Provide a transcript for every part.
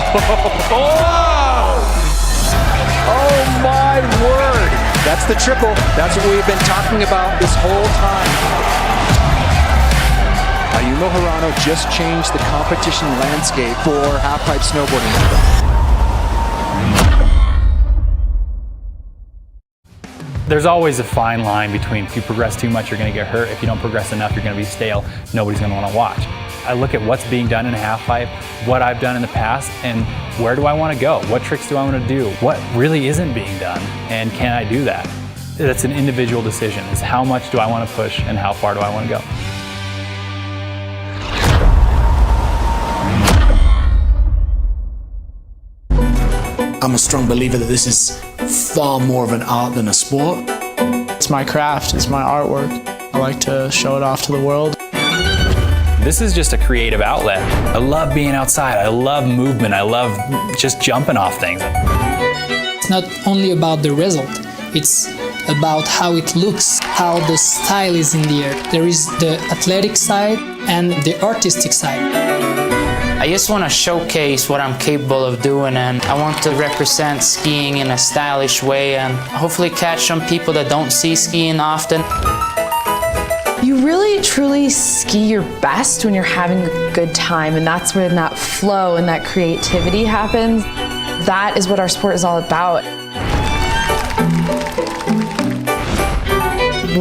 Oh my word! That's the triple. That's what we've been talking about this whole time. Ayumu Hirano just changed the competition landscape for half-pipe snowboarding. There's always a fine line between if you progress too much, you're going to get hurt. If you don't progress enough, you're going to be stale. Nobody's going to want to watch. I look at what's being done in a half pipe, what I've done in the past, and where do I want to go? What tricks do I want to do? What really isn't being done, and can I do that? That's an individual decision, is how much do I want to push and how far do I want to go? I'm a strong believer that this is far more of an art than a sport. It's my craft, it's my artwork. I like to show it off to the world. This is just a creative outlet. I love being outside. I love movement. I love just jumping off things. It's not only about the result, it's about how it looks, how the style is in the air. There is the athletic side and the artistic side. I just want to showcase what I'm capable of doing, and I want to represent skiing in a stylish way and hopefully catch some people that don't see skiing often. You really truly ski your best when you're having a good time, and that's when that flow and that creativity happens. That is what our sport is all about.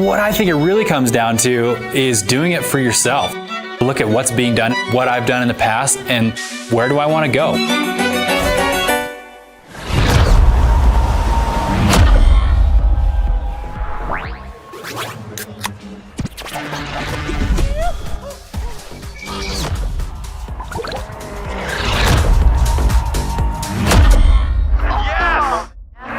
What I think it really comes down to is doing it for yourself. Look at what's being done, what I've done in the past, and where do I want to go?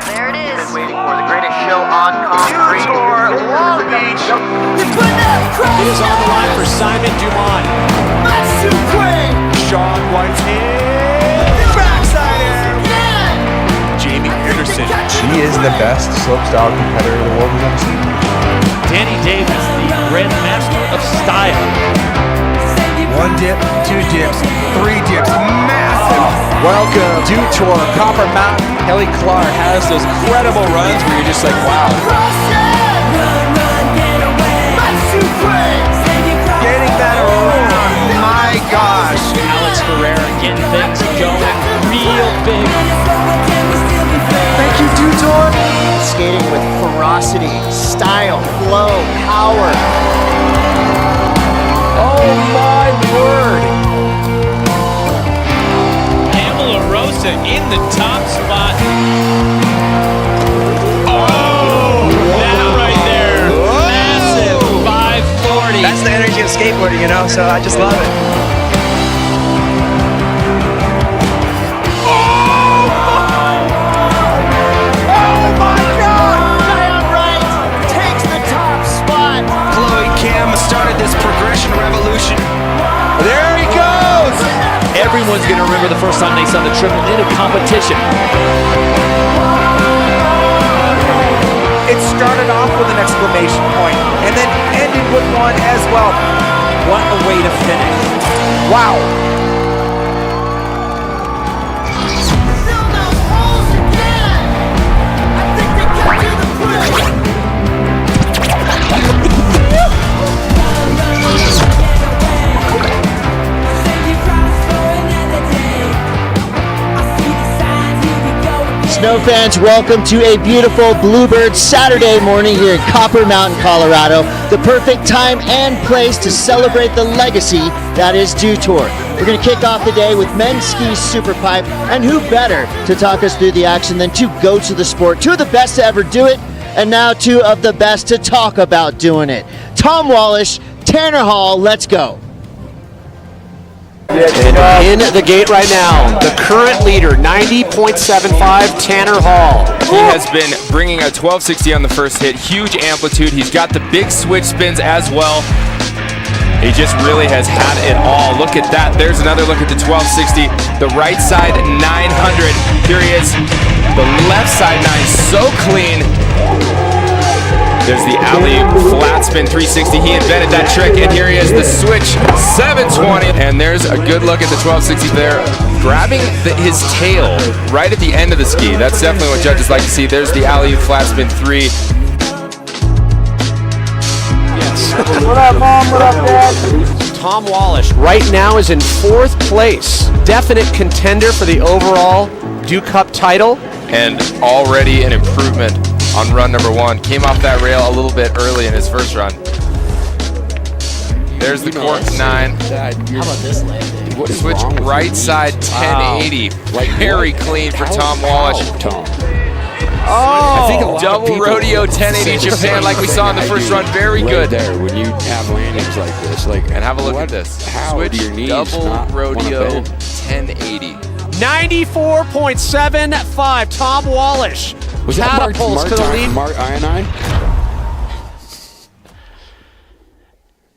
There it is. Been waiting for the greatest show on concrete. Long Beach. It is on the line for Simon Dumont. Sean Whitehead. Backside air. Jamie Anderson. She is the best slopestyle competitor the world has ever seen. Danny Davis, the grandmaster of style. 1 dip, 2 dips, 3 dips, massive. Welcome to Tour Copper Mountain. Kelly Clark has those incredible runs where you're just like, wow. Getting that around, my gosh. Alex Ferreira getting things going real big. Thank you, Dutour. Skating with ferocity, style, flow, power. Oh my word. Pamela Rosa in the top spot. Oh, that right there. Massive 540. That's the energy of skateboarding, you know, so I just love it. Started this progression revolution. There he goes! Everyone's going to remember the first time they saw the triple in a competition. It started off with an exclamation point and then ended with one as well. What a way to finish. Wow. Snow fans, welcome to a beautiful Bluebird Saturday morning here in Copper Mountain, Colorado. The perfect time and place to celebrate the legacy that is Dew Tour. We're going to kick off the day with men's ski Superpipe, and who better to talk us through the action than two goats of the sport, two of the best to ever do it, and now two of the best to talk about doing it. Tom Wallish, Tanner Hall, let's go. In the gate right now, the current leader, 90.75, Tanner Hall. He has been bringing a 1260 on the first hit, huge amplitude. He's got the big switch spins as well. He just really has had it all. Look at that. There's another look at the 1260. The right side, 900. Here he is. The left side 9, so clean. There's the alley flat spin 360. He invented that trick, and here he is, the switch 720. And there's a good look at the 1260 there. grabbing his tail right at the end of the ski. That's definitely what judges like to see. There's the alley-oop flat spin 3. What up, Mom? What up, Dad? Tom Wallish right now is in 4th place. Definite contender for the overall Dew Cup title. And already an improvement on run number 1. Came off that rail a little bit early in his first run. There's the cork 9. How about this landing? Switch right side 1080. Very clean for Tom Wallish. Oh, I think a double rodeo 1080 Japan like we saw in the first run. Very good. There, when you have landings like this, and have a look at this. Switch do your knees double not rodeo wanna bend? 1080. 94.75. Tom Wallish catapults to the lead. Mark Ionine?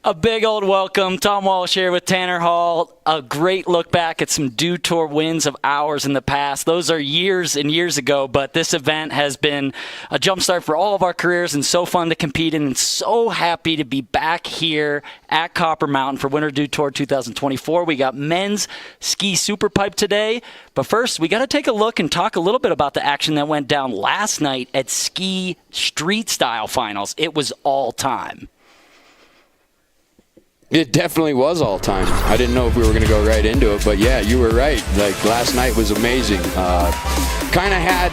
A big old welcome. Tom Wallish here with Tanner Hall. A great look back at some Dew Tour wins of ours in the past. Those are years and years ago, but this event has been a jumpstart for all of our careers and so fun to compete in, and so happy to be back here at Copper Mountain for Winter Dew Tour 2024. We got men's ski Superpipe today, but first we got to take a look and talk a little bit about the action that went down last night at Ski Streetstyle Finals. It was all time. It definitely was all time. I didn't know if we were going to go right into it, but yeah, you were right. Like, last night was amazing. Kind of had,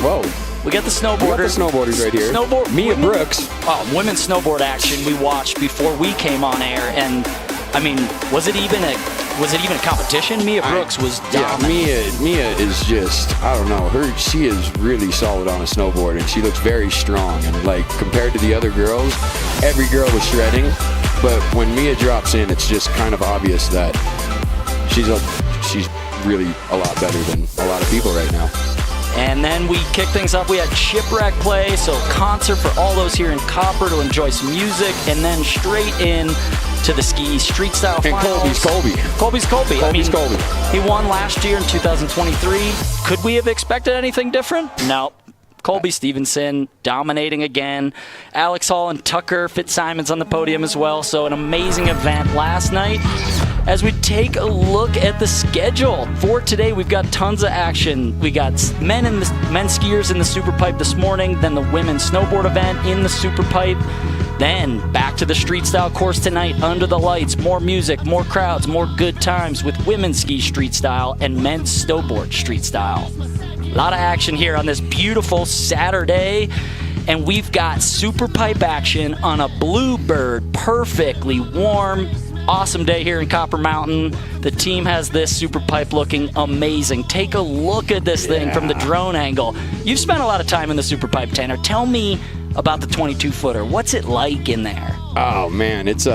whoa. We got the snowboarders. We got the snowboarders right here. Mia Brooks. Oh, women's snowboard action we watched before we came on air, and I mean, was it even a competition? Mia Brooks was dominant. Yeah, Mia is just, I don't know, she is really solid on a snowboard, and she looks very strong. And like, compared to the other girls, every girl was shredding. But when Mia drops in, it's just kind of obvious that she's really a lot better than a lot of people right now. And then we kicked things up. We had Shipwreck play, so concert for all those here in Copper to enjoy some music, and then straight in to the ski Streetstyle and finals. Colby's Colby. He won last year in 2023. Could we have expected anything different? No. Colby Stevenson dominating again. Alex Hall and Tucker Fitzsimons on the podium as well. So an amazing event last night. As we take a look at the schedule for today, we've got tons of action. We got men skiers in the Superpipe this morning, then the women's snowboard event in the Superpipe. Then back to the Streetstyle course tonight under the lights. More music, more crowds, more good times with women's ski Streetstyle and men's snowboard Streetstyle. A lot of action here on this beautiful Saturday, and we've got Superpipe action on a Bluebird, perfectly warm, awesome day here in Copper Mountain. The team has this Superpipe looking amazing. Take a look at this thing from the drone angle. You've spent a lot of time in the Superpipe, Tanner. Tell me about the 22-footer. What's it like in there? Oh man, it's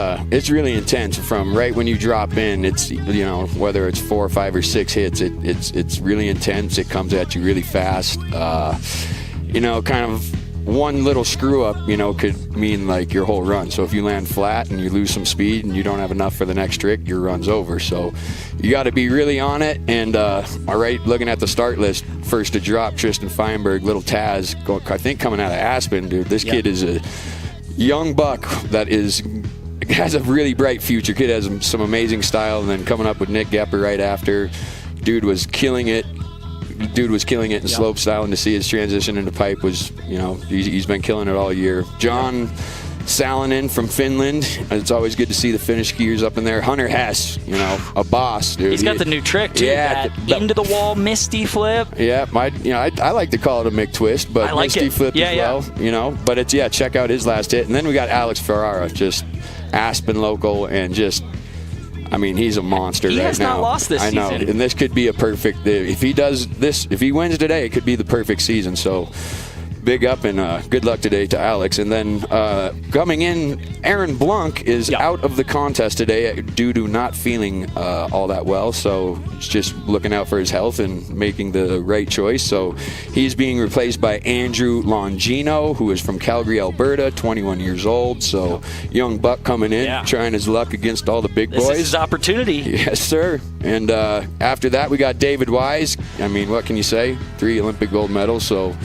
really intense. From right when you drop in, it's, you know, whether it's 4 or 5 or 6 hits, it's really intense. It comes at you really fast. You know, kind of one little screw up, you know, could mean like your whole run. So if you land flat and you lose some speed and you don't have enough for the next trick, your run's over. So you got to be really on it. And all right, looking at the start list, first to drop, Tristan Feinberg, little Taz, I think coming out of Aspen, dude. This kid is a young buck that has a really bright future. Kid has some amazing style. And then coming up with Nick Goepper right after, dude was killing it in slopestyle, and to see his transition into pipe was, you know, he's been killing it all year. John Salonen from Finland. It's always good to see the Finnish skiers up in there. Hunter Hess, you know, a boss, dude. He's got the new trick too. Yeah, that into the wall Misty flip. Yeah, I like to call it a McTwist, but like Misty flip as well. You know, but it's, check out his last hit. And then we got Alex Ferreira, just Aspen local, and just, I mean, he's a monster right now. He has not lost this season. I know, and this could be a perfect, if he does this, if he wins today, it could be the perfect season. So big up and good luck today to Alex. And then coming in, Aaron Blunck is out of the contest today due to not feeling all that well. So just looking out for his health and making the right choice. So he's being replaced by Andrew Longino, who is from Calgary, Alberta, 21 years old. So young buck coming in, trying his luck against all the big boys. This is his opportunity. Yes, sir. And after that, we got David Wise. I mean, what can you say? 3 Olympic gold medals. So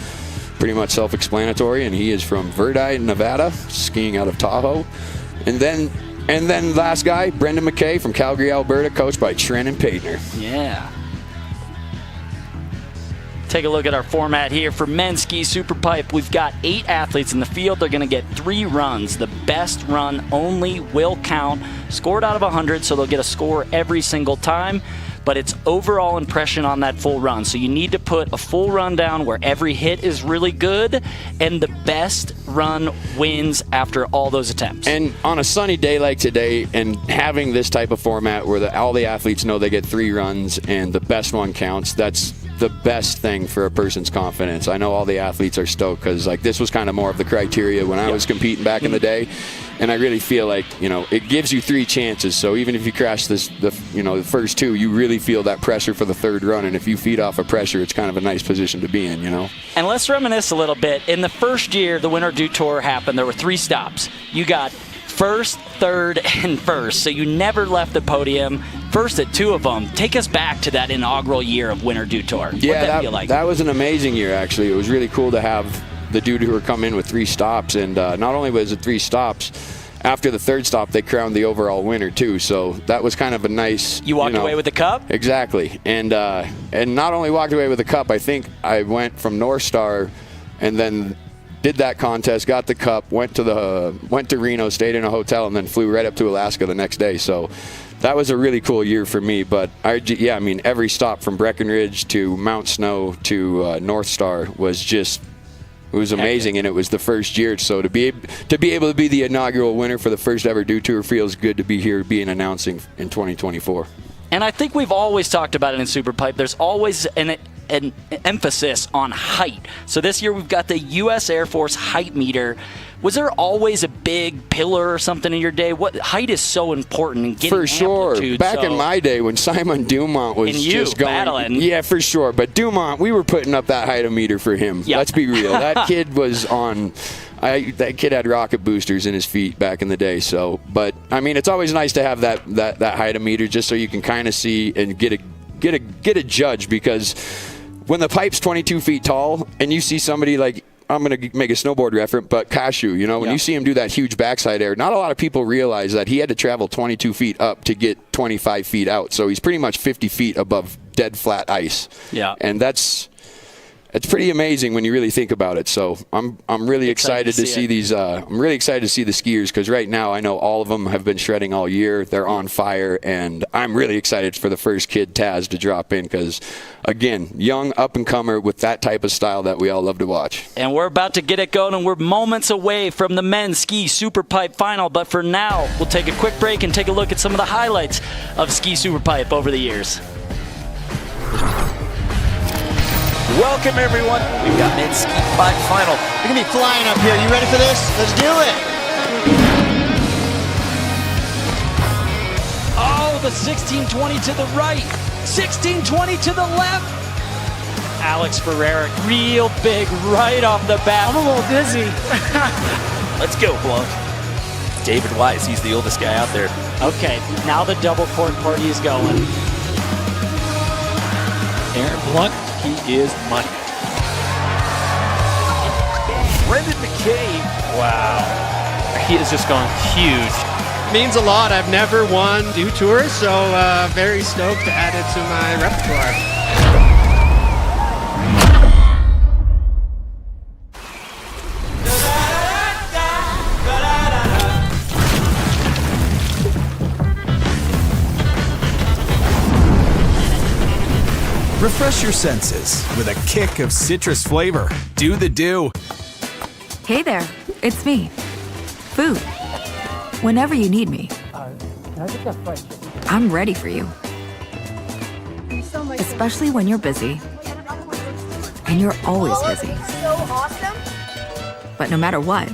pretty much self-explanatory, and he is from Verdi, Nevada, skiing out of Tahoe. And then And then last guy, Brendan Mackay from Calgary, Alberta, coached by Trent and Paytner. Yeah. Take a look at our format here for men's ski superpipe. We've got 8 athletes in the field. They're going to get 3 runs. The best run only will count. Scored out of 100, so they'll get a score every single time. But it's overall impression on that full run. So you need to put a full run down where every hit is really good, and the best run wins after all those attempts. And on a sunny day like today, and having this type of format where all the athletes know they get 3 runs and the best one counts, that's the best thing for a person's confidence. I know all the athletes are stoked because like this was kind of more of the criteria when I was competing back in the day, and I really feel like, you know, it gives you 3 chances. So even if you crash the first 2, you really feel that pressure for the 3rd run, and if you feed off of pressure, it's kind of a nice position to be in, you know. And let's reminisce a little bit. In the first year the Winter Dew Tour happened, there were 3 stops. You got first, 3rd, and 1st, so you never left the podium. First at 2 of them. Take us back to that inaugural year of Winter Dew Tour. What'd that feel like? That was an amazing year, actually. It was really cool to have the Dew Tour come in with 3 stops, and not only was it 3 stops, after the 3rd stop, they crowned the overall winner too. So that was kind of a nice. You walked away with the cup? Exactly, and not only walked away with the cup. I think I went from North Star, and then did that contest, got the cup, went to Reno, stayed in a hotel, and then flew right up to Alaska the next day. So that was a really cool year for me. But I mean, every stop from Breckenridge to Mount Snow to North Star was just. It was amazing, and it was the first year. So to be able to be the inaugural winner for the first ever Dew Tour feels good to be here, being announcing in 2024. And I think we've always talked about it in Superpipe. There's always an emphasis on height. So this year we've got the U.S. Air Force height meter. Was there always a big pillar or something in your day? What height is so important in getting for sure. Amplitude, Back in my day when Simon Dumont was just going, battling. Yeah, for sure. But Dumont, we were putting up that height meter for him. Yep. Let's be real. That kid was on. That kid had rocket boosters in his feet back in the day. So, but I mean, it's always nice to have that height meter just so you can kind of see and get a judge, because when the pipe's 22 feet tall and you see somebody like, I'm going to make a snowboard reference, but Cashew, you know, when you see him do that huge backside air, not a lot of people realize that he had to travel 22 feet up to get 25 feet out. So he's pretty much 50 feet above dead flat ice. Yeah. And it's pretty amazing when you really think about it. So I'm really excited to see these. I'm really excited to see the skiers, because right now I know all of them have been shredding all year. They're on fire, and I'm really excited for the first kid, Taz, to drop in, because again, young up and comer with that type of style that we all love to watch. And we're about to get it going, and we're moments away from the men's ski Superpipe final. But for now, we'll take a quick break and take a look at some of the highlights of ski Superpipe over the years. Welcome, everyone. We've got men's ski pipe final. You're going to be flying up here. You ready for this? Let's do it. Oh, the 1620 to the right. 1620 to the left. Alex Ferreira, real big right off the bat. I'm a little dizzy. Let's go, Blunck. David Wise, he's the oldest guy out there. Okay, now the double cork party is going. Aaron Blunck, he is money. Brendan Mackay. Wow. He is just going huge. Means a lot. I've never won Dew Tour, so very stoked to add it to my repertoire. Refresh your senses with a kick of citrus flavor. Do the Dew. Hey there, it's me. Food. Whenever you need me. Can I get that fried chicken? I'm ready for you. Especially when you're busy. And you're always busy. So awesome. But no matter what,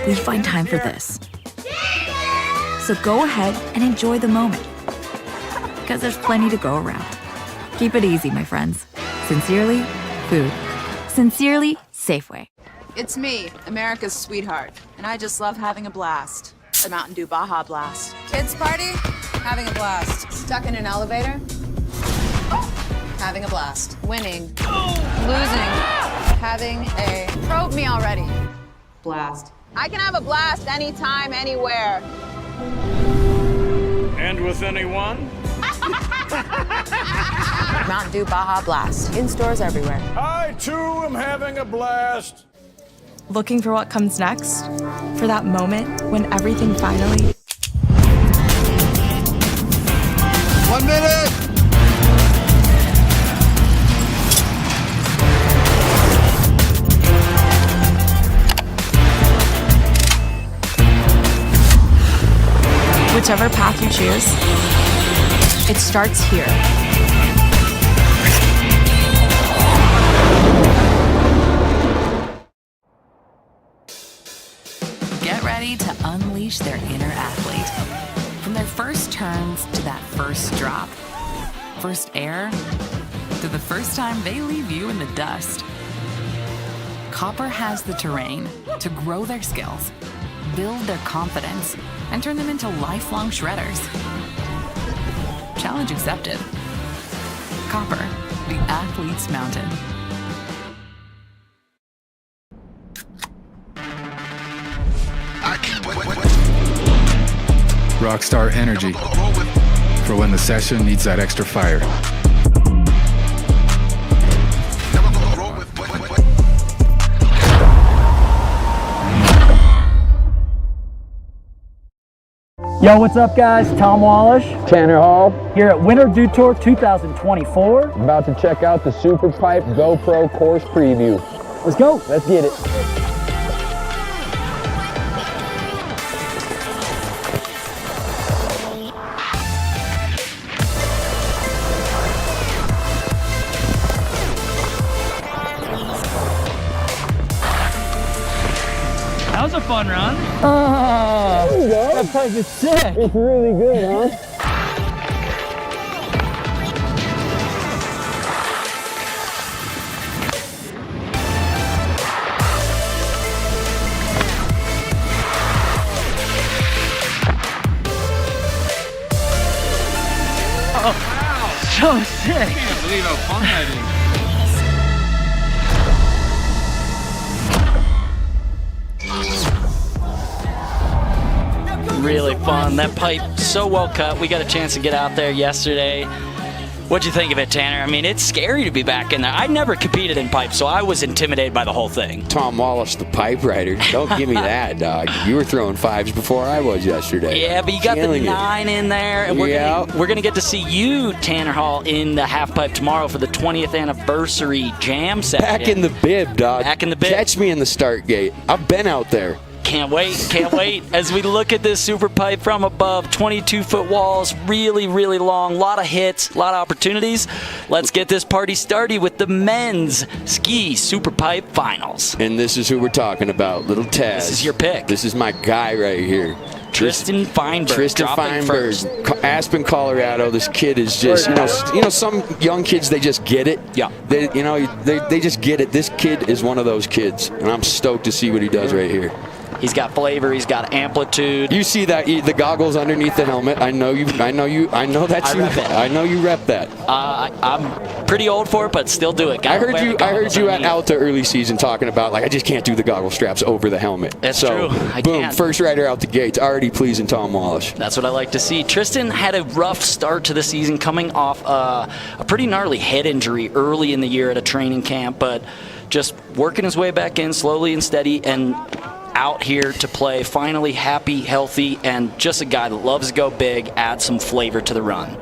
we find time for this. So go ahead and enjoy the moment. Because there's plenty to go around. Keep it easy, my friends. Sincerely, food. Sincerely, Safeway. It's me, America's sweetheart, and I just love having a blast. A Mountain Dew Baja Blast. Kids party? Having a blast. Stuck in an elevator? Having a blast. Winning. Losing. Having a... Probe me already. Blast. I can have a blast anytime, anywhere. And with anyone? Mountain Dew Baja Blast. In stores everywhere. I too am having a blast. Looking for what comes next? For that moment when everything finally... 1 minute! Whichever path you choose, it starts here. Get ready to unleash their inner athlete. From their first turns to that first drop, first air, to the first time they leave you in the dust. Goepper has the terrain to grow their skills, build their confidence, and turn them into lifelong shredders. Challenge accepted. Goepper, the athlete's mountain. Rockstar energy for when the session needs that extra fire. Yo, what's up guys? Tom Wallish. Tanner Hall. Here at Winter Dew Tour 2024. About to check out the Superpipe GoPro course preview. Let's go. Let's get it. That was a fun run. There you go. That pipe is sick. It's really good, huh? Oh, wow. So sick. I can't believe how fun that is. Really fun. That pipe so well cut. We got a chance to get out there yesterday. What'd you think of it, Tanner? I mean, it's scary to be back in there. I never competed in pipe, so I was intimidated by the whole thing. Tom Wallace, the pipe rider. Don't give me that, dog. You were throwing fives before I was yesterday. Yeah, but you got the 9 in there, and we're gonna get to see you, Tanner Hall, in the half pipe tomorrow for the 20th anniversary jam session. Back in the bib, dog. Back in the bib. Catch me in the start gate. I've been out there. Can't wait, can't wait. As we look at this super pipe from above, 22-foot walls, really, really long, a lot of hits, a lot of opportunities. Let's get this party started with the men's ski super pipe finals. And this is who we're talking about, little Taz. This is your pick. This is my guy right here. Tristan Feinberg. Tristan Feinberg, Aspen, Colorado. This kid is just, you know, some young kids, they just get it. Yeah. They just get it. This kid is one of those kids, and I'm stoked to see what he does right here. He's got flavor. He's got amplitude. You see that the goggles underneath the helmet? I know that's you. I know you rep that. I'm pretty old for it, but still do it. I heard you at Alta early season talking about I just can't do the goggle straps over the helmet. That's true. Boom, first rider out the gates, already pleasing Tom Wallish. That's what I like to see. Tristan had a rough start to the season, coming off a pretty gnarly head injury early in the year at a training camp, but just working his way back in slowly and steady, and out here to play, finally happy, healthy, and just a guy that loves to go big, add some flavor to the run.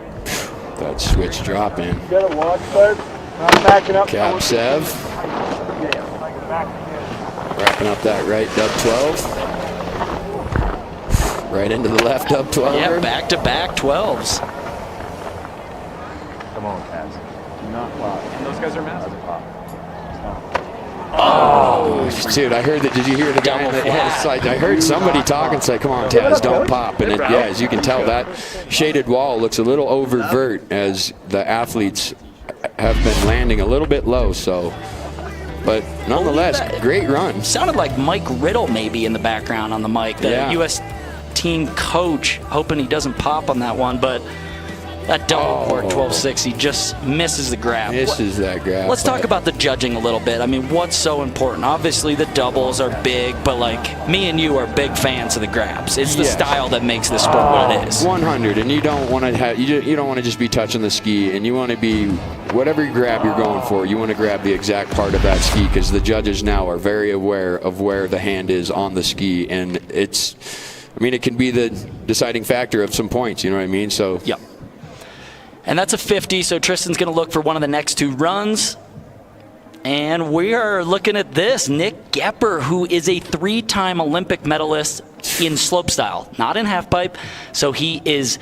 That switch drop in. Got a watch, bud. I'm backing up. Cap Sev. Wrapping up that right dub 12. Right into the left dub 12. Yeah, back-to-back 12s. Come on, Taz. Do not pop. And those guys are massive. Oh, dude, I heard that. Did you hear the guy in the head? It's like, I heard somebody talking, say, come on, Taz, don't pop. And as you can tell, that shaded wall looks a little overt as the athletes have been landing a little bit low. So, but nonetheless, great run. Sounded like Mike Riddle maybe in the background on the mic, the U.S. team coach, hoping he doesn't pop on that one. But That double board 1260 just misses the grab. Misses that grab. Let's talk about the judging a little bit. I mean, what's so important? Obviously, the doubles are big, but like me and you are big fans of the grabs. It's the style that makes the sport what it is. 100, and you don't want to have you don't want to just be touching the ski, and you want to be whatever grab you're going for. You want to grab the exact part of that ski because the judges now are very aware of where the hand is on the ski, and it can be the deciding factor of some points. You know what I mean? So. Yep. And that's a 50, so Tristan's going to look for one of the next two runs. And we are looking at this. Nick Goepper, who is a 3-time Olympic medalist in slopestyle, not in halfpipe. So he is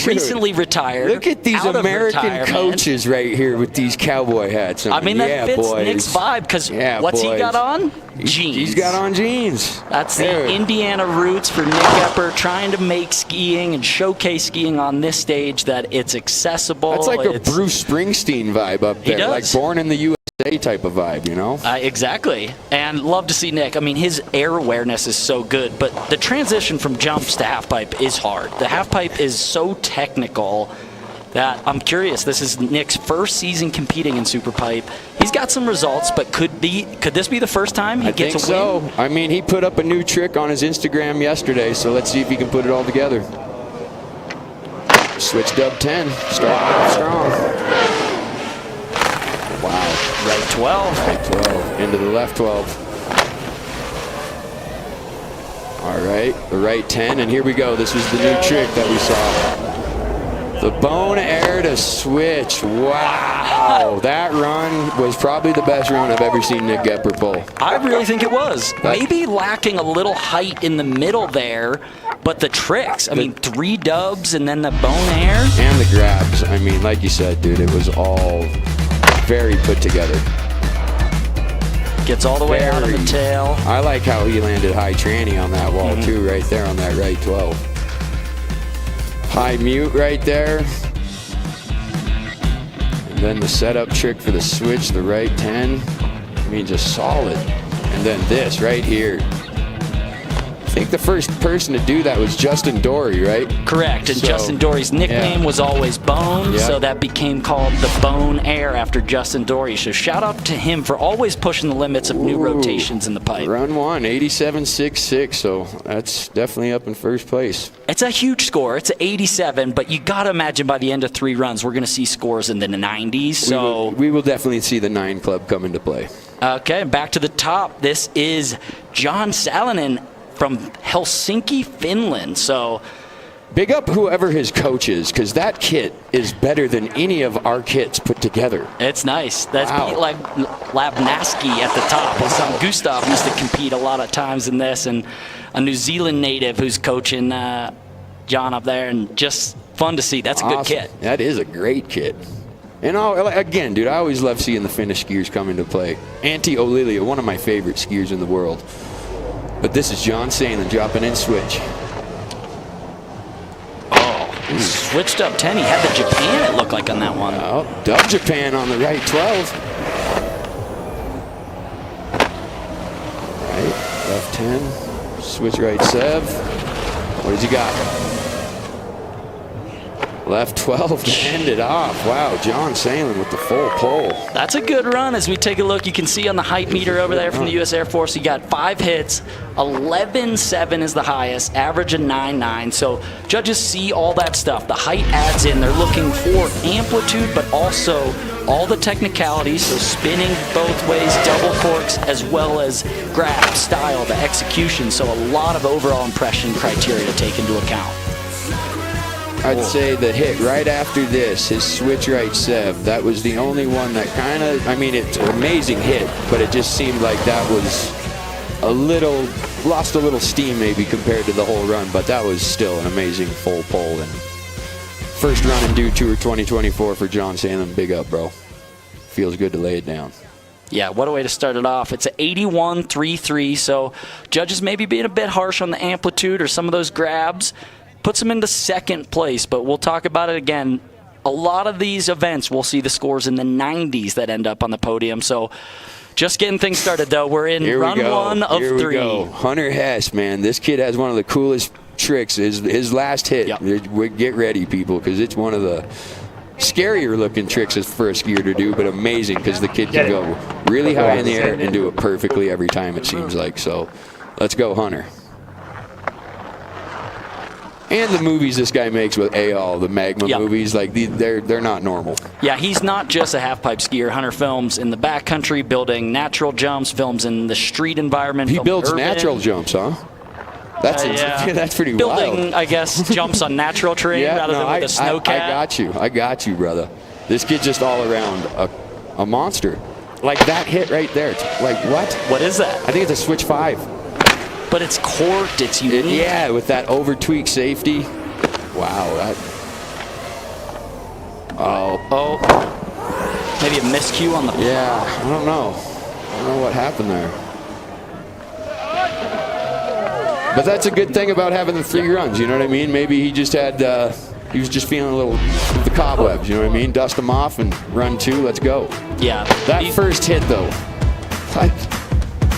recently retired. Look at these American coaches right here with these cowboy hats on. I mean, that fits Nick's vibe because what's he got on? Jeans. He's got on jeans. That's the Indiana roots for Nick Goepper, trying to make skiing and showcase skiing on this stage that it's accessible. That's like a Bruce Springsteen vibe up there, like Born in the USA type of vibe, you know? Exactly. And love to see Nick. I mean, his air awareness is so good, but the transition from jumps to halfpipe is hard. The halfpipe is so technical that I'm curious. This is Nick's first season competing in Superpipe. He's got some results, but could this be the first time he gets a win? I think so. I mean, he put up a new trick on his Instagram yesterday, so let's see if he can put it all together. Switch dub 10, starting off strong. Wow. Right 12. Right 12, into the left 12. All right, the right 10, and here we go. This was the new trick that we saw. The bone air to switch. Wow. That run was probably the best run I've ever seen Nick Goepper pull. I really think it was. Maybe lacking a little height in the middle there, but the tricks. I mean, 3 dubs and then the bone air. And the grabs. I mean, like you said, dude, it was all very put together. Gets all the way out of the tail. I like how he landed high tranny on that wall, too, right there on that right 12. High mute right there. And then the setup trick for the switch, the right 10. I mean, just solid. And then this right here. I think the first person to do that was Justin Dory, right? Correct, and Justin Dory's nickname was always Bone, so that became called the Bone Air after Justin Dory. So shout out to him for always pushing the limits of new rotations in the pipe. Run 1, 87.66, so that's definitely up in first place. It's a huge score. It's an 87, but you got to imagine by the end of 3 runs, we're going to see scores in the 90s. So we will definitely see the 9 club come into play. Okay, back to the top. This is John Salonen from Helsinki, Finland. So big up whoever his coach is, because that kit is better than any of our kits put together. It's nice. That's like Labnaski at the top. His son Gustav used to compete a lot of times in this, and a New Zealand native who's coaching John up there, and just fun to see. That's a good kit. That is a great kit. And again, dude, I always love seeing the Finnish skiers come into play. Antti Oilia, one of my favorite skiers in the world. But this is John Salen dropping in switch. Oh, switched up 10. He had the Japan, it looked like, on that one. Oh, dub Japan on the right 12. Right, left 10. Switch right 7. What does he got? Left 12 to end it off. Wow, John Salen with the full pull. That's a good run. As we take a look, you can see on the height meter over there from the U.S. Air Force, he got 5 hits. 11.7 is the highest, average of 9.9. So judges see all that stuff. The height adds in. They're looking for amplitude, but also all the technicalities, so spinning both ways, double corks, as well as grab, style, the execution. So a lot of overall impression criteria to take into account. I'd say the hit right after this, his switch right 7, that was the only one that kind of, I mean, it's an amazing hit, but it just seemed like that was lost a little steam maybe compared to the whole run, but that was still an amazing full pull. And first run in Dew Tour 2024 for John Salen. Big up, bro. Feels good to lay it down. Yeah, what a way to start it off. It's an 81.33, so judges maybe being a bit harsh on the amplitude or some of those grabs. Puts him into second place, but we'll talk about it again. A lot of these events, we'll see the scores in the 90s that end up on the podium. So just getting things started, though. We're in run 1 of 3. Here we go. Hunter Hess, man. This kid has one of the coolest tricks is his last hit. Get ready, people, because it's one of the scarier looking tricks for a skier to do, but amazing because the kid can go really high in the air and do it perfectly every time, it seems like. So let's go, Hunter. And the movies this guy makes with Eyal, the Magma movies, like they're not normal. Yeah, he's not just a half-pipe skier. Hunter films in the backcountry, building natural jumps, films in the street environment. He builds natural jumps, huh? That's that's pretty building, wild. I guess, jumps on natural terrain rather than with a snowcat. I got you, brother. This kid's just all around a monster. Like that hit right there. Like what? What is that? I think it's a switch 5. But it's corked, it's unique. Yeah, with that over-tweak safety. Wow. Maybe a miscue on the... Yeah, I don't know. I don't know what happened there. But that's a good thing about having the 3 runs, you know what I mean? Maybe he just had... he was just feeling a little with the cobwebs, you know what I mean? Dust them off and run 2, let's go. Yeah. That first hit, though.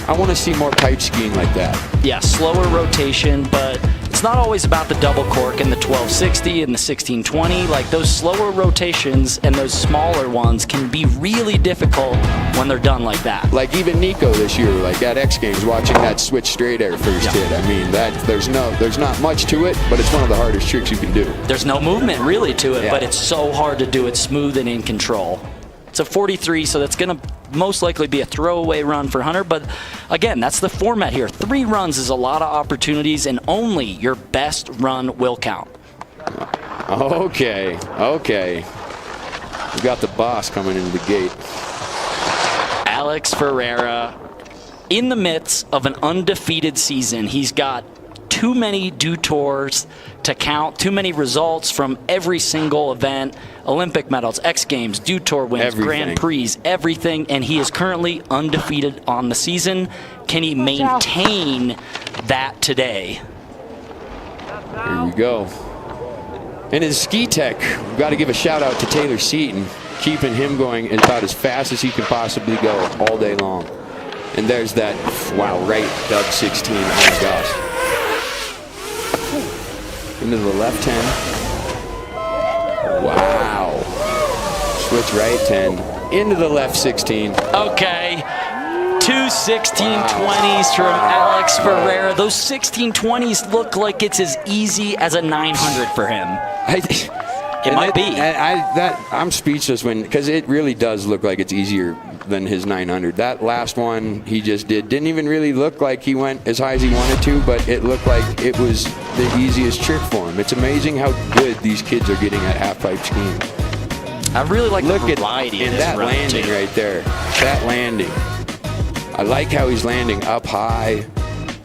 I want to see more pipe skiing like that. Yeah, slower rotation, but it's not always about the double cork and the 1260 and the 1620. Like those slower rotations and those smaller ones can be really difficult when they're done like that. Like even Nico this year, like at X Games, watching that switch straight air first hit. I mean, there's not much to it, but it's one of the hardest tricks you can do. There's no movement really to it, but it's so hard to do it smooth and in control. It's a 43, so that's going to most likely be a throwaway run for Hunter. But again, that's the format here. 3 runs is a lot of opportunities, and only your best run will count. Okay. We got the boss coming into the gate. Alex Ferreira, in the midst of an undefeated season, he's got too many Dew Tours to count, too many results from every single event, Olympic medals, X Games, Dew Tour wins, Grand Prix, everything, and he is currently undefeated on the season. Can he maintain that today? Here we go. And his ski tech, we've got to give a shout out to Taylor Seaton, keeping him going about as fast as he can possibly go all day long. And there's that, wow, right dub 16, oh my gosh. Into the left 10. Wow. Switch right 10. Into the left 16. Okay. 2 1620s from Alex Ferreira. Those 1620s look like it's as easy as a 900 for him. It might be. I'm speechless because it really does look like it's easier than his 900. That last one he just didn't even really look like he went as high as he wanted to, but it looked like it was the easiest trick for him. It's amazing how good these kids are getting at half-pipe skiing. I really like the variety and of this that run landing too. right there. That landing. I like how he's landing up high.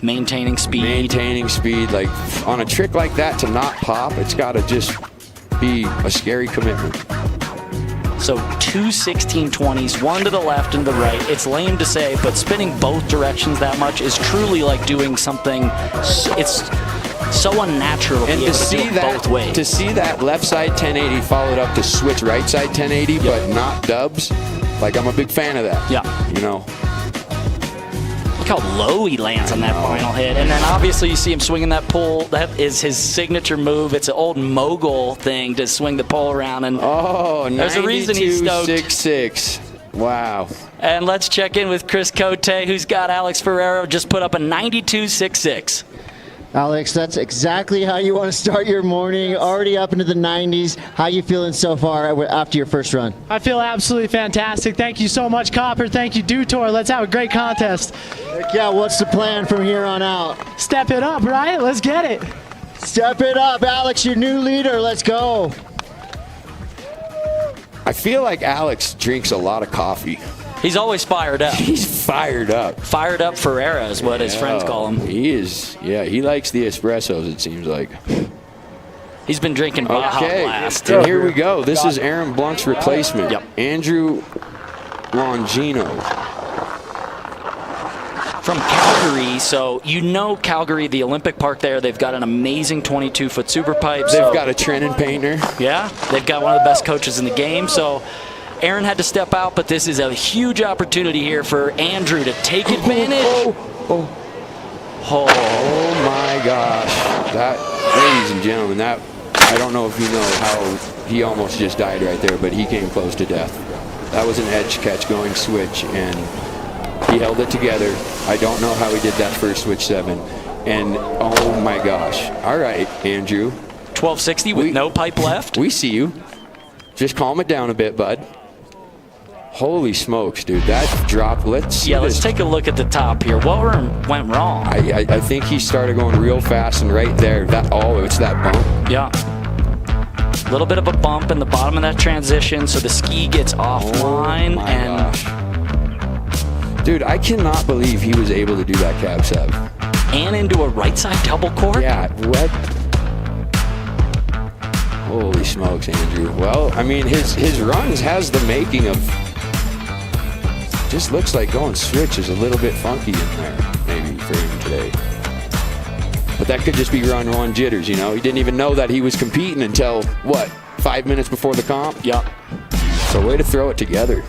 Maintaining speed. Maintaining speed. Like on a trick like that to not pop, it's got to just be a scary commitment. So 2 1620s, one to the left and the right. It's lame to say, but spinning both directions that much is truly like doing something. It's so unnatural and to see that both ways. To see that left side 1080 followed up to switch right side 1080, but not dubs. Like I'm a big fan of that. Yeah. You know. Look how low he lands on that final hit. And then obviously you see him swinging that pole. That is his signature move. It's an old mogul thing to swing the pole around. And there's a reason he's stoked. 92.66. Wow. And let's check in with Chris Cote, who's got Alex Ferreira just put up a 92.66. Alex, that's exactly how you want to start your morning, already up into the 90s. How you feeling so far after your first run? I feel absolutely fantastic. Thank you so much, Goepper. Thank you, Dew Tour. Let's have a great contest. Heck yeah, what's the plan from here on out? Step it up, right? Let's get it. Step it up, Alex, your new leader. Let's go. I feel like Alex drinks a lot of coffee. He's always fired up. He's fired up. Fired up Ferreira is what his friends call him. He is. Yeah, he likes the espressos, it seems like. He's been drinking Baja Blast. And here we go. This is Aaron Blunck's replacement. Yep. Andrew Longino. From Calgary, so you know Calgary, the Olympic Park there, they've got an amazing 22-foot Superpipe. They've got a Trenton painter. Yeah, they've got one of the best coaches in the game, so Aaron had to step out, but this is a huge opportunity here for Andrew to take advantage. Oh my gosh. That, ladies and gentlemen, that, I don't know if you know how he almost just died right there, but he came close to death. That was an edge catch going switch, and he held it together. I don't know how he did that first switch 7. And oh my gosh. All right, Andrew. 1260 with no pipe left. We see you. Just calm it down a bit, bud. Holy smokes, dude. That drop, let's take a look at the top here. What went wrong? I think he started going real fast, and right there, it's that bump. Yeah. A little bit of a bump in the bottom of that transition, so the ski gets offline. Dude, I cannot believe he was able to do that cab 7. And into a right side double cork? Yeah, what? Holy smokes, Andrew. Well, I mean, his runs has the making of, just looks like going switch is a little bit funky in there, maybe, for him today. But that could just be run 1 jitters, you know? He didn't even know that he was competing until, what, 5 minutes before the comp? Yep. So way to throw it together.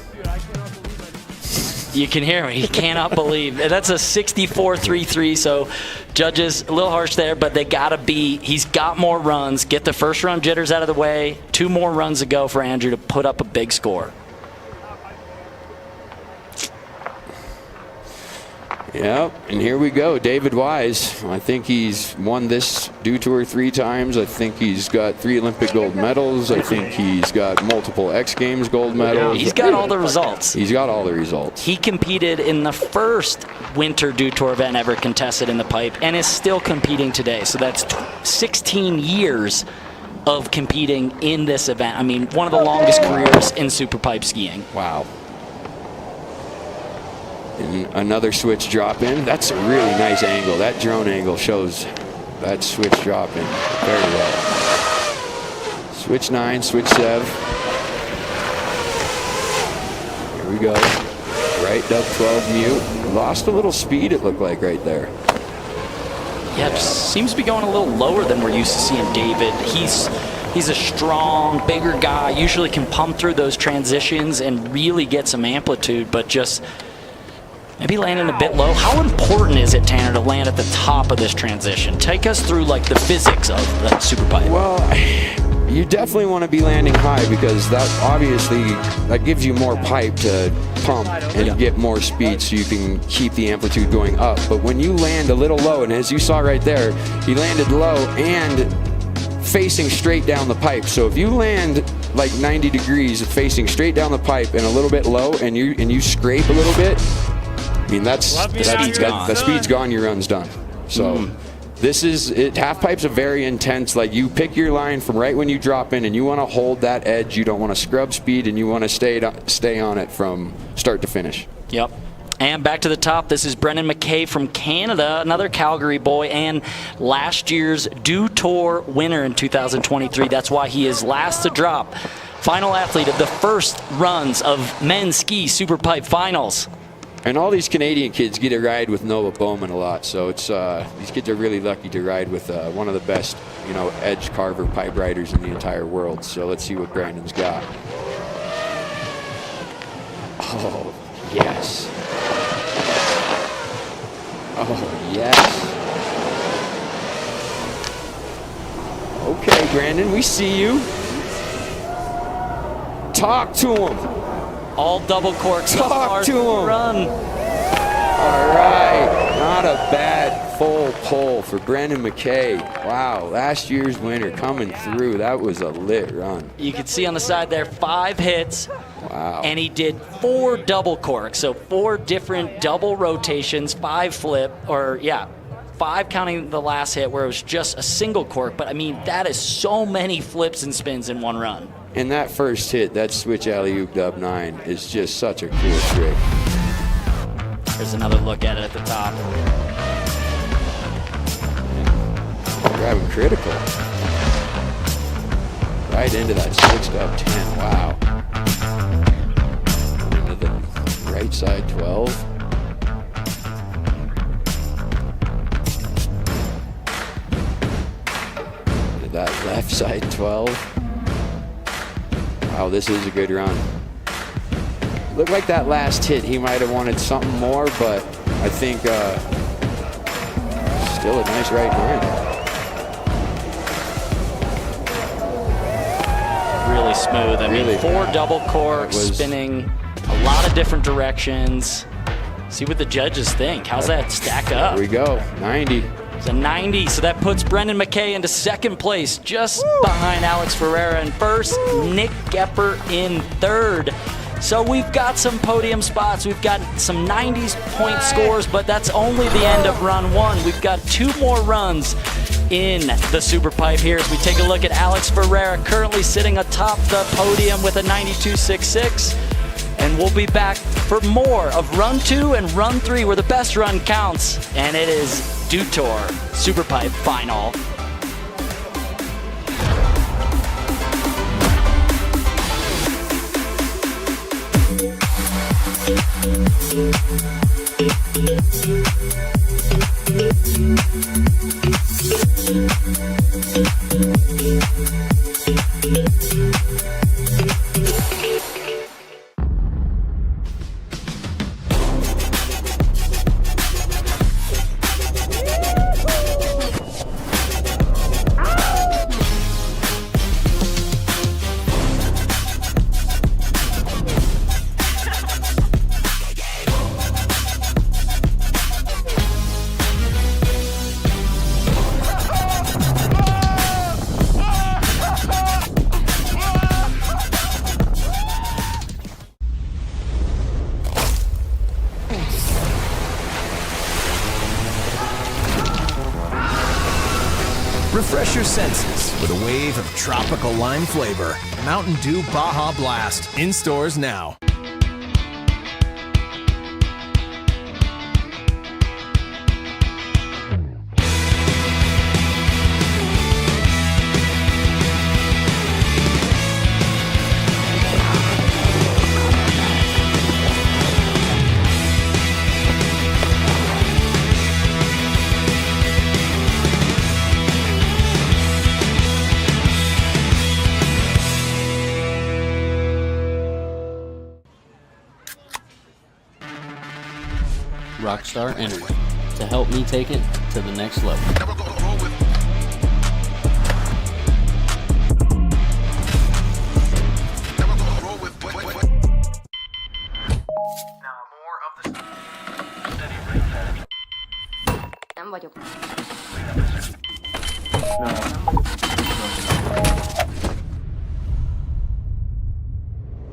You can hear me. He cannot believe. That's a 64.33, so judges, a little harsh there, but they got to be, he's got more runs. Get the first run jitters out of the way. 2 more runs to go for Andrew to put up a big score. Yep, and here we go. David Wise. I think he's won this Dew Tour 3 times. I think he's got 3 Olympic gold medals. I think he's got multiple X Games gold medals. He's got all the results. He's got all the results. He competed in the first winter Dew Tour event ever contested in the pipe and is still competing today. So that's 16 years of competing in this event. I mean, one of the longest careers in Superpipe skiing. Wow. And another switch drop in. That's a really nice angle. That drone angle shows that switch drop in very well. Switch 9, switch 7. Here we go. Right dub 12 mute. Lost a little speed, it looked like, right there. Yeah, it just seems to be going a little lower than we're used to seeing David. He's a strong, bigger guy, usually can pump through those transitions and really get some amplitude, but just maybe landing a bit low. How important is it, Tanner, to land at the top of this transition? Take us through like the physics of the Superpipe. Well, you definitely want to be landing high because that obviously that gives you more pipe to pump and get more speed so you can keep the amplitude going up. But when you land a little low, and as you saw right there, he landed low and facing straight down the pipe. So if you land like 90 degrees facing straight down the pipe and a little bit low and you scrape a little bit, I mean, the speed's gone, your run's done. So this is it. Half pipe's a very intense, like you pick your line from right when you drop in and you want to hold that edge. You don't want to scrub speed and you want to stay on it from start to finish. Yep. And back to the top, this is Brendan Mackay from Canada, another Calgary boy, and last year's Dew Tour winner in 2023. That's why he is last to drop. Final athlete of the first runs of men's ski Superpipe finals. And all these Canadian kids get to ride with Noah Bowman a lot, so it's these kids are really lucky to ride with one of the best, edge carver pipe riders in the entire world. So let's see what Brandon's got. Oh, yes. Oh, yes. Okay, Brandon, we see you. Talk to him. All double corks. Talk to him. Run. All right. Not a bad full pull for Brendan Mackay. Wow. Last year's winner coming through. That was a lit run. You can see on the side there 5 hits. Wow. And he did 4 double corks. So 4 different double rotations, 5 flip, 5 counting the last hit where it was just a single cork. But I mean, that is so many flips and spins in one run. And that first hit, that switch alley-oop dub 9, is just such a cool trick. There's another look at it at the top. Grabbing critical. Right into that switch dub 10, wow. Into the right side 12. Into that left side 12. Wow, this is a good run. Looked like that last hit, he might have wanted something more, but I think still a nice right line. really smooth. I mean, 4 double corks, spinning a lot of different directions. See what the judges think. How's that stack up? There we go, 90. It's a 90, so that puts Brendan Mackay into second place, just behind Alex Ferreira in first, Nick Goepper in third. So we've got some podium spots, we've got some 90s point scores, but that's only the end of run 1. We've got 2 more runs in the Superpipe here as we take a look at Alex Ferreira, currently sitting atop the podium with a 92.66. And we'll be back for more of run 2 and run 3, where the best run counts, and it is Dew Tour Superpipe Final. Refresh your senses with a wave of tropical lime flavor. Mountain Dew Baja Blast. In stores now. Rockstar Energy to help me take it to the next level.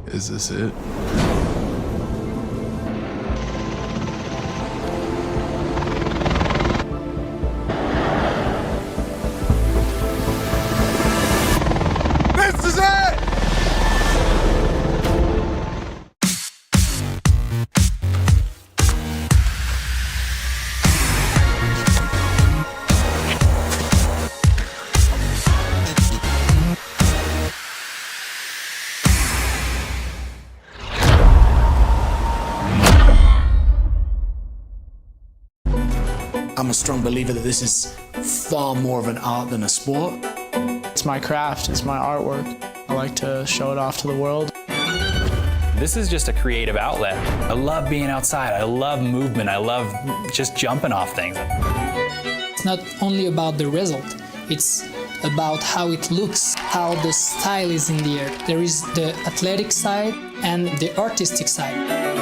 Is this it? I'm a strong believer that this is far more of an art than a sport. It's my craft, it's my artwork. I like to show it off to the world. This is just a creative outlet. I love being outside. I love movement. I love just jumping off things. It's not only about the result, it's about how it looks, how the style is in the air. There is the athletic side and the artistic side.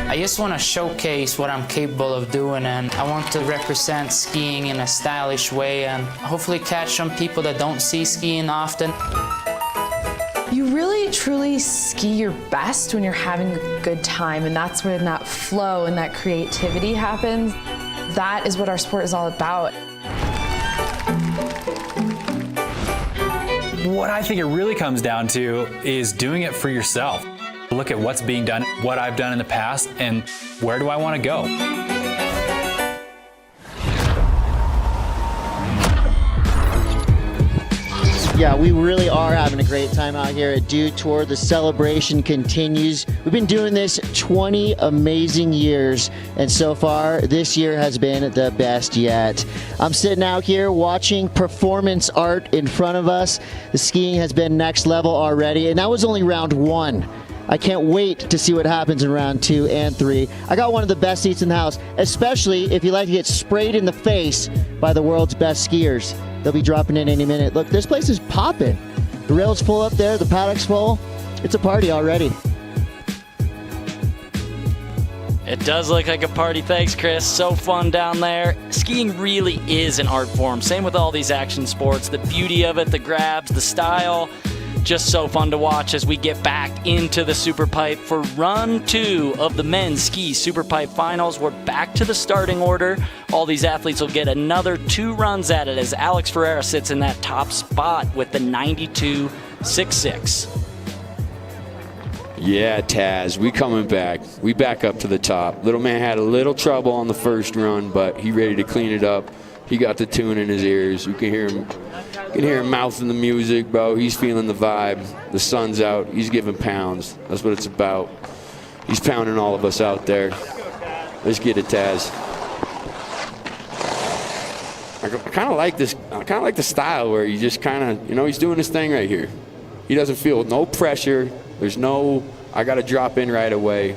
I just want to showcase what I'm capable of doing, and I want to represent skiing in a stylish way and hopefully catch some people that don't see skiing often. You really truly ski your best when you're having a good time, and that's when that flow and that creativity happens. That is what our sport is all about. What I think it really comes down to is doing it for yourself. Look at what's being done, what I've done in the past, and where do I want to go? Yeah, we really are having a great time out here at Dew Tour. The celebration continues. We've been doing this 20 amazing years, and so far, this year has been the best yet. I'm sitting out here watching performance art in front of us. The skiing has been next level already, and that was only round 1. I can't wait to see what happens in round 2 and 3. I got one of the best seats in the house, especially if you like to get sprayed in the face by the world's best skiers. They'll be dropping in any minute. Look, this place is popping. The rail's full up there, the paddock's full. It's a party already. It does look like a party. Thanks, Chris. So fun down there. Skiing really is an art form. Same with all these action sports. The beauty of it, the grabs, the style. Just so fun to watch as we get back into the Superpipe for run 2 of the men's ski Superpipe finals. We're back to the starting order. All these athletes will get another 2 runs at it as Alex Ferreira sits in that top spot with the 92.66. Yeah, Taz, we coming back. We back up to the top. Little man had a little trouble on the first run, but he ready to clean it up. He got the tune in his ears. You can hear him mouthing the music, bro. He's feeling the vibe. The sun's out. He's giving pounds. That's what it's about. He's pounding all of us out there. Let's get it, Taz. I kind of like this. I kind of like the style where he just kind of, he's doing his thing right here. He doesn't feel no pressure. There's no, I got to drop in right away.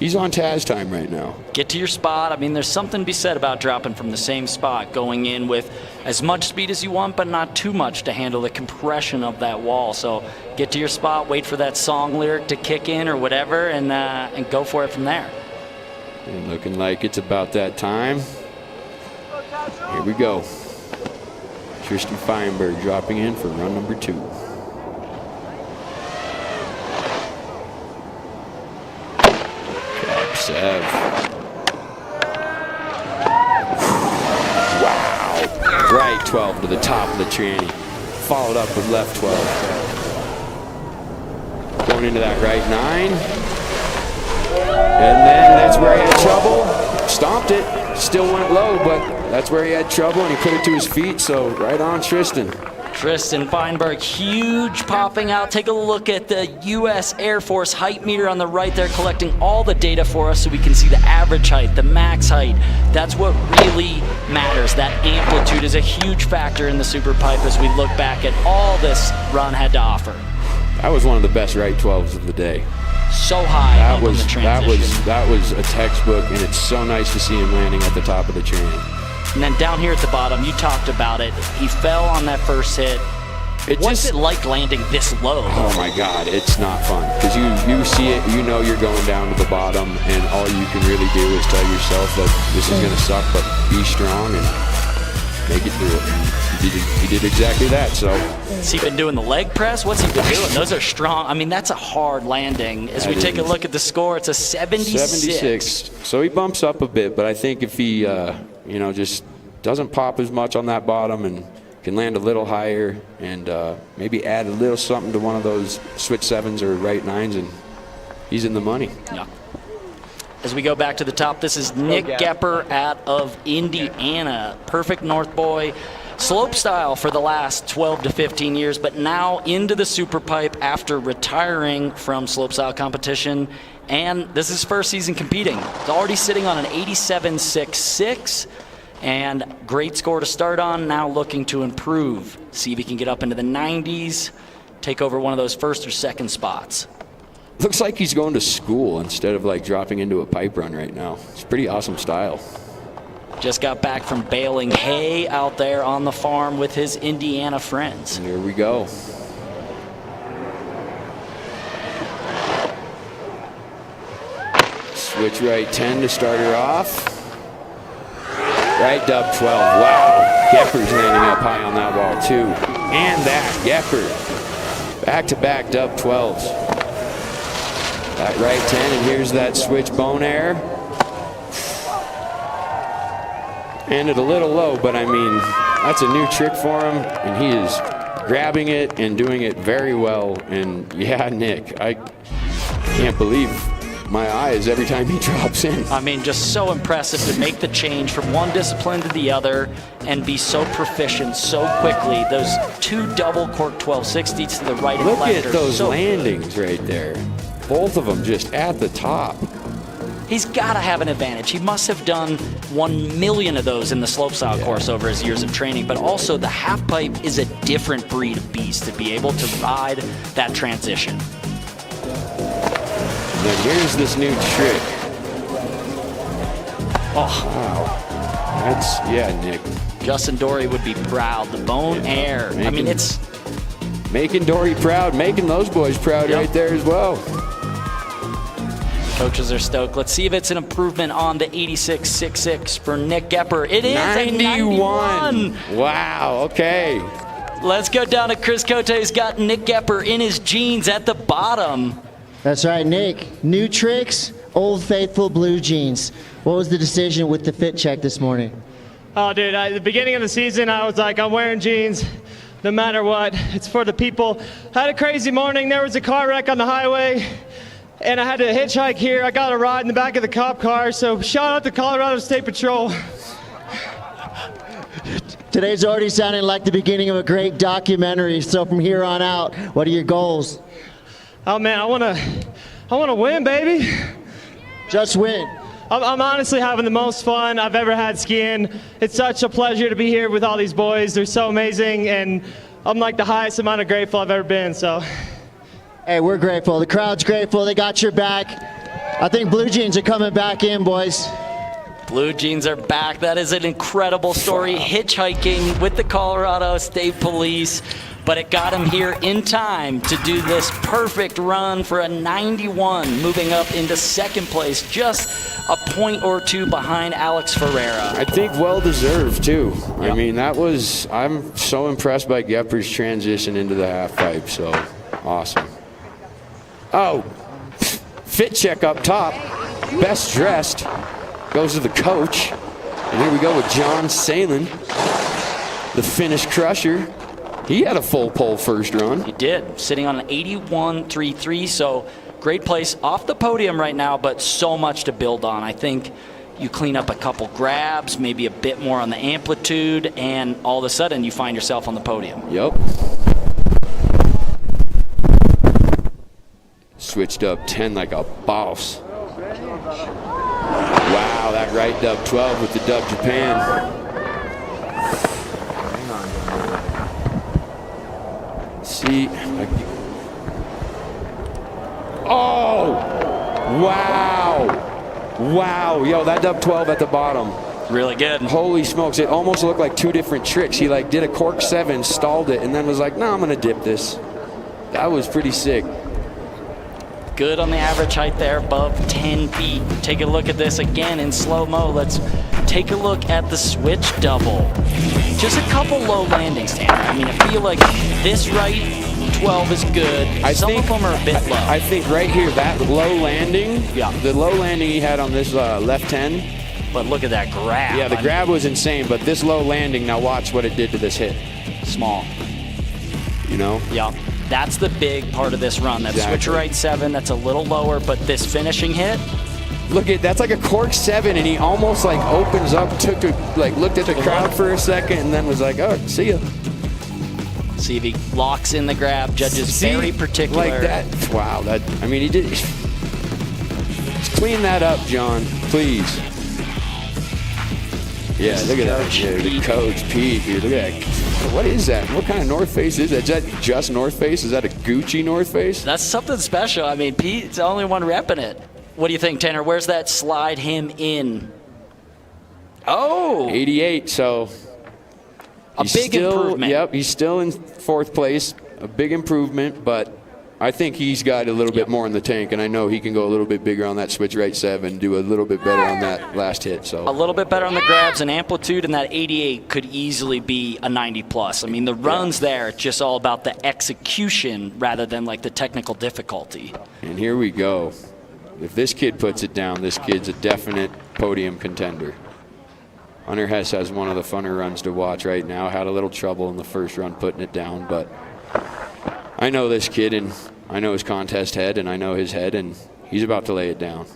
He's on Taz time right now. Get to your spot. I mean, there's something to be said about dropping from the same spot, going in with as much speed as you want, but not too much to handle the compression of that wall. So get to your spot, wait for that song lyric to kick in or whatever, and go for it from there. And looking like it's about that time. Here we go. Tristan Feinberg dropping in for run number 2. Sev. Wow. Right 12 to the top of the tranny. Followed up with left 12. Going into that right 9. And then that's where he had trouble. Stomped it. Still went low, but that's where he had trouble, and he put it to his feet, so right on Tristan. Tristan Feinberg, huge popping out. Take a look at the U.S. Air Force height meter on the right there, collecting all the data for us so we can see the average height, the max height. That's what really matters. That amplitude is a huge factor in the Superpipe as we look back at all this run had to offer. That was one of the best right 12s of the day. So high up in the transition. That was a textbook, and it's so nice to see him landing at the top of the train. And then down here at the bottom, you talked about it. He fell on that first hit. What's it like landing this low? Oh my God, it's not fun. Because you see it, you're going down to the bottom, and all you can really do is tell yourself that this is going to suck, but be strong and make it through it. He did exactly that, so. Has he been doing the leg press? What's he been doing? Those are strong. I mean, that's a hard landing. As we take a look at the score, it's a 76. So he bumps up a bit, but I think if he, just doesn't pop as much on that bottom and can land a little higher and maybe add a little something to one of those switch 7s or right 9s, and he's in the money. Yeah. As we go back to the top, this is Nick Goepper out of Indiana. Perfect North boy. Slope style for the last 12 to 15 years, but now into the Superpipe after retiring from slope style competition. And this is his first season competing. He's already sitting on an 87.66 and great score to start on. Now looking to improve. See if he can get up into the 90s, take over one of those first or second spots. Looks like he's going to school instead of like dropping into a pipe run right now. It's pretty awesome style. Just got back from baling hay out there on the farm with his Indiana friends. And here we go. Switch right 10 to start her off. Right dub 12. Wow. Goepper's landing up high on that wall too. And that Goepper. Back-to-back dub 12s. That right 10, and here's that switch bone air. Ended a little low, but I mean, that's a new trick for him, and he is grabbing it and doing it very well. And yeah, Nick, I can't believe my eyes every time he drops in. I mean, just so impressive to make the change from one discipline to the other and be so proficient so quickly. Those 2 double cork 1260s to the right and left. Look at those landings right there. Both of them just at the top. He's got to have an advantage. He must have done 1 million of those in the slopestyle course over his years of training, but also the half pipe is a different breed of beast to be able to ride that transition. And then here's this new trick. Oh. Wow. That's, yeah, Nick. Justin Dory would be proud. The bone air. I mean, it's Making Dory proud, making those boys proud right there as well. Coaches are stoked. Let's see if it's an improvement on the 86.66 for Nick Goepper. It is 91. Wow, okay. Let's go down to Chris Cote, who's got Nick Goepper in his jeans at the bottom. That's right, Nick. New tricks, Old Faithful blue jeans. What was the decision with the fit check this morning? Oh, dude, at the beginning of the season, I was like, I'm wearing jeans no matter what. It's for the people. I had a crazy morning. There was a car wreck on the highway, and I had to hitchhike here. I got a ride in the back of the cop car, so shout out to Colorado State Patrol. Today's already sounding like the beginning of a great documentary, so from here on out, what are your goals? Oh, man, I want to win, baby. Just win. I'm honestly having the most fun I've ever had skiing. It's such a pleasure to be here with all these boys. They're so amazing, and I'm like the highest amount of grateful I've ever been, so. Hey, we're grateful. The crowd's grateful. They got your back. I think blue jeans are coming back in, boys. Blue jeans are back. That is an incredible story. Hitchhiking with the Colorado State Police, but it got him here in time to do this perfect run for a 91, moving up into second place, just a point or two behind Alex Ferreira. I think well-deserved, too. Yep. I mean, I'm so impressed by Goepper's transition into the half pipe, so awesome. Oh, fit check up top. Best dressed goes to the coach. And here we go with John Salin, the Finnish crusher. He had a full pole first run. He did, sitting on an 81.33, so great place off the podium right now, but so much to build on. I think you clean up a couple grabs, maybe a bit more on the amplitude, and all of a sudden you find yourself on the podium. Yep. Switched up 10 like a boss. Wow, that right dub 12 with the dub Japan. See. Oh! Wow! Wow! Yo, that dub 12 at the bottom. Really good. Holy smokes, it almost looked like two different tricks. He like did a cork 7, stalled it, and then was like, no, I'm gonna dip this. That was pretty sick. Good on the average height there, above 10 feet. Take a look at this again in slow-mo. Let's take a look at the switch double. Just a couple low landings, Tanner. I mean, I feel like this right 12 is good. Some of them are a bit low. I think right here, that low landing, the low landing he had on this left 10. But look at that grab. Yeah, the grab was insane, but this low landing, now watch what it did to this hit. Small. You know? Yeah. That's the big part of this run. That switch right 7, that's a little lower, but this finishing hit. Look at, that's like a cork 7, and he almost like opens up, looked at the crowd for a second, and then was like, oh, see ya. See if he locks in the grab. Judges very particular. Like that, wow, I mean, he did. Just clean that up, John, please. Yeah, look at that, dude. The Coach Pete, dude, look at that. What is that? What kind of North Face is that? Is that just North Face? Is that a Gucci North Face? That's something special. I mean, Pete's the only one repping it. What do you think, Tanner? Where's that slide him in? Oh! 88, so... A big improvement. Yep, he's still in 4th place. A big improvement, but I think he's got a little bit more in the tank, and I know he can go a little bit bigger on that switch right 7, do a little bit better on that last hit. So a little bit better on the grabs and amplitude, and that 88 could easily be a 90 plus. I mean, the runs there, it's just all about the execution rather than like the technical difficulty. And here we go. If this kid puts it down, this kid's a definite podium contender. Hunter Hess has one of the funner runs to watch right now. Had a little trouble in the first run putting it down, but I know this kid, and I know his contest head, and I know his head, and he's about to lay it down.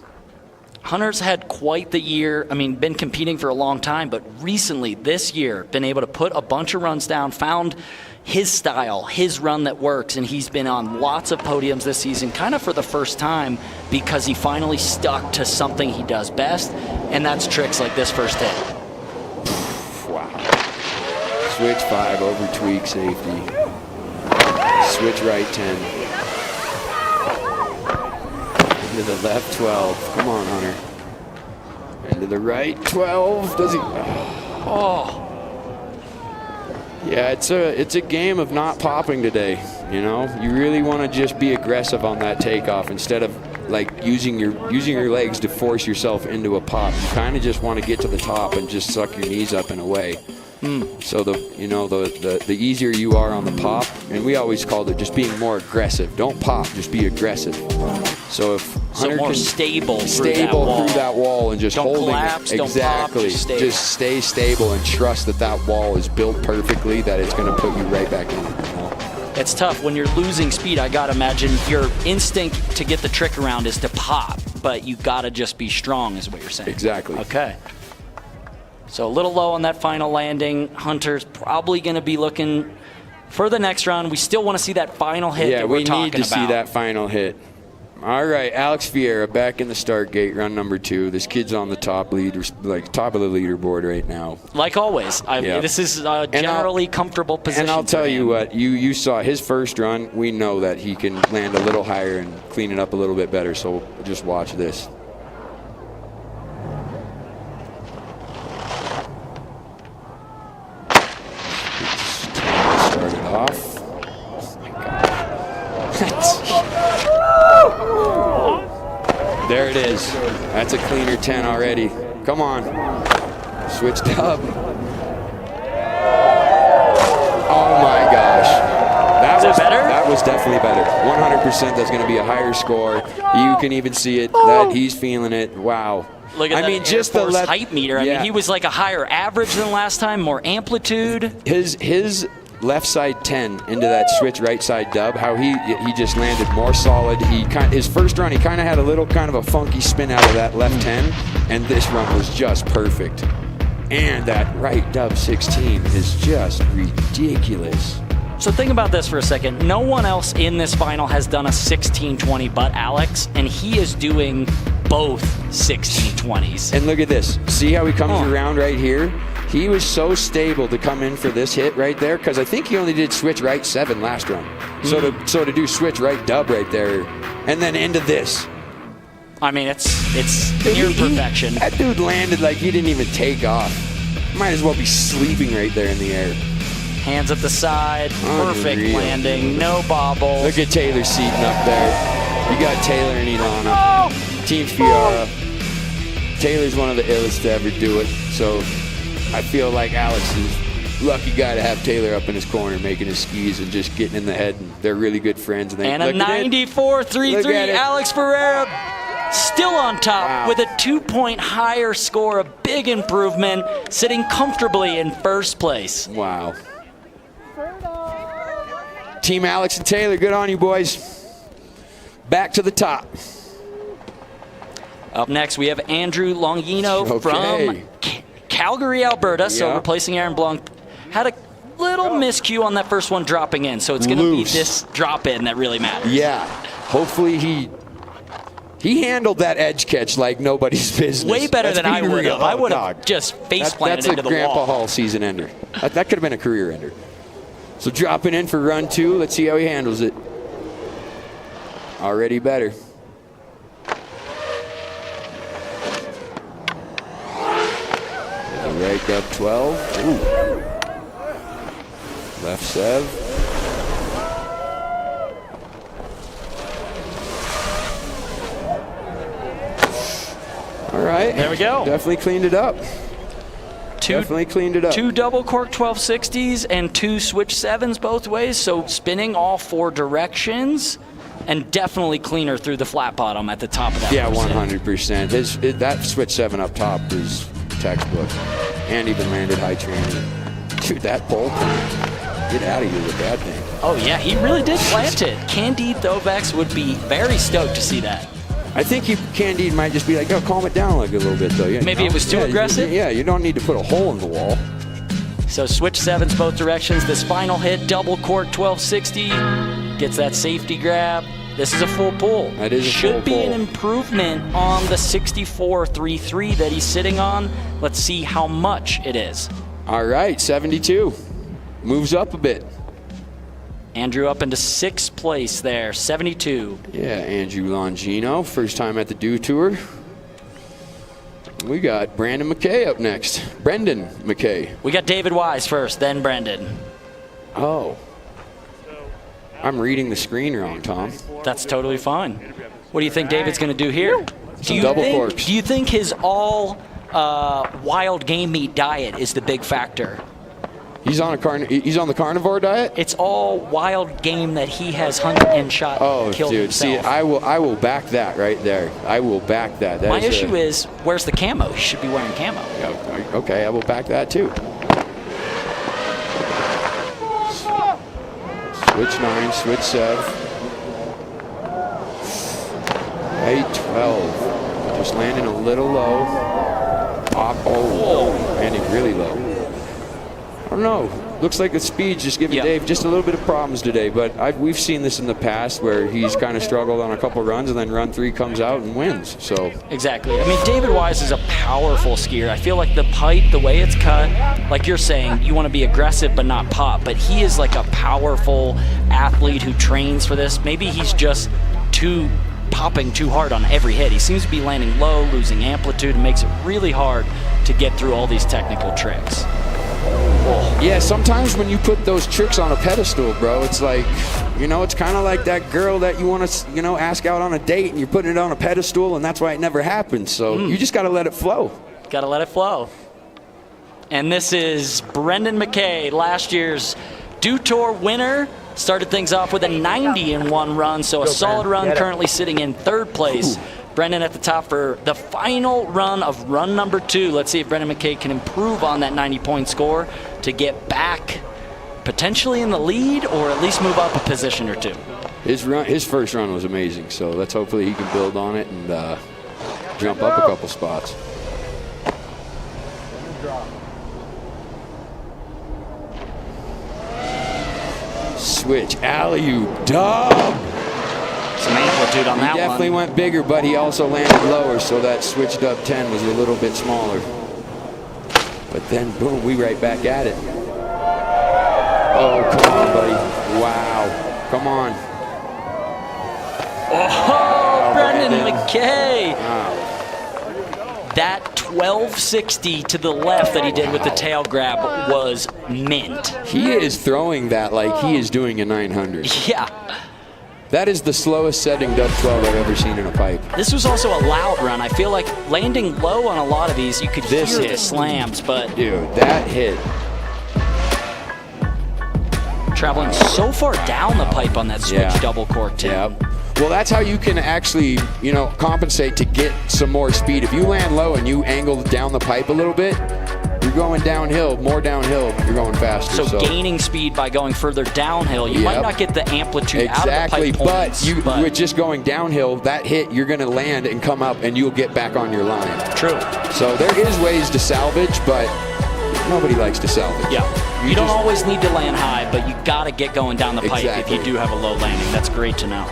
Hunter's had quite the year. I mean, been competing for a long time, but recently, this year, been able to put a bunch of runs down, found his style, his run that works, and he's been on lots of podiums this season, kind of for the first time, because he finally stuck to something he does best, and that's tricks like this first hit. Wow. Switch 5 over tweak safety. Switch right 10. Into the left 12. Come on, Hunter. Into the right 12. Does he? Oh. Yeah, it's a game of not popping today. You know, you really want to just be aggressive on that takeoff instead of like using your legs to force yourself into a pop. You kind of just want to get to the top and just suck your knees up and away. So the easier you are on the pop, and we always called it just being more aggressive. Don't pop, just be aggressive. So if Hunter more can stable through that wall and just don't holding collapse, it. don't pop, Exactly. just stay stable and trust that wall is built perfectly, that it's going to put you right back in. It's tough when you're losing speed. I gotta imagine your instinct to get the trick around is to pop, but you gotta just be strong, is what you're saying. Exactly. Okay. So a little low on that final landing. Hunter's probably gonna be looking for the next round. We still want to see that final hit. Yeah, that we're we talking need to about. see that final hit. All right, Alex Ferreira back in the start gate, run number 2. This kid's on the top of the leaderboard right now. Like always, this is a generally comfortable position. And I'll tell you what, you saw his first run. We know that he can land a little higher and clean it up a little bit better, so just watch this. Start it off. There it is. That's a cleaner 10 already. Come on. Switched up. Oh my gosh. That was definitely better. 100% that's going to be a higher score. You can even see it. That he's feeling it. Wow. Look at that just the height meter. I mean, he was like a higher average than last time, more amplitude. His left side 10 into that switch right side dub, how he just landed more solid. His first run, he kind of had a funky spin out of that left 10, and this run was just perfect. And that right dub 16 is just ridiculous. So think about this for a second. No one else in this final has done a 1620 but Alex, and he is doing both 1620s. And look at this. See how he comes around right here? He was so stable to come in for this hit right there, because I think he only did switch right 7 last run. So to do switch right dub right there, and then into this. I mean, it's near perfection. That dude landed like he didn't even take off. Might as well be sleeping right there in the air. Hands at the side, perfect landing, no bobble. Look at Taylor seating up there. You got Taylor and Ilana. Team Ferreira. Taylor's one of the illest to ever do it, so I feel like Alex is a lucky guy to have Taylor up in his corner making his skis and just getting in the head. And they're really good friends. And a 94.33, Alex Ferreira still on top with a 2-point higher score, a big improvement, sitting comfortably in first place. Wow. Team Alex and Taylor, good on you, boys. Back to the top. Up next, we have Andrew Longino from Calgary, Alberta, so replacing Aaron Blunck. Had a little miscue on that first one dropping in, so it's going to be this drop in that really matters. Yeah, hopefully he handled that edge catch like nobody's business. Way better than I would have. I would have just face planted into the wall. That's a Grandpa Hall season ender. That could have been a career ender. So dropping in for run 2. Let's see how he handles it. Already better. Right up 12. Ooh. Left 7. All right. There we go. Definitely cleaned it up. Definitely cleaned it up. 2 double cork 1260s and 2 switch 7s both ways, so spinning all 4 directions. And definitely cleaner through the flat bottom at the top of that. Yeah, 100%. That switch 7 up top is textbook. And even landed high training. Dude, that pole get out of here with that thing. Oh yeah, he really did plant it. Candide Thovex would be very stoked to see that. I think Candide might just be like, oh, calm it down like a little bit though. Yeah, maybe it was too aggressive? Yeah, you don't need to put a hole in the wall. So switch 7s both directions. This final hit, double cork 1260, gets that safety grab. This is a full pull. That is a full pull. Should be an improvement on the 64.33 that he's sitting on. Let's see how much it is. All right, 72. Moves up a bit. Andrew up into 6th place there, 72. Yeah, Andrew Longino, first time at the Do Tour. We got Brendan Mackay up next. Brendan Mackay. We got David Wise first, then Brendan. Oh. I'm reading the screen wrong, Tom. That's totally fine. What do you think David's going to do here? Some double corks. Do you think his all wild game meat diet is the big factor? He's on the carnivore diet? It's all wild game that he has hunted and shot and killed dude, himself. see, I will back that right there. I will back that. My issue is, where's the camo? He should be wearing camo. Okay, I will back that too. Switch 9, switch 7. 8-12. Just landing a little low. Landing really low. I don't know. Looks like the speed's just giving Dave just a little bit of problems today, but we've seen this in the past where he's kind of struggled on a couple runs and then run 3 comes out and wins. So exactly. I mean, David Wise is a powerful skier. I feel like the pipe, the way it's cut, like you're saying, you want to be aggressive but not pop, but he is like a powerful athlete who trains for this. Maybe he's just popping too hard on every hit. He seems to be landing low, losing amplitude, and makes it really hard to get through all these technical tricks. Yeah, sometimes when you put those tricks on a pedestal, bro, it's like, it's kind of like that girl that you want to, ask out on a date and you're putting it on a pedestal and that's why it never happens. So you just got to let it flow. Got to let it flow. And this is Brendan Mackay, last year's Dew Tour winner. Started things off with a 90 in one run, so a solid run, currently sitting in 3rd place. Brendan at the top for the final run of run number 2. Let's see if Brendan Mackay can improve on that 90-point score to get back potentially in the lead or at least move up a position or 2. His first run was amazing, so let's hopefully he can build on it and jump up a couple spots. Switch, alley-oop, dub! Some amplitude on that one. He definitely went bigger, but he also landed lower, so that switch dub 10 was a little bit smaller. But then, boom, we right back at it. Oh, come on, buddy. Wow. Come on. Oh, Brendan Mackay. Wow. That 1260 to the left that he did with the tail grab was mint. He is throwing that like he is doing a 900. Yeah. That is the slowest setting dub 12 I've ever seen in a pipe. This was also a loud run. I feel like landing low on a lot of these, you could hear the slams, but... Dude, that hit. Traveling so far down the pipe on that switch double cork too. Yeah. Well, that's how you can actually, compensate to get some more speed. If you land low and you angle down the pipe a little bit, you're going downhill, more downhill, you're going faster. So gaining speed by going further downhill, you might not get the amplitude out of the pipe points. But with just going downhill, that hit, you're going to land and come up and you'll get back on your line. True. So there is ways to salvage, but nobody likes to salvage. Yeah. You don't always need to land high, but you got to get going down the pipe if you do have a low landing. That's great to know.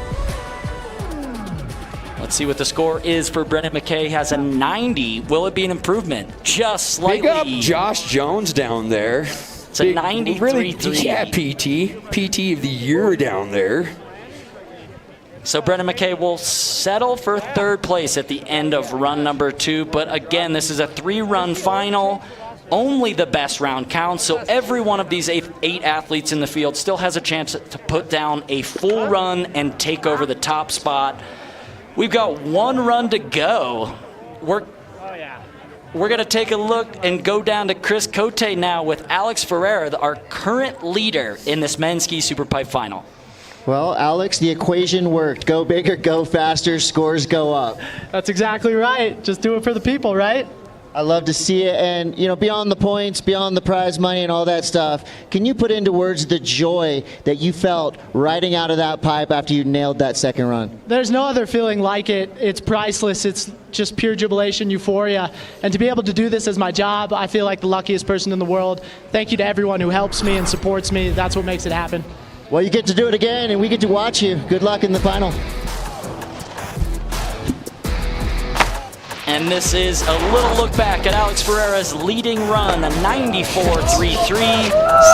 Let's see what the score is for Brendan Mackay. Has a 90. Will it be an improvement? Just slightly. Big up Josh Jones down there. It's a 93.3. Really, yeah, PT of the year down there. So Brendan Mackay will settle for 3rd place at the end of run number 2. But again, this is a 3-run final. Only the best round counts, so every one of these 8 athletes in the field still has a chance to put down a full run and take over the top spot. We've got 1 run to go. We're going to take a look and go down to Chris Cote now with Alex Ferreira, our current leader in this men's ski Superpipe final. Well, Alex, the equation worked. Go bigger, go faster, scores go up. That's exactly right. Just do it for the people, right? I love to see it. And, beyond the points, beyond the prize money and all that stuff, can you put into words the joy that you felt riding out of that pipe after you nailed that 2nd run? There's no other feeling like it. It's priceless. It's just pure jubilation, euphoria. And to be able to do this as my job, I feel like the luckiest person in the world. Thank you to everyone who helps me and supports me. That's what makes it happen. Well, you get to do it again, and we get to watch you. Good luck in the final. And this is a little look back at Alex Ferreira's leading run, a 94.33,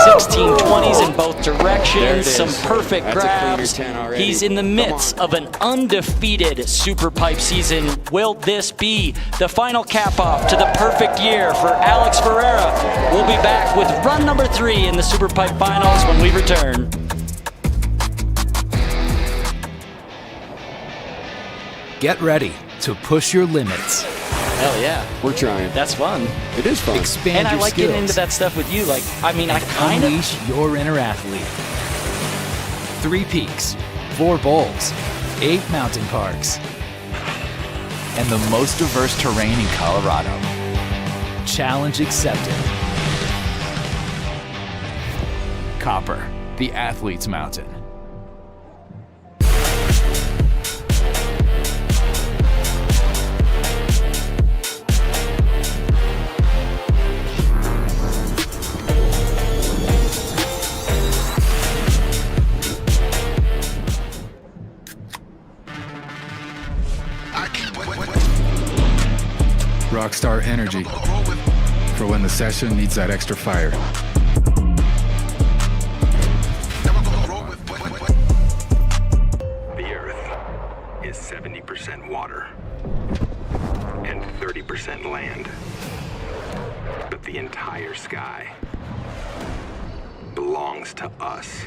1620s in both directions, some perfect grabs. He's in the midst of an undefeated Superpipe season. Will this be the final cap-off to the perfect year for Alex Ferreira? We'll be back with run number 3 in the Superpipe finals when we return. Get ready to push your limits. Hell yeah. We're trying. That's fun. It is fun. Expand And I your like skills. getting into that stuff with you. Like, I mean, I kind of... Unleash your inner athlete. 3 peaks, 4 bowls, 8 mountain parks, and the most diverse terrain in Colorado. Challenge accepted. Goepper, the athlete's mountain. Rockstar energy for when the session needs that extra fire. The Earth is 70% water and 30% land. But the entire sky belongs to us.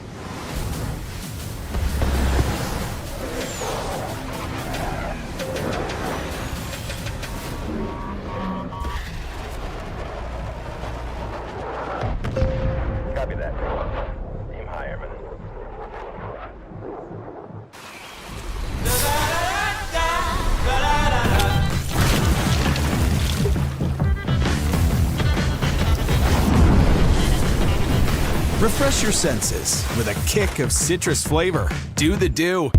Copy that. Aim higher, man. Refresh your senses with a kick of citrus flavor. Do the do.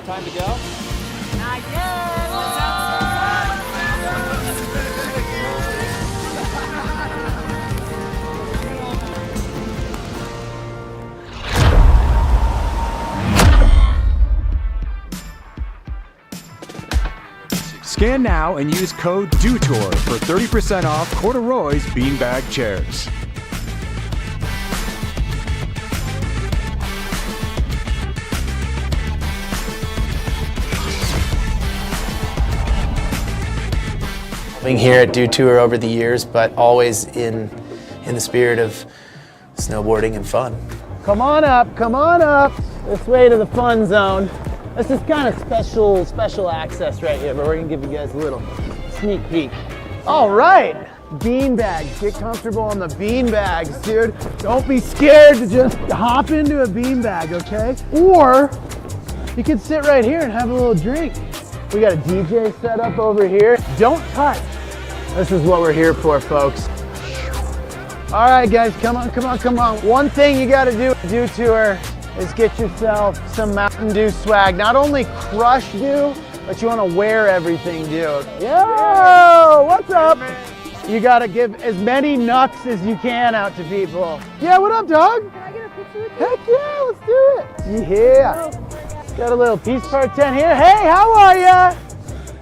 Time to go? Scan now and use code DEWTOUR for 30% off Corduroy's beanbag chairs. Being here at DEWTOUR over the years, but always in the spirit of snowboarding and fun. Come on up, come on up. This way to the fun zone. This is kind of special access right here, but we're gonna give you guys a little sneak peek. All right, beanbags. Get comfortable on the beanbags, dude. Don't be scared to just hop into a beanbag, okay? Or you can sit right here and have a little drink. We got a DJ set up over here. Don't touch. This is what we're here for, folks. All right, guys, come on, come on, come on. One thing you gotta do at DEWTOUR is get yourself some Mountain Dew swag. Not only crush Dew, but you wanna wear everything Dew. Yo, what's up? You gotta give as many nucks as you can out to people. Yeah, what up, dog? Can I get a picture with you? Heck yeah, let's do it. Yeah. Got a little Peace Park tent here. Hey, how are ya?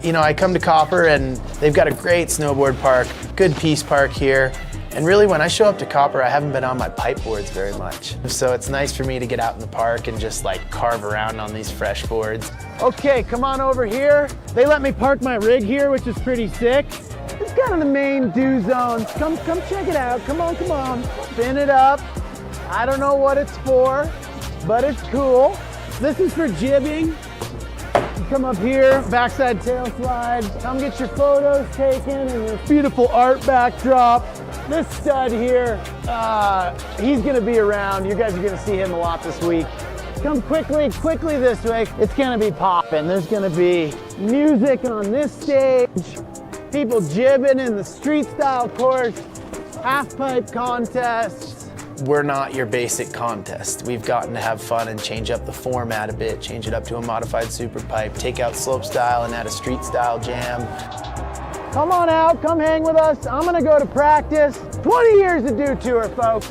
You know, I come to Goepper and they've got a great snowboard park, good Peace Park here. And really, when I show up to Goepper, I haven't been on my pipe boards very much. So it's nice for me to get out in the park and just like carve around on these fresh boards. Okay, come on over here. They let me park my rig here, which is pretty sick. It's kind of the main Dew zone. Come check it out. Come on, come on. Spin it up. I don't know what it's for, but it's cool. This is for jibbing. You come up here, backside tail slide. Come get your photos taken and this beautiful art backdrop. This stud here, he's gonna be around. You guys are gonna see him a lot this week. Come quickly this way. It's gonna be popping. There's gonna be music on this stage, people jibbing in the street style course, half pipe contests. We're not your basic contest. We've gotten to have fun and change up the format a bit, change it up to a modified Superpipe, take out slope style and add a street style jam. Come on out, come hang with us. I'm gonna go to practice. 20 years of DEWTOUR, folks.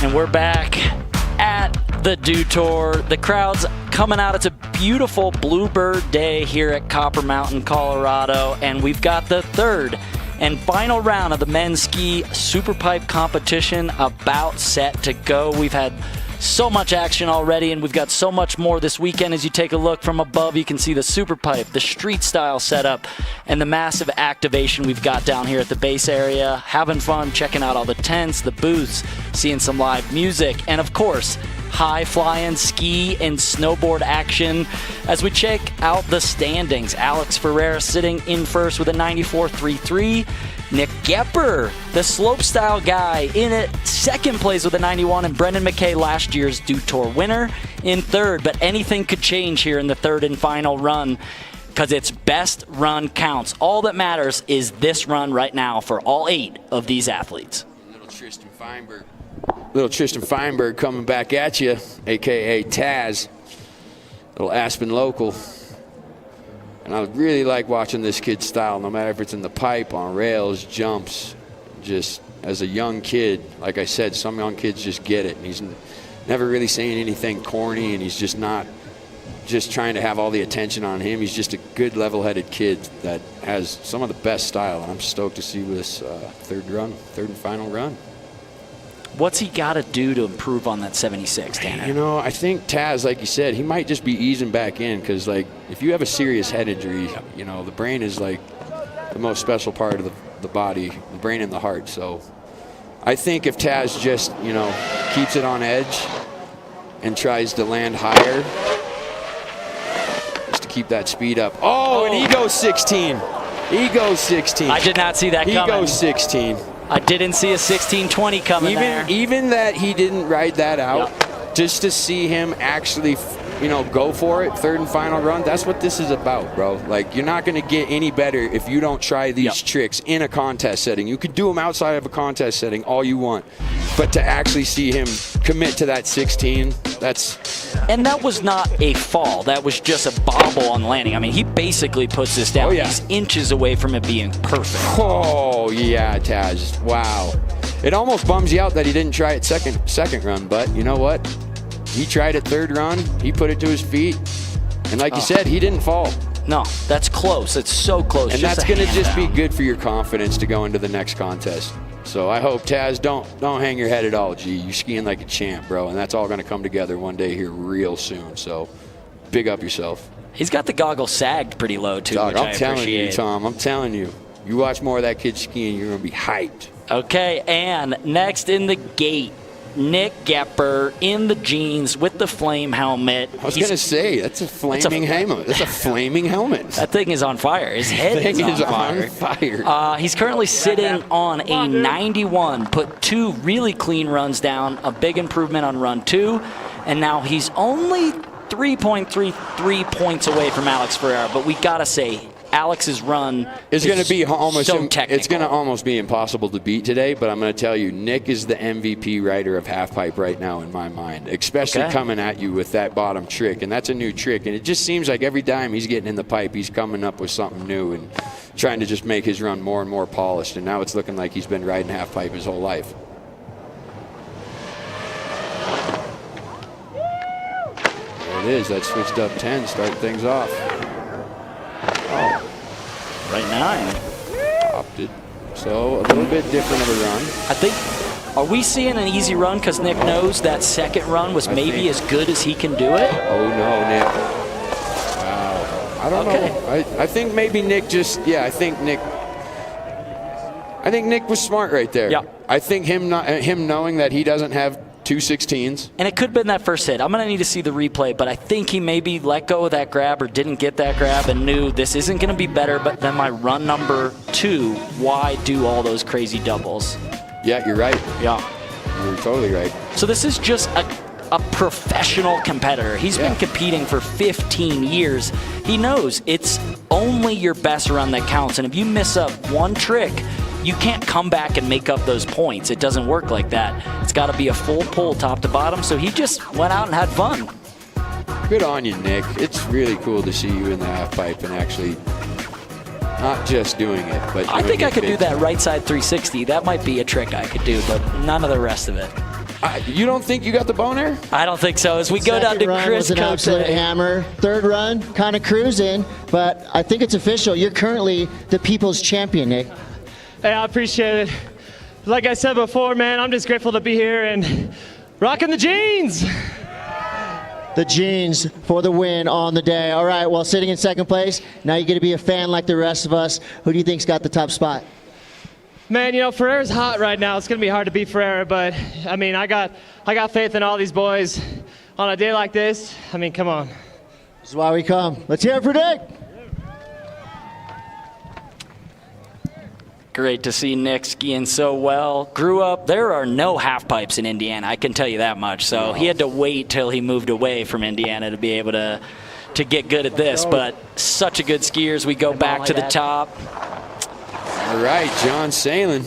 And we're back at the Dew Tour. The crowd's coming out. It's a beautiful bluebird day here at Copper Mountain, Colorado. And we've got the third and final round of the men's ski Superpipe competition about set to go. We've had so much action already, and we've got so much more this weekend. As you take a look from above, you can see the Superpipe, the Streetstyle setup, and the massive activation we've got down here at the base area. Having fun, checking out all the tents, the booths, seeing some live music, and of course, high-flying ski and snowboard action. As we check out the standings, Alex Ferreira sitting in first with a 94.33. Nick Goepper, the slopestyle guy, in at second place with a 91, and Brendan Mackay, last year's Dew Tour winner, in third. But anything could change here in the third and final run, because it's best run counts. All that matters is this run right now for all 8 of these athletes. Little Tristan Feinberg coming back at you, a.k.a. Taz, little Aspen local. And I really like watching this kid style, no matter if it's in the pipe, on rails, jumps. Just as a young kid, like I said, some young kids just get it. And he's never really saying anything corny, and he's just not just trying to have all the attention on him. He's just a good, level-headed kid that has some of the best style. And I'm stoked to see this third and final run. What's he got to do to improve on that 76, Tanner? You know, I think Taz, like you said, he might just be easing back in, because, like, if you have a serious head injury, you know, the brain is, like, the most special part of the body, the brain and the heart. So I think if Taz just, you know, keeps it on edge and tries to land higher, just to keep that speed up. Oh, and he goes 16. He goes 16. I did not see that coming. He goes 16. I didn't see a 16-20 coming there. Even that he didn't ride that out, just to see him actually, you know, go for it, third and final run, that's what this is about, bro. Like, you're not going to get any better if you don't try these tricks in a contest setting. You could do them outside of a contest setting all you want, but to actually see him commit to that 16, that's... And that was not a fall. That was just a bobble on landing. I mean, he basically puts this down. He's inches away from it being perfect. Oh, yeah, Taz. Wow. It almost bums you out that he didn't try it second run, but you know what? He tried it third run. He put it to his feet. And like you said, he didn't fall. No, that's close. It's so close. And that's going to just be good for your confidence to go into the next contest. So I hope, Taz, don't hang your head at all, G. You're skiing like a champ, bro, and that's all going to come together one day here real soon. So big up yourself. He's got the goggles sagged pretty low, too, Dog, which I'm telling you, Tom, I'm telling you. You watch more of that kid skiing, you're going to be hyped. Okay, and next in the gate, Nick Goepper in the jeans with the flame helmet. I was going to say, that's a flaming helmet. That's a flaming helmet. That thing is on fire. His head is on fire. He's currently sitting on a 91, put 2 really clean runs down, a big improvement on run 2, and now he's only 3.33 points away from Alex Ferreira, but we got to say, Alex's run is going to be almost so technical. It's going to almost be impossible to beat today, but I'm going to tell you, Nick is the MVP rider of halfpipe right now in my mind, especially coming at you with that bottom trick, and that's a new trick, and it just seems like every time he's getting in the pipe, he's coming up with something new and trying to just make his run more and more polished, and now it's looking like he's been riding halfpipe his whole life. There it is, that switched up 10, starting things off. Oh, right 9. Popped it. So a little bit different of a run. I think, are we seeing an easy run because Nick knows that second run was maybe as good as he can do it? Oh no, Nick. Wow. I don't know. I think maybe Nick just, I think Nick was smart right there. Yeah. I think him knowing that he doesn't have 2 16s. And it could have been that first hit. I'm going to need to see the replay, but I think he maybe let go of that grab or didn't get that grab and knew this isn't going to be better but than my run number 2. Why do all those crazy doubles? Yeah, you're right. Yeah. You're totally right. So this is just a professional competitor. He's been competing for 15 years. He knows it's only your best run that counts, and if you miss up one trick, you can't come back and make up those points. It doesn't work like that. It's got to be a full pull top to bottom, so he just went out and had fun. Good on you, Nick. It's really cool to see you in the half pipe and actually not just doing it, but I think I could do that right side 360. That might be a trick I could do, but none of the rest of it. You don't think you got the boner? I don't think so. As we go down to run Chris was an absolute Cote. hammer. Third run, kind of cruising, but I think it's official. You're currently the people's champion, Nick. Hey, I appreciate it. Like I said before, man, I'm just grateful to be here and rocking the jeans. The jeans for the win on the day. All right, well, sitting in second place, now you get to be a fan like the rest of us. Who do you think's got the top spot? Man, you know, Ferreira's hot right now. It's going to be hard to beat Ferreira, but, I mean, I got faith in all these boys. On a day like this, I mean, come on. This is why we come. Let's hear it for Nick. Great to see Nick skiing so well. Grew up, there are no half pipes in Indiana, I can tell you that much. So he had to wait till he moved away from Indiana to be able to get good at this. But such a good skier as we go back to the top. All right, John Salen.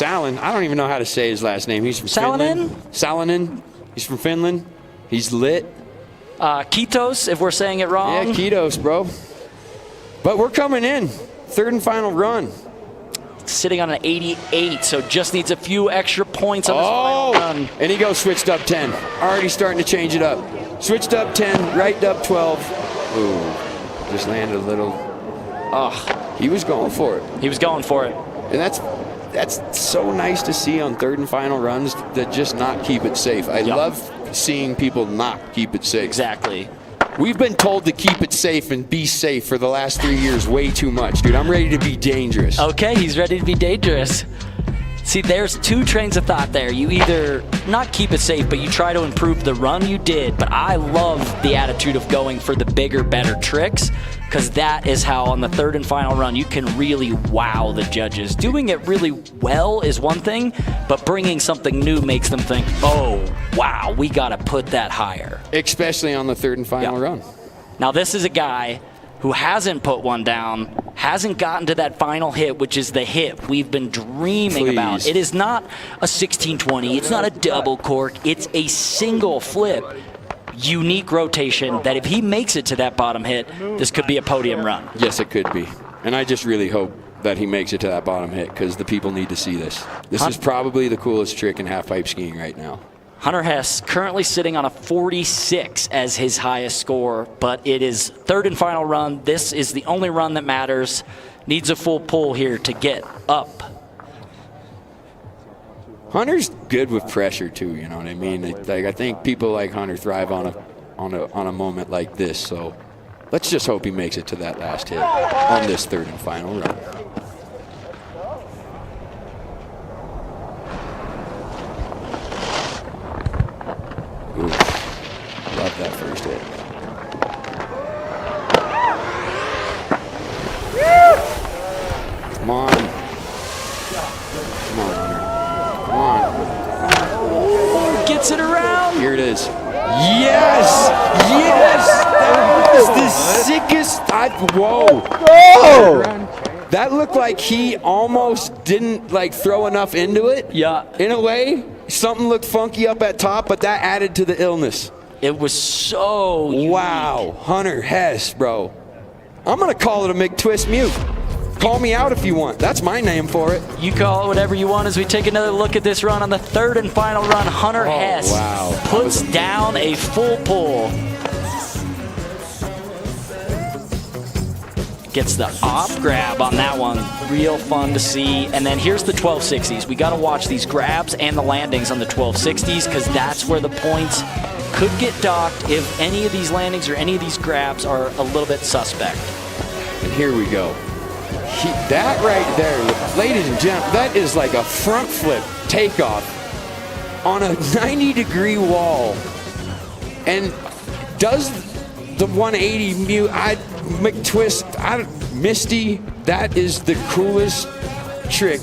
I don't even know how to say his last name. He's from Finland. Salonen. He's from Finland. He's lit. Kitos, if we're saying it wrong. Yeah, Kitos, bro. But we're coming in. Third and final run. Sitting on an 88, so just needs a few extra points on his final run. And he goes switched up 10. Already starting to change it up. Switched up 10, right up 12. Ooh, just landed a little. He was going for it. He was going for it. And that's so nice to see on third and final runs that just not keep it safe. I love seeing people not keep it safe. Exactly. We've been told to keep it safe and be safe for the last 3 years way too much, dude. I'm ready to be dangerous. Okay, he's ready to be dangerous. See, there's two trains of thought there. You either not keep it safe, but you try to improve the run you did. But I love the attitude of going for the bigger, better tricks, because that is how on the third and final run you can really wow the judges. Doing it really well is one thing, but bringing something new makes them think, oh, wow, we got to put that higher. Especially on the third and final run. Now, this is a guy who hasn't put one down, hasn't gotten to that final hit, which is the hit we've been dreaming about. It is not a 1620, it's not a double cork, it's a single flip, unique rotation that if he makes it to that bottom hit, this could be a podium run. Yes, it could be. And I just really hope that he makes it to that bottom hit because the people need to see this. This is probably the coolest trick in half-pipe skiing right now. Hunter Hess currently sitting on a 46 as his highest score, but it is third and final run. This is the only run that matters. Needs a full pull here to get up. Hunter's good with pressure too, you know what I mean? Like I think people like Hunter thrive on a moment like this. So let's just hope he makes it to that last hit on this third and final run. Ooh, love that first hit. Come on. Come on, Hunter. Come on. Gets it around. Here it is. Yes! Yes! That was the sickest. Whoa. Oh! That looked like he almost didn't like throw enough into it. Yeah. In a way. Something looked funky up at top, but that added to the illness. It was so unique. Wow. Hunter Hess, bro. I'm going to call it a McTwist mute. Call me out if you want. That's my name for it. You call it whatever you want as we take another look at this run on the third and final run. Hunter Hess puts down a full pull. Gets the off grab on that one. Real fun to see. And then here's the 1260s. We got to watch these grabs and the landings on the 1260s because that's where the points could get docked if any of these landings or any of these grabs are a little bit suspect. And here we go. That right there, ladies and gentlemen, that is like a front flip takeoff on a 90-degree wall. And does the 180 mute, McTwist, Misty, that is the coolest trick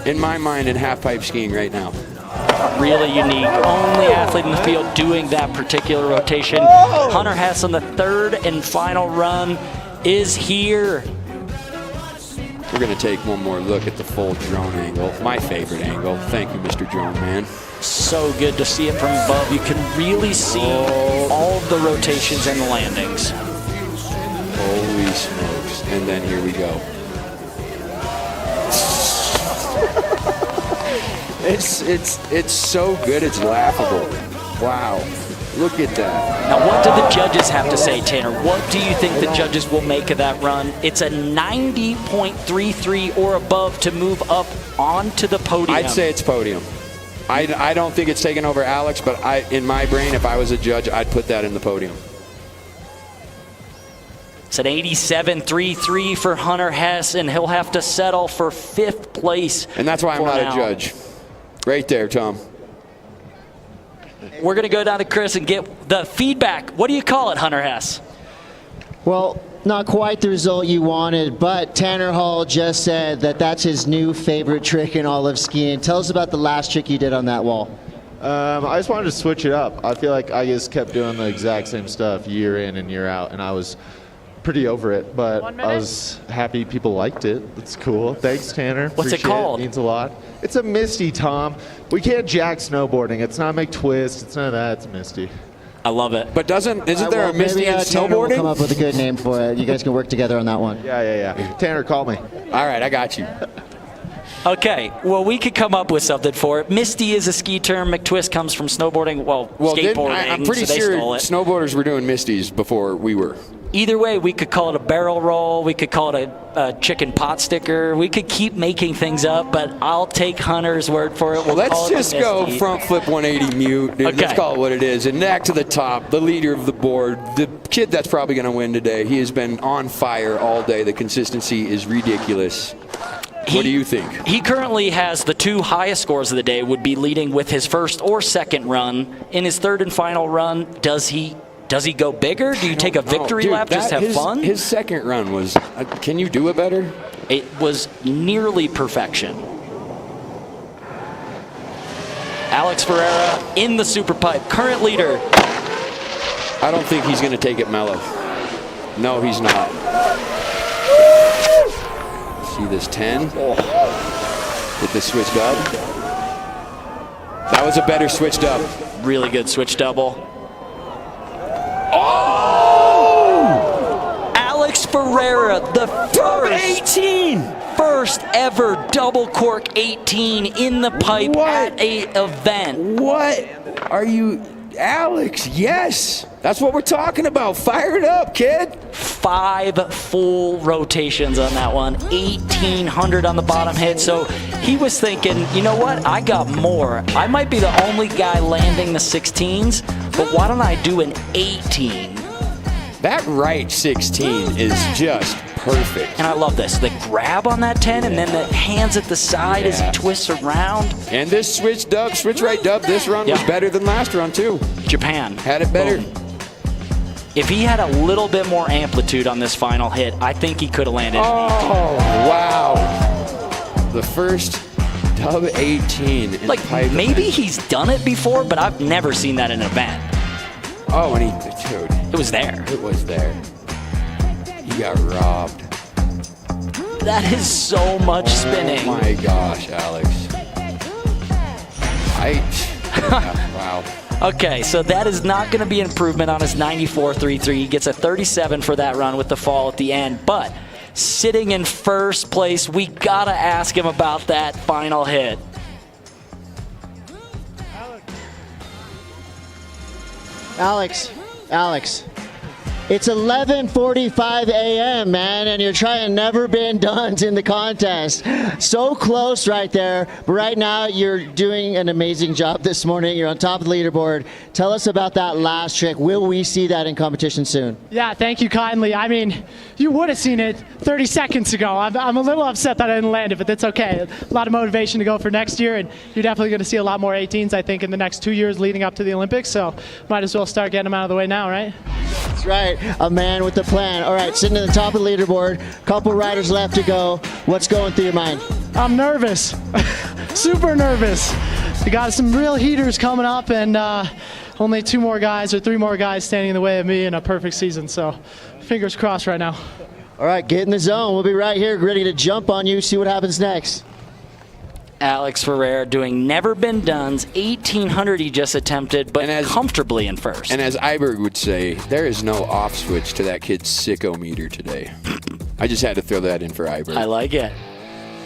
in my mind in half-pipe skiing right now. Really unique. Only athlete in the field doing that particular rotation. Hunter Hess on the third and final run is here. We're going to take one more look at the full drone angle. My favorite angle. Thank you, Mr. Drone Man. So good to see it from above. You can really see all of the rotations and the landings. Holy smokes. And then here we go. It's so good, it's laughable. Wow. Look at that. Now, what do the judges have to say, Tanner? What do you think the judges will make of that run? It's a 90.33 or above to move up onto the podium. I'd say it's podium. I don't think it's taken over Alex, but in my brain, if I was a judge, I'd put that in the podium. It's an 87.33 for Hunter Hess, and he'll have to settle for 5th place. And that's why I'm not a judge. Right there, Tom. We're going to go down to Chris and get the feedback. What do you call it, Hunter Hess? Well, not quite the result you wanted, but Tanner Hall just said that that's his new favorite trick in all of skiing. Tell us about the last trick you did on that wall. I just wanted to switch it up. I feel like I just kept doing the exact same stuff year in and year out, and I was pretty over it, but I was happy people liked it. It's cool. Thanks, Tanner. What's it called? It means a lot. It's a Misty, Tom. We can't jack snowboarding. It's not make twists. It's none of that. It's Misty. I love it. But isn't there a Misty in Tanner will snowboarding? come up with a good name for it. You guys can work together on that one. Yeah. Tanner, call me. All right, I got you. Okay, well, we could come up with something for it. Misty is a ski term. McTwist comes from snowboarding, skateboarding. I'm pretty so sure they stole it. snowboarders were doing Misties before we were. Either way, we could call it a barrel roll. We could call it a chicken pot sticker. We could keep making things up, but I'll take Hunter's word for it. Let's just go front flip 180 mute. Okay. Let's call it what it is. And neck to the top, the leader of the board, the kid that's probably going to win today. He has been on fire all day. The consistency is ridiculous. What do you think? He currently has the 2 highest scores of the day, would be leading with his first or second run. In his third and final run, does he go bigger? Do you take a victory lap, just have fun? His second run was, can you do it better? It was nearly perfection. Alex Ferreira in the Superpipe, current leader. I don't think he's going to take it mellow. No, he's not. See this 10? With the switch dub. That was a better switch dub. Really good switch double. Oh! Alex Ferreira, the first ever double cork 18 in the pipe at a event. What are you, Alex? Yes, that's what we're talking about. Fire it up, kid. 5 full rotations on that one, 1,800 on the bottom hit. So he was thinking, you know what? I got more. I might be the only guy landing the 16s, but why don't I do an 18? That right 16 is just perfect. And I love this. The grab on that 10 and then the hands at the side as he twists around. And this switch right dub, this run was better than last run too. Japan. Had it better. Boom. If he had a little bit more amplitude on this final hit, I think he could have landed an 18. Oh, wow. The first dub 18 in pipe maybe event. he's done it before, but I've never seen that in an event. Oh, and dude. It was there. It was there. He got robbed. That is so much spinning. Oh my gosh, Alex. Wow. Okay, so that is not going to be an improvement on his 94.33. He gets a 37 for that run with the fall at the end. But sitting in first place, we got to ask him about that final hit. Alex, it's 11:45 a.m., man, and you're trying never been done's in the contest. So close right there, but right now you're doing an amazing job this morning. You're on top of the leaderboard. Tell us about that last trick. Will we see that in competition soon? Yeah, thank you kindly. I mean, you would have seen it 30 seconds ago. I'm a little upset that I didn't land it, but that's okay. A lot of motivation to go for next year, and you're definitely going to see a lot more 18s, I think, in the next 2 years leading up to the Olympics, so might as well start getting them out of the way now, right? That's right, a man with a plan. All right, sitting at the top of the leaderboard, couple riders left to go. What's going through your mind? I'm nervous, super nervous. We got some real heaters coming up, and only 2 more guys or 3 more guys standing in the way of me in a perfect season, so fingers crossed right now. All right, get in the zone. We'll be right here ready to jump on you, see what happens next. Alex Ferreira doing never been done's 1,800 he just attempted, but comfortably in first. And as Iberg would say, there is no off switch to that kid's sicko meter today. I just had to throw that in for Iberg. I like it.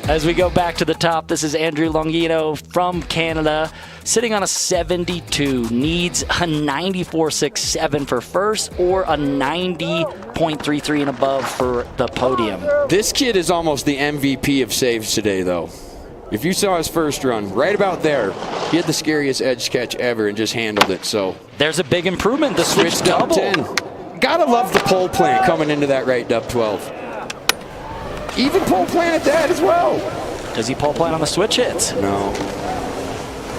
As we go back to the top, this is Andrew Longino from Canada, sitting on a 72, needs a 94.67 for first or a 90.33 and above for the podium. This kid is almost the MVP of saves today, though. If you saw his first run, right about there, he had the scariest edge catch ever and just handled it. So there's a big improvement. The switch double. 10. Gotta love the pole plant coming into that right dub 12. Even pole plant at that as well. Does he pole plant on the switch hits? No.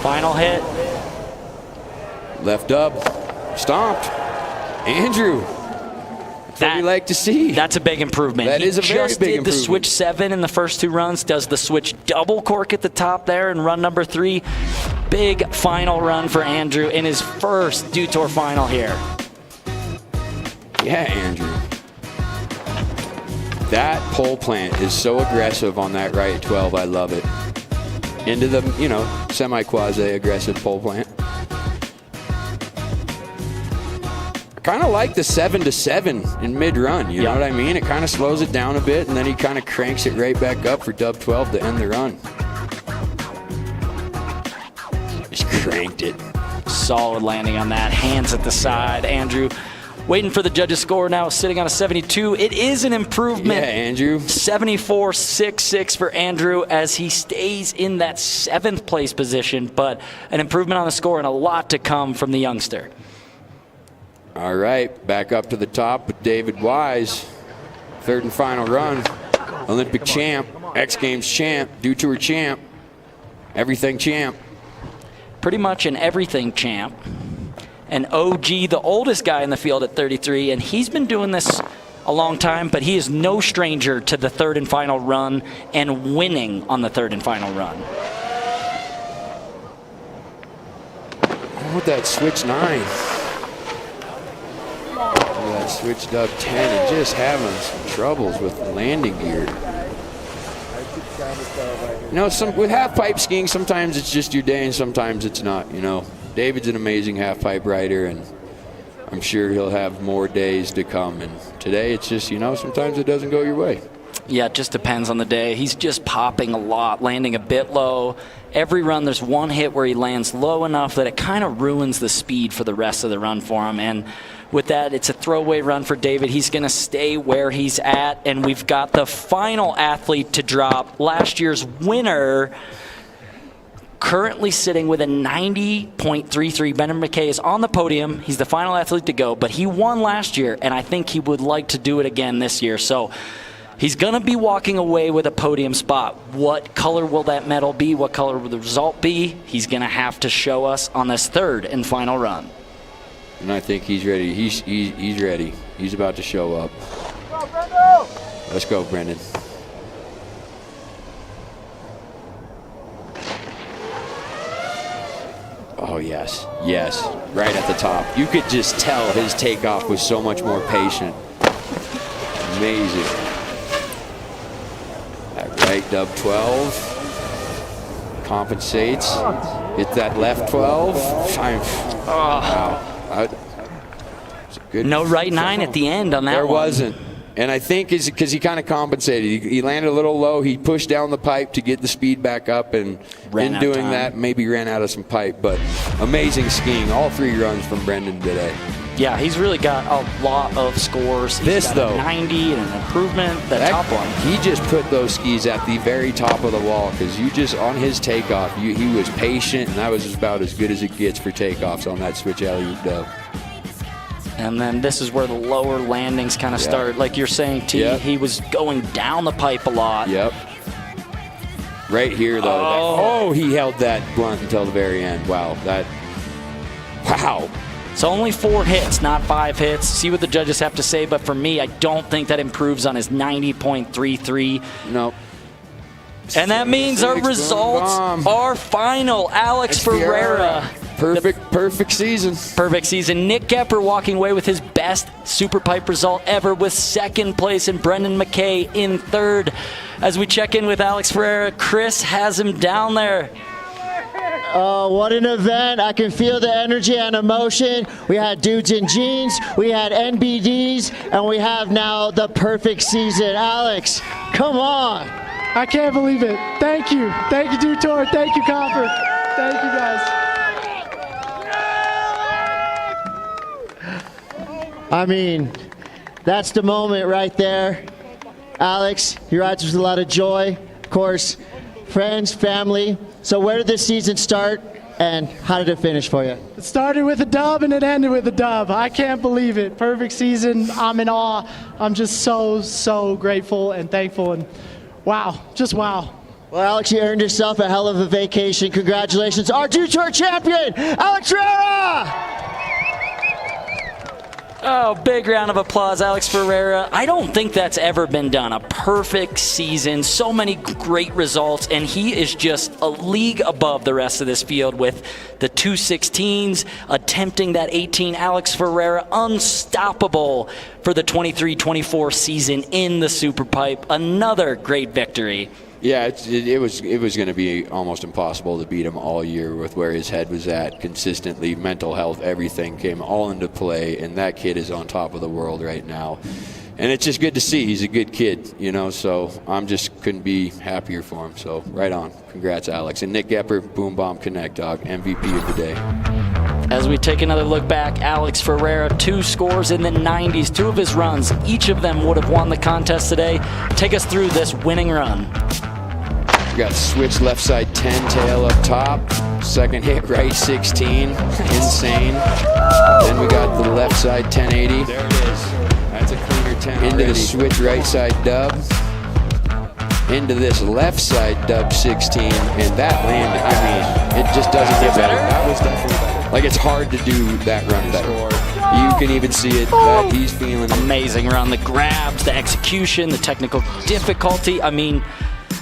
Final hit. Left dub. Stomped. Andrew. That's what we like to see. That's a big improvement. That is a very big improvement. He just did the switch 7 in the first 2 runs, does the switch double cork at the top there in run number 3. Big final run for Andrew in his first Dew Tour final here. Yeah, Andrew. That pole plant is so aggressive on that right 12. I love it. Into the, semi-quasi-aggressive pole plant. I kind of like the 7-7 in mid-run, you know what I mean? It kind of slows it down a bit, and then he kind of cranks it right back up for dub 12 to end the run. Just cranked it. Solid landing on that. Hands at the side. Andrew waiting for the judges' score now, sitting on a 72. It is an improvement. Yeah, Andrew. 74.66 for Andrew as he stays in that 7th place position, but an improvement on the score and a lot to come from the youngster. All right, back up to the top with David Wise. 3rd and final run. Olympic champ, X Games champ, Dew Tour champ, everything champ. Pretty much an everything champ. And OG, the oldest guy in the field at 33, and he's been doing this a long time, but he is no stranger to the 3rd and final run and winning on the 3rd and final run. With that switch 9. That switch dub 10 and just having some troubles with landing gear. With half pipe skiing, sometimes it's just your day and sometimes it's not, David's an amazing half pipe rider, and I'm sure he'll have more days to come. And today it's just, sometimes it doesn't go your way. Yeah, it just depends on the day. He's just popping a lot, landing a bit low. Every run, there's one hit where he lands low enough that it kind of ruins the speed for the rest of the run for him. And with that, it's a throwaway run for David. He's going to stay where he's at. And we've got the final athlete to drop. Last year's winner, currently sitting with a 90.33. Brendan Mackay is on the podium. He's the final athlete to go, but he won last year, and I think he would like to do it again this year. So he's going to be walking away with a podium spot. What color will that medal be? What color will the result be? He's going to have to show us on this 3rd and final run. And I think he's ready. He's ready. He's about to show up. Let's go, Brendan. Oh, yes. Yes. Right at the top. You could just tell his takeoff was so much more patient. Amazing. That right dub 12. Compensates. Hit that left 12. Wow. Good. No right 9 at the end on that There one. wasn't. And I think it's because he kind of compensated. He landed a little low. He pushed down the pipe to get the speed back up, and in doing that, maybe ran out of some pipe. But amazing skiing. All 3 runs from Brendan today. Yeah, he's really got a lot of scores. He's got a 90 and an improvement. The top one. He just put those skis at the very top of the wall because on his takeoff, he was patient, and that was about as good as it gets for takeoffs on that switch alley-oop dub. And then this is where the lower landings kind of start. Like you're saying, T, he was going down the pipe a lot. Yep. Right here, though. He held that blunt until the very end. Wow. Wow. So only 4 hits, not 5 hits. See what the judges have to say. But for me, I don't think that improves on his 90.33. Nope. And that means our results are final. Alex Ferreira. Perfect season. Perfect season. Nick Goepper walking away with his best Superpipe result ever with 2nd place, and Brendan Mackay in 3rd. As we check in with Alex Ferreira, Chris has him down there. Oh, what an event. I can feel the energy and emotion. We had dudes in jeans, we had NBDs, and we have now the perfect season. Alex, come on. I can't believe it. Thank you. Thank you, Dew Tour. Thank you, Copper. Thank you, guys. I mean, that's the moment right there. Alex, you rides with a lot of joy. Of course, friends, family. So where did this season start and how did it finish for you? It started with a dub and it ended with a dub. I can't believe it. Perfect season. I'm in awe. I'm just so grateful and thankful and wow, just wow. Well, Alex, you earned yourself a hell of a vacation. Congratulations. Our Dew Tour champion, Alex Ferreira! Oh, big round of applause, Alex Ferreira. I don't think that's ever been done. A perfect season, so many great results, and he is just a league above the rest of this field with the 216s, attempting that 18. Alex Ferreira, unstoppable for the 23-24 season in the Superpipe. Another great victory. Yeah, it was going to be almost impossible to beat him all year with where his head was at consistently. Mental health, everything came all into play, and that kid is on top of the world right now. And it's just good to see. He's a good kid, you know, so I'm just couldn't be happier for him. So right on. Congrats, Alex. And Nick Goepper, Boom Bomb Connect, dog, MVP of the day. As we take another look back, Alex Ferreira, 2 scores in the 90s, 2 of his runs. Each of them would have won the contest today. Take us through this winning run. We got switch left side 10 tail up top. Second hit right 16. Insane. Then we got the left side 1080. There it is. That's a cleaner 10 into already. The switch right side dub. Into this left side dub 16. And that landed, I mean, it just doesn't get better. That was definitely better. Like, it's hard to do that run better. You can even see it that he's feeling amazing run. The grabs, the execution, the technical difficulty. I mean,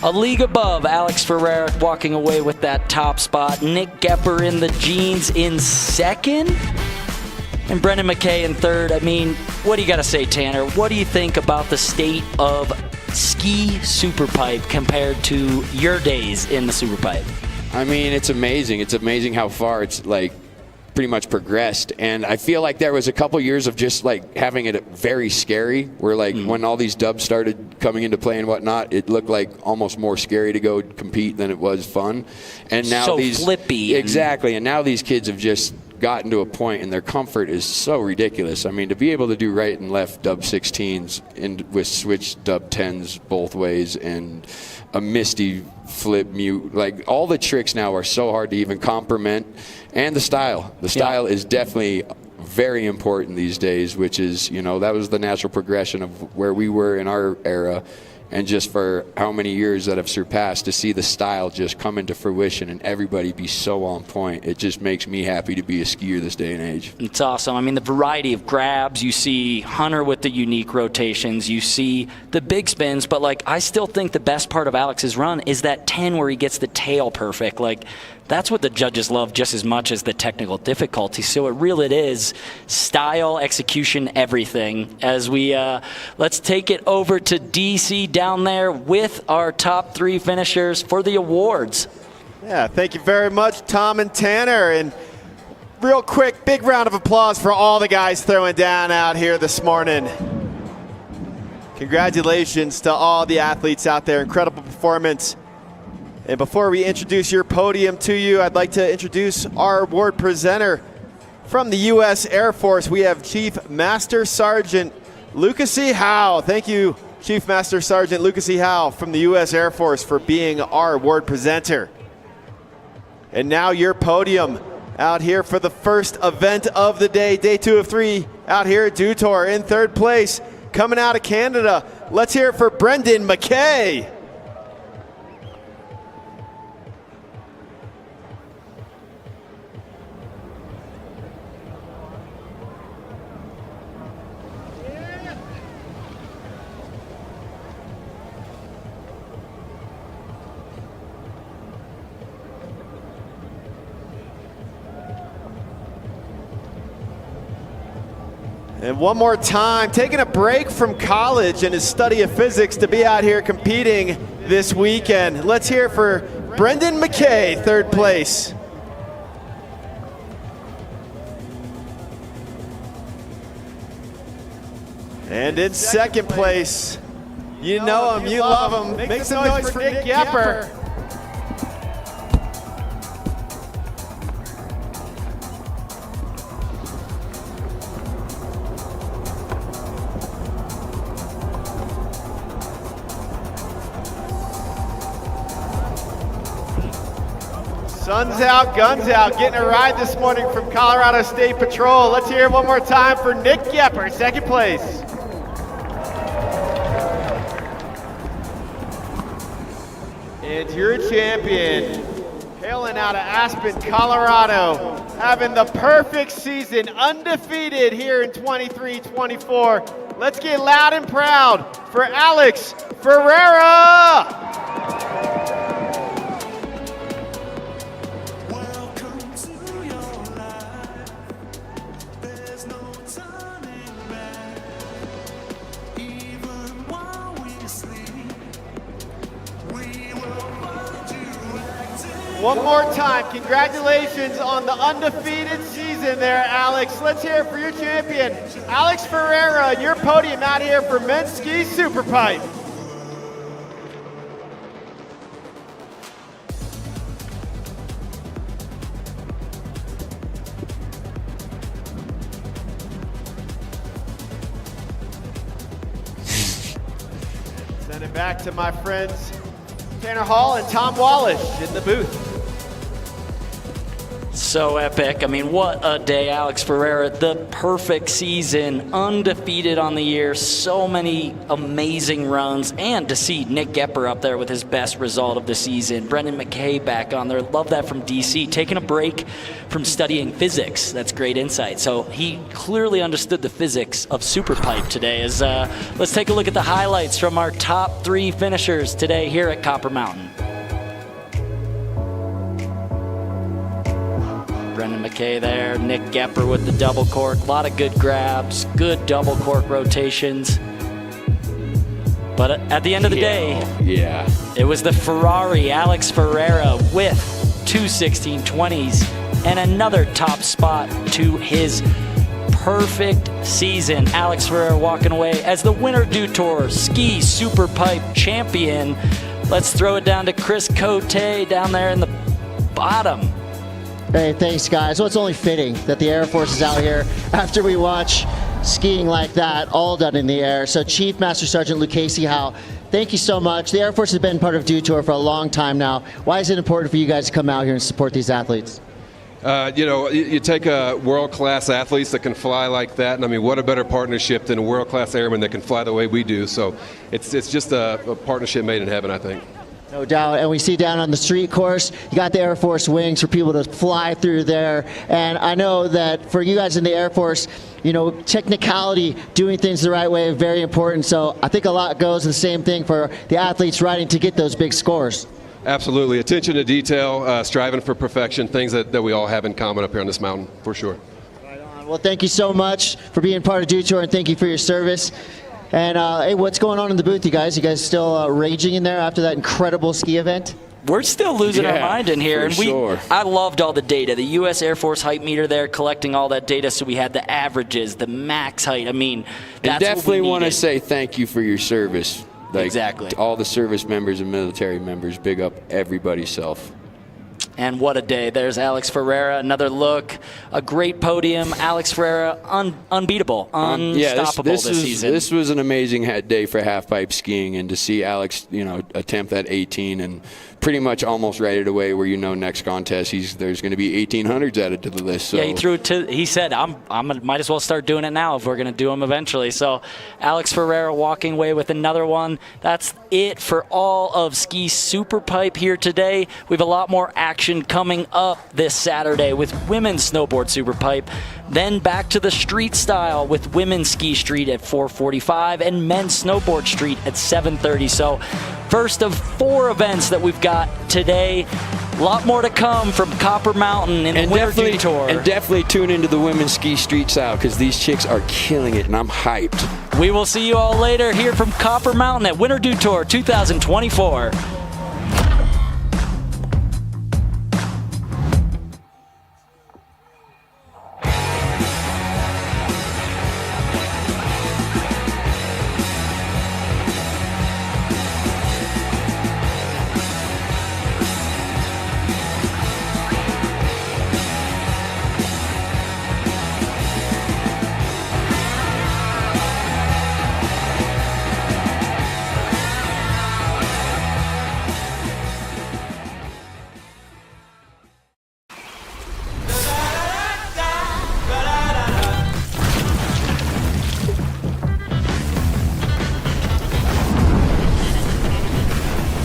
a league above. Alex Ferreira walking away with that top spot. Nick Goepper in the jeans in second. And Brendan Mackay in third. I mean, what do you got to say, Tanner? What do you think about the state of ski Superpipe compared to your days in the Superpipe? I mean, it's amazing. It's amazing how far it's like pretty much progressed. And I feel like there was a couple years of just like having it very scary, where like when all these dubs started coming into play and whatnot, it looked like almost more scary to go compete than it was fun. And now so these flippy. Exactly. And now these kids have just gotten to a point and their comfort is so ridiculous. I mean, to be able to do right and left dub 16s and with switch dub 10s both ways and a Misty flip mute, like all the tricks now are so hard to even compliment. And the style is definitely very important these days, which is, you know, that was the natural progression of where we were in our era. And just for how many years that have surpassed, to see the style just come into fruition and everybody be so on point, it just makes me happy to be a skier this day and age. It's awesome. I mean, the variety of grabs, you see Hunter with the unique rotations, you see the big spins, but like I still think the best part of Alex's run is that 10 where he gets the tail perfect. Like, that's what the judges love just as much as the technical difficulty. So it really is style, execution, everything. As we let's take it over to DC down there with our top 3 finishers for the awards. Yeah, thank you very much, Tom and Tanner. And real quick, big round of applause for all the guys throwing down out here this morning. Congratulations to all the athletes out there. Incredible performance. And before we introduce your podium to you, I'd like to introduce our award presenter from the U.S. Air Force. We have Chief Master Sergeant Lucas E. Howe. Thank you, Chief Master Sergeant Lucas E. Howe from the U.S. Air Force, for being our award presenter. And now your podium out here for the first event of the day, day 2 of 3 out here at Dew Tour. In third place, coming out of Canada, let's hear it for Brendan Mackay. And one more time, taking a break from college and his study of physics to be out here competing this weekend. Let's hear it for Brendan Mackay, third place. And in second place, You know him, you love him. Make some noise for Nick Goepper. Sun's out, guns out, getting a ride this morning from Colorado State Patrol. Let's hear it one more time for Nick Goepper, second place. And your champion, hailing out of Aspen, Colorado, having the perfect season, undefeated here in 23-24. Let's get loud and proud for Alex Ferreira. One more time, congratulations on the undefeated season there, Alex. Let's hear it for your champion, Alex Ferreira, and your podium out here for men's ski Superpipe. Send it back to my friends Tanner Hall and Tom Wallish in the booth. So epic. I mean, what a day, Alex Ferreira. The perfect season, undefeated on the year, so many amazing runs, and to see Nick Goepper up there with his best result of the season. Brendan Mackay back on there. Love that from DC. Taking a break from studying physics. That's great insight. So he clearly understood the physics of Superpipe today. Let's take a look at the highlights from our top 3 finishers today here at Copper Mountain. Brendan Mackay there, Nick Goepper with the double cork. A lot of good grabs, good double cork rotations. But at the end of the day, it was the Ferrari, Alex Ferreira, with 2 1620s and another top spot to his perfect season. Alex Ferreira walking away as the Winter Dew Tour Ski Superpipe champion. Let's throw it down to Chris Cote down there in the bottom. Hey, thanks, guys. Well, it's only fitting that the Air Force is out here after we watch skiing like that, all done in the air. So Chief Master Sergeant Lucchese Howe, thank you so much. The Air Force has been part of Dew Tour for a long time now. Why is it important for you guys to come out here and support these athletes? You take a world-class athletes that can fly like that, and I mean, what a better partnership than a world-class airman that can fly the way we do. So it's just a partnership made in heaven, I think. No doubt, and we see down on the street course, you got the Air Force wings for people to fly through there. And I know that for you guys in the Air Force, technicality, doing things the right way is very important. So I think a lot goes the same thing for the athletes riding to get those big scores. Absolutely. Attention to detail, striving for perfection, things that we all have in common up here on this mountain, for sure. Right on. Well, thank you so much for being part of Dew Tour, and thank you for your service. And hey, what's going on in the booth, you guys? You guys still raging in there after that incredible ski event? We're still losing our mind in here. For I loved all the data. The U.S. Air Force height meter there, collecting all that data, so we had the averages, the max height. I mean, that's I definitely want to say thank you for your service. Exactly. To all the service members and military members, big up everybody's self. And what a day. There's Alex Ferreira, another look, a great podium. Alex Ferreira, unbeatable, unstoppable this season. This was an amazing day for half-pipe skiing, and to see Alex, attempt that 18 and pretty much almost right it away where next contest there's going to be 1800s added to the list. So. Yeah, he said, might as well start doing it now if we're going to do them eventually. So Alex Ferreira walking away with another one. That's it for all of Ski Superpipe here today. We have a lot more action coming up this Saturday with women's snowboard Superpipe. Then back to the street style with women's ski street at 4:45 and men's snowboard street at 7:30. So first of 4 events that we've got today. A lot more to come from Copper Mountain in the Winter Dew Tour. And definitely tune into the women's ski street style because these chicks are killing it, and I'm hyped. We will see you all later here from Copper Mountain at Winter Dew Tour 2024.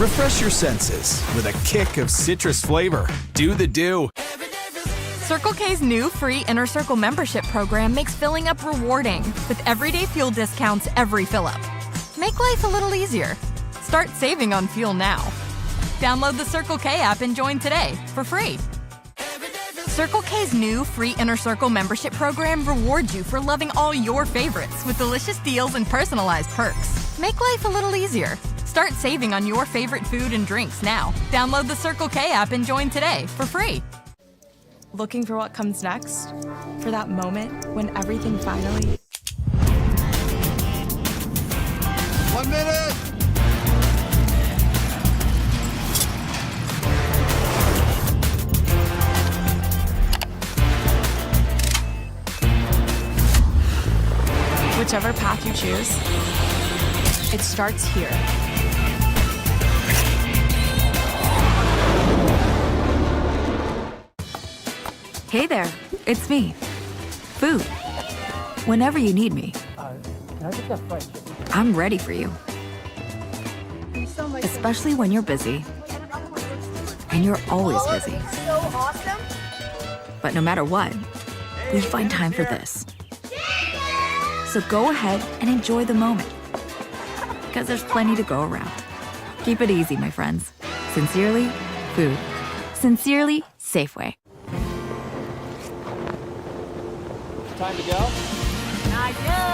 Refresh your senses with a kick of citrus flavor. Do the do. Circle K's new free Inner Circle membership program makes filling up rewarding with everyday fuel discounts every fill-up. Make life a little easier. Start saving on fuel now. Download the Circle K app and join today for free. Circle K's new free Inner Circle membership program rewards you for loving all your favorites with delicious deals and personalized perks. Make life a little easier. Start saving on your favorite food and drinks now. Download the Circle K app and join today for free. Looking for what comes next? For that moment when everything finally... 1 minute! Whichever path you choose, it starts here. Hey there, it's me. Food. Whenever you need me. Can I get that fried chicken? I'm ready for you. Especially when you're busy. And you're always busy. So awesome. But no matter what, we find time for this. So go ahead and enjoy the moment. Because there's plenty to go around. Keep it easy, my friends. Sincerely, food. Sincerely, Safeway. Time to go? Not yet.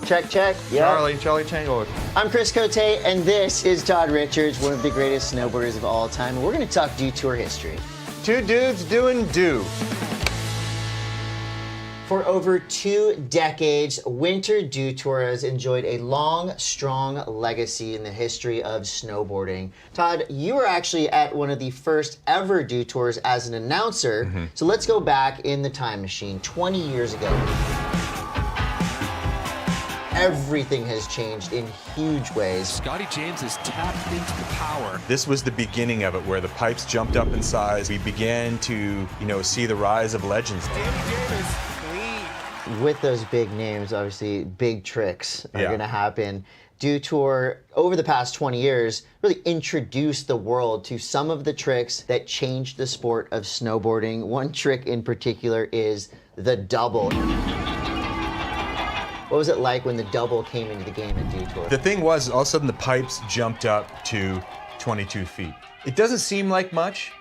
Check, check. Yeah. Charlie Tango. I'm Chris Cote, and this is Todd Richards, one of the greatest snowboarders of all time. And we're going to talk Dew Tour history. Two dudes doing Dew. For over 2 decades, Winter Dew Tour has enjoyed a long, strong legacy in the history of snowboarding. Todd, you were actually at one of the first ever Dew Tours as an announcer. So let's go back in the time machine, 20 years ago. Everything has changed in huge ways. Scotty James has tapped into the power. This was the beginning of it, where the pipes jumped up in size. We began to, see the rise of legends. With those big names, obviously, big tricks are going to happen. Dew Tour, over the past 20 years, really introduced the world to some of the tricks that changed the sport of snowboarding. One trick in particular is the double. What was it like when the double came into the game at Dew Tour? The thing was, all of a sudden the pipes jumped up to 22 feet. It doesn't seem like much,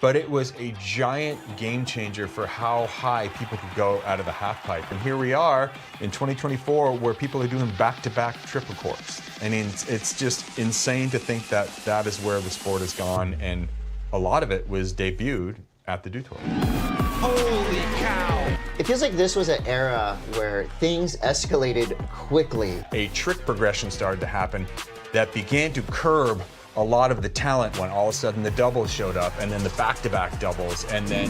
but it was a giant game changer for how high people could go out of the half pipe. And here we are in 2024 where people are doing back-to-back triple corks. I mean, it's just insane to think that that is where the sport has gone, and a lot of it was debuted at the Dew Tour. Holy cow! It feels like this was an era where things escalated quickly. A trick progression started to happen that began to curb a lot of the talent when all of a sudden the doubles showed up, and then the back-to-back doubles, and then,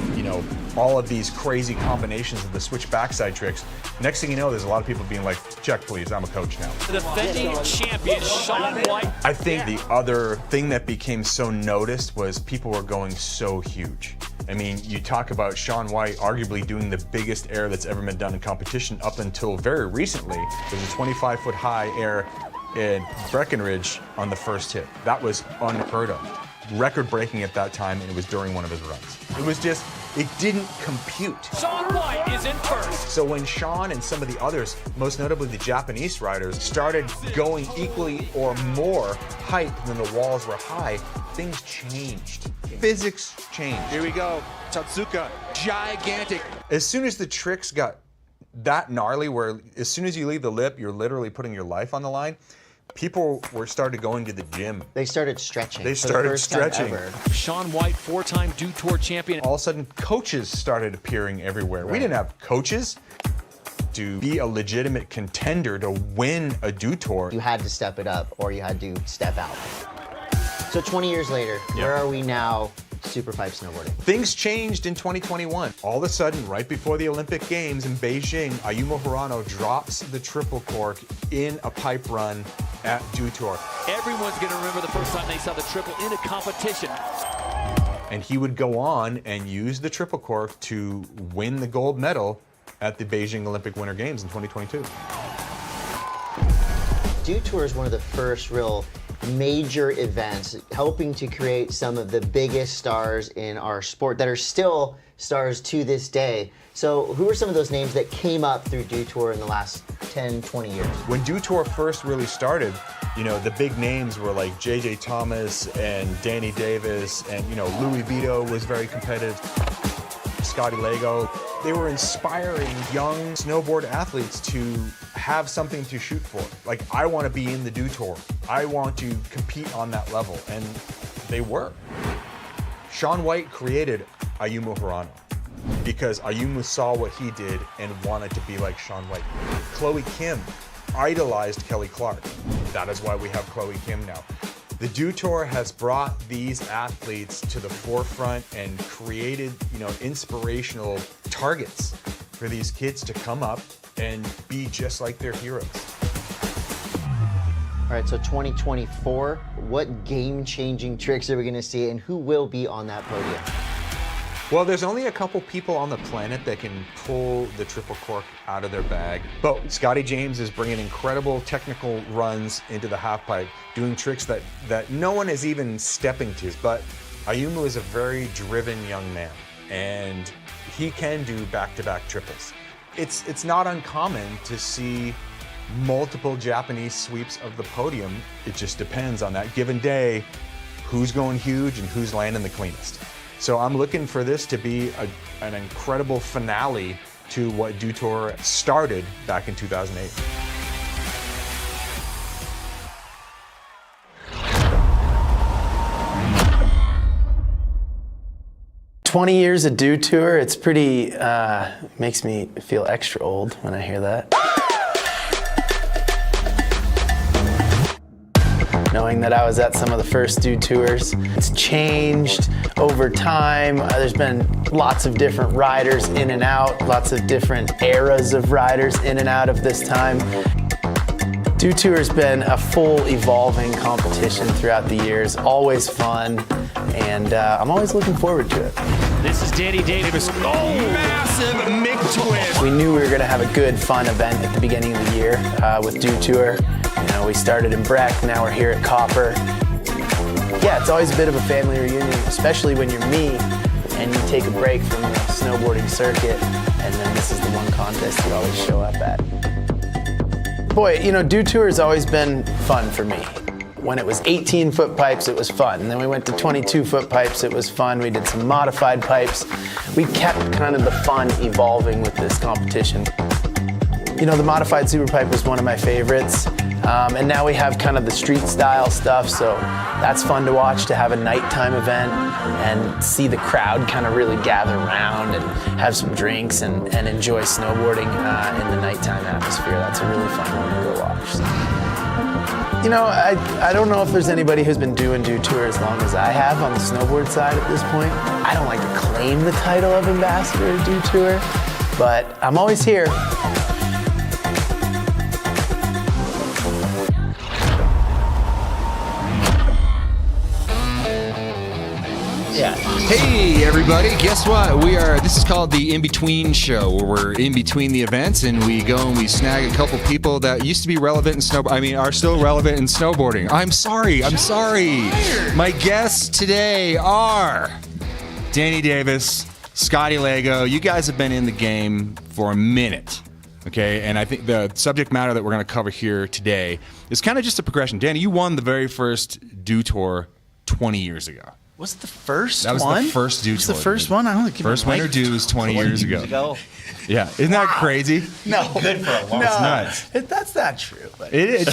all of these crazy combinations of the switch backside tricks. Next thing you know, there's a lot of people being like, check please, I'm a coach now. The defending champion, Shaun White. I think the other thing that became so noticed was people were going so huge. I mean, you talk about Shaun White arguably doing the biggest air that's ever been done in competition up until very recently. There's a 25-foot high air in Breckenridge on the first hit. That was unheard of. Record-breaking at that time, and it was during one of his runs. It was just, it didn't compute. Shaun White is in first. So when Shaun and some of the others, most notably the Japanese riders, started going equally or more height than the walls were high, things changed. Physics changed. Here we go, Tatsuka, gigantic. As soon as the tricks got that gnarly, where as soon as you leave the lip, you're literally putting your life on the line, people started going to the gym. They started stretching. They started stretching. Shaun White, 4-time Dew Tour champion. All of a sudden, coaches started appearing everywhere. Right. We didn't have coaches. To be a legitimate contender to win a Dew Tour, you had to step it up, or you had to step out. So 20 years later, where are we now? Superpipe snowboarding. Things changed in 2021. All of a sudden, right before the Olympic Games in Beijing, Ayumu Hirano drops the triple cork in a pipe run at Dew Tour. Everyone's going to remember the first time they saw the triple in a competition. And he would go on and use the triple cork to win the gold medal at the Beijing Olympic Winter Games in 2022. Dew Tour is one of the first real major events helping to create some of the biggest stars in our sport that are still stars to this day. So who are some of those names that came up through Dew Tour in the last 10, 20 years? When Dew Tour first really started, you know, the big names were like J.J. Thomas and Danny Davis, and, you know, Louis Vito was very competitive, Scotty Lego. They were inspiring young snowboard athletes to have something to shoot for. Like, I want to be in the Dew Tour. I want to compete on that level, and they were. Shaun White created Ayumu Hirano because Ayumu saw what he did and wanted to be like Shaun White. Chloe Kim idolized Kelly Clark. That is why we have Chloe Kim now. The Dew Tour has brought these athletes to the forefront and created, you know, inspirational targets for these kids to come up and be just like their heroes. All right, so 2024, what game-changing tricks are we gonna see, and who will be on that podium? Well, there's only a couple people on the planet that can pull the triple cork out of their bag. But Scotty James is bringing incredible technical runs into the half pipe, doing tricks that no one is even stepping to. But Ayumu is a very driven young man, and he can do back-to-back triples. It's not uncommon to see multiple Japanese sweeps of the podium. It just depends on that given day, who's going huge and who's landing the cleanest. So I'm looking for this to be an incredible finale to what Dew Tour started back in 2008. "20 years of Dew Tour," it's pretty, makes me feel extra old when I hear that. Knowing that I was at some of the first Dew Tours. It's changed over time. There's been lots of different riders in and out, lots of different eras of riders in and out of this time. Dew Tour has been a full evolving competition throughout the years, always fun, and I'm always looking forward to it. This is Danny Davis. Oh, massive McTwist. We knew we were going to have a good, fun event at the beginning of the year with Dew Tour. You know, we started in Breck, now we're here at Goepper. Yeah, it's always a bit of a family reunion, especially when you're me and you take a break from the snowboarding circuit, and then this is the one contest you always show up at. Boy, you know, Dew Tour has always been fun for me. When it was 18-foot pipes, it was fun. And then we went to 22-foot pipes, it was fun. We did some modified pipes. We kept kind of the fun evolving with this competition. You know, the modified Superpipe was one of my favorites. And now we have kind of the Streetstyle stuff, so that's fun to watch, to have a nighttime event and see the crowd kind of really gather around and have some drinks and enjoy snowboarding in the nighttime atmosphere. That's a really fun one to go watch. So. You know, I don't know if there's anybody who's been doing Dew Tour as long as I have on the snowboard side at this point. I don't like to claim the title of ambassador of Dew Tour, but I'm always here. Yeah. Hey everybody, guess what? This is called the In-Between Show, where we're in between the events and we go and we snag a couple people that used to be relevant in are still relevant in snowboarding. I'm sorry. My guests today are Danny Davis, Scotty Lego. You guys have been in the game for a minute. Okay, and I think the subject matter that we're going to cover here today is kind of just a progression. Danny, you won the very first Dew Tour 20 years ago. Was it the first one? That was the first Dew Tour. Was the first one? I don't think first Winter Dews 20 years ago. Yeah, isn't that crazy? No, good for a long time. It's nuts. That's not true. But it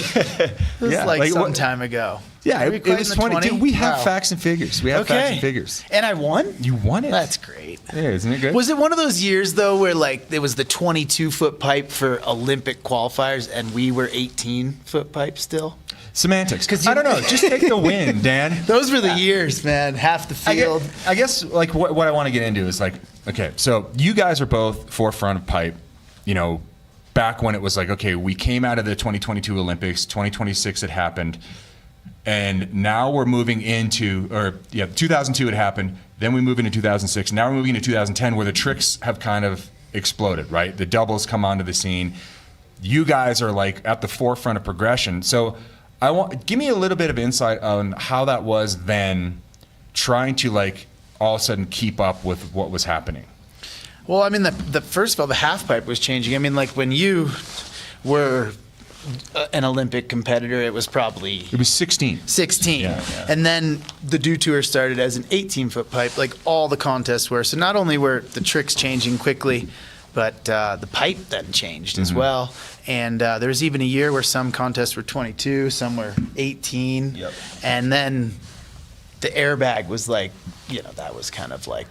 was like some time ago. Yeah, it was 20. Dude, we have facts and figures. We have facts and figures. And I won? You won it. That's great. Yeah, isn't it good? Was it one of those years, though, where like it was the 22-foot pipe for Olympic qualifiers and we were 18-foot pipe still? Semantics. I don't know. Just take the win, Dan. Those were the years, man. Half the field. I guess like what I want to get into is like, okay, so you guys are both forefront of pipe, you know, back when it was like, okay, we came out of the 2022 Olympics, 2026 had happened, and now we're moving into, 2002 had happened, then we move into 2006, now we're moving into 2010 where the tricks have kind of exploded, right? The doubles come onto the scene. You guys are like at the forefront of progression. So give me a little bit of insight on how that was then, trying to like all of a sudden keep up with what was happening. Well, I mean, the first of all, the half pipe was changing. I mean, like when you were an Olympic competitor, it was 16. 16. Yeah. And then the Do Tour started as an 18-foot pipe, like all the contests were. So not only were the tricks changing quickly, but the pipe then changed as well. And there was even a year where some contests were 22, some were 18. Yep. And then the airbag was like, that was kind of like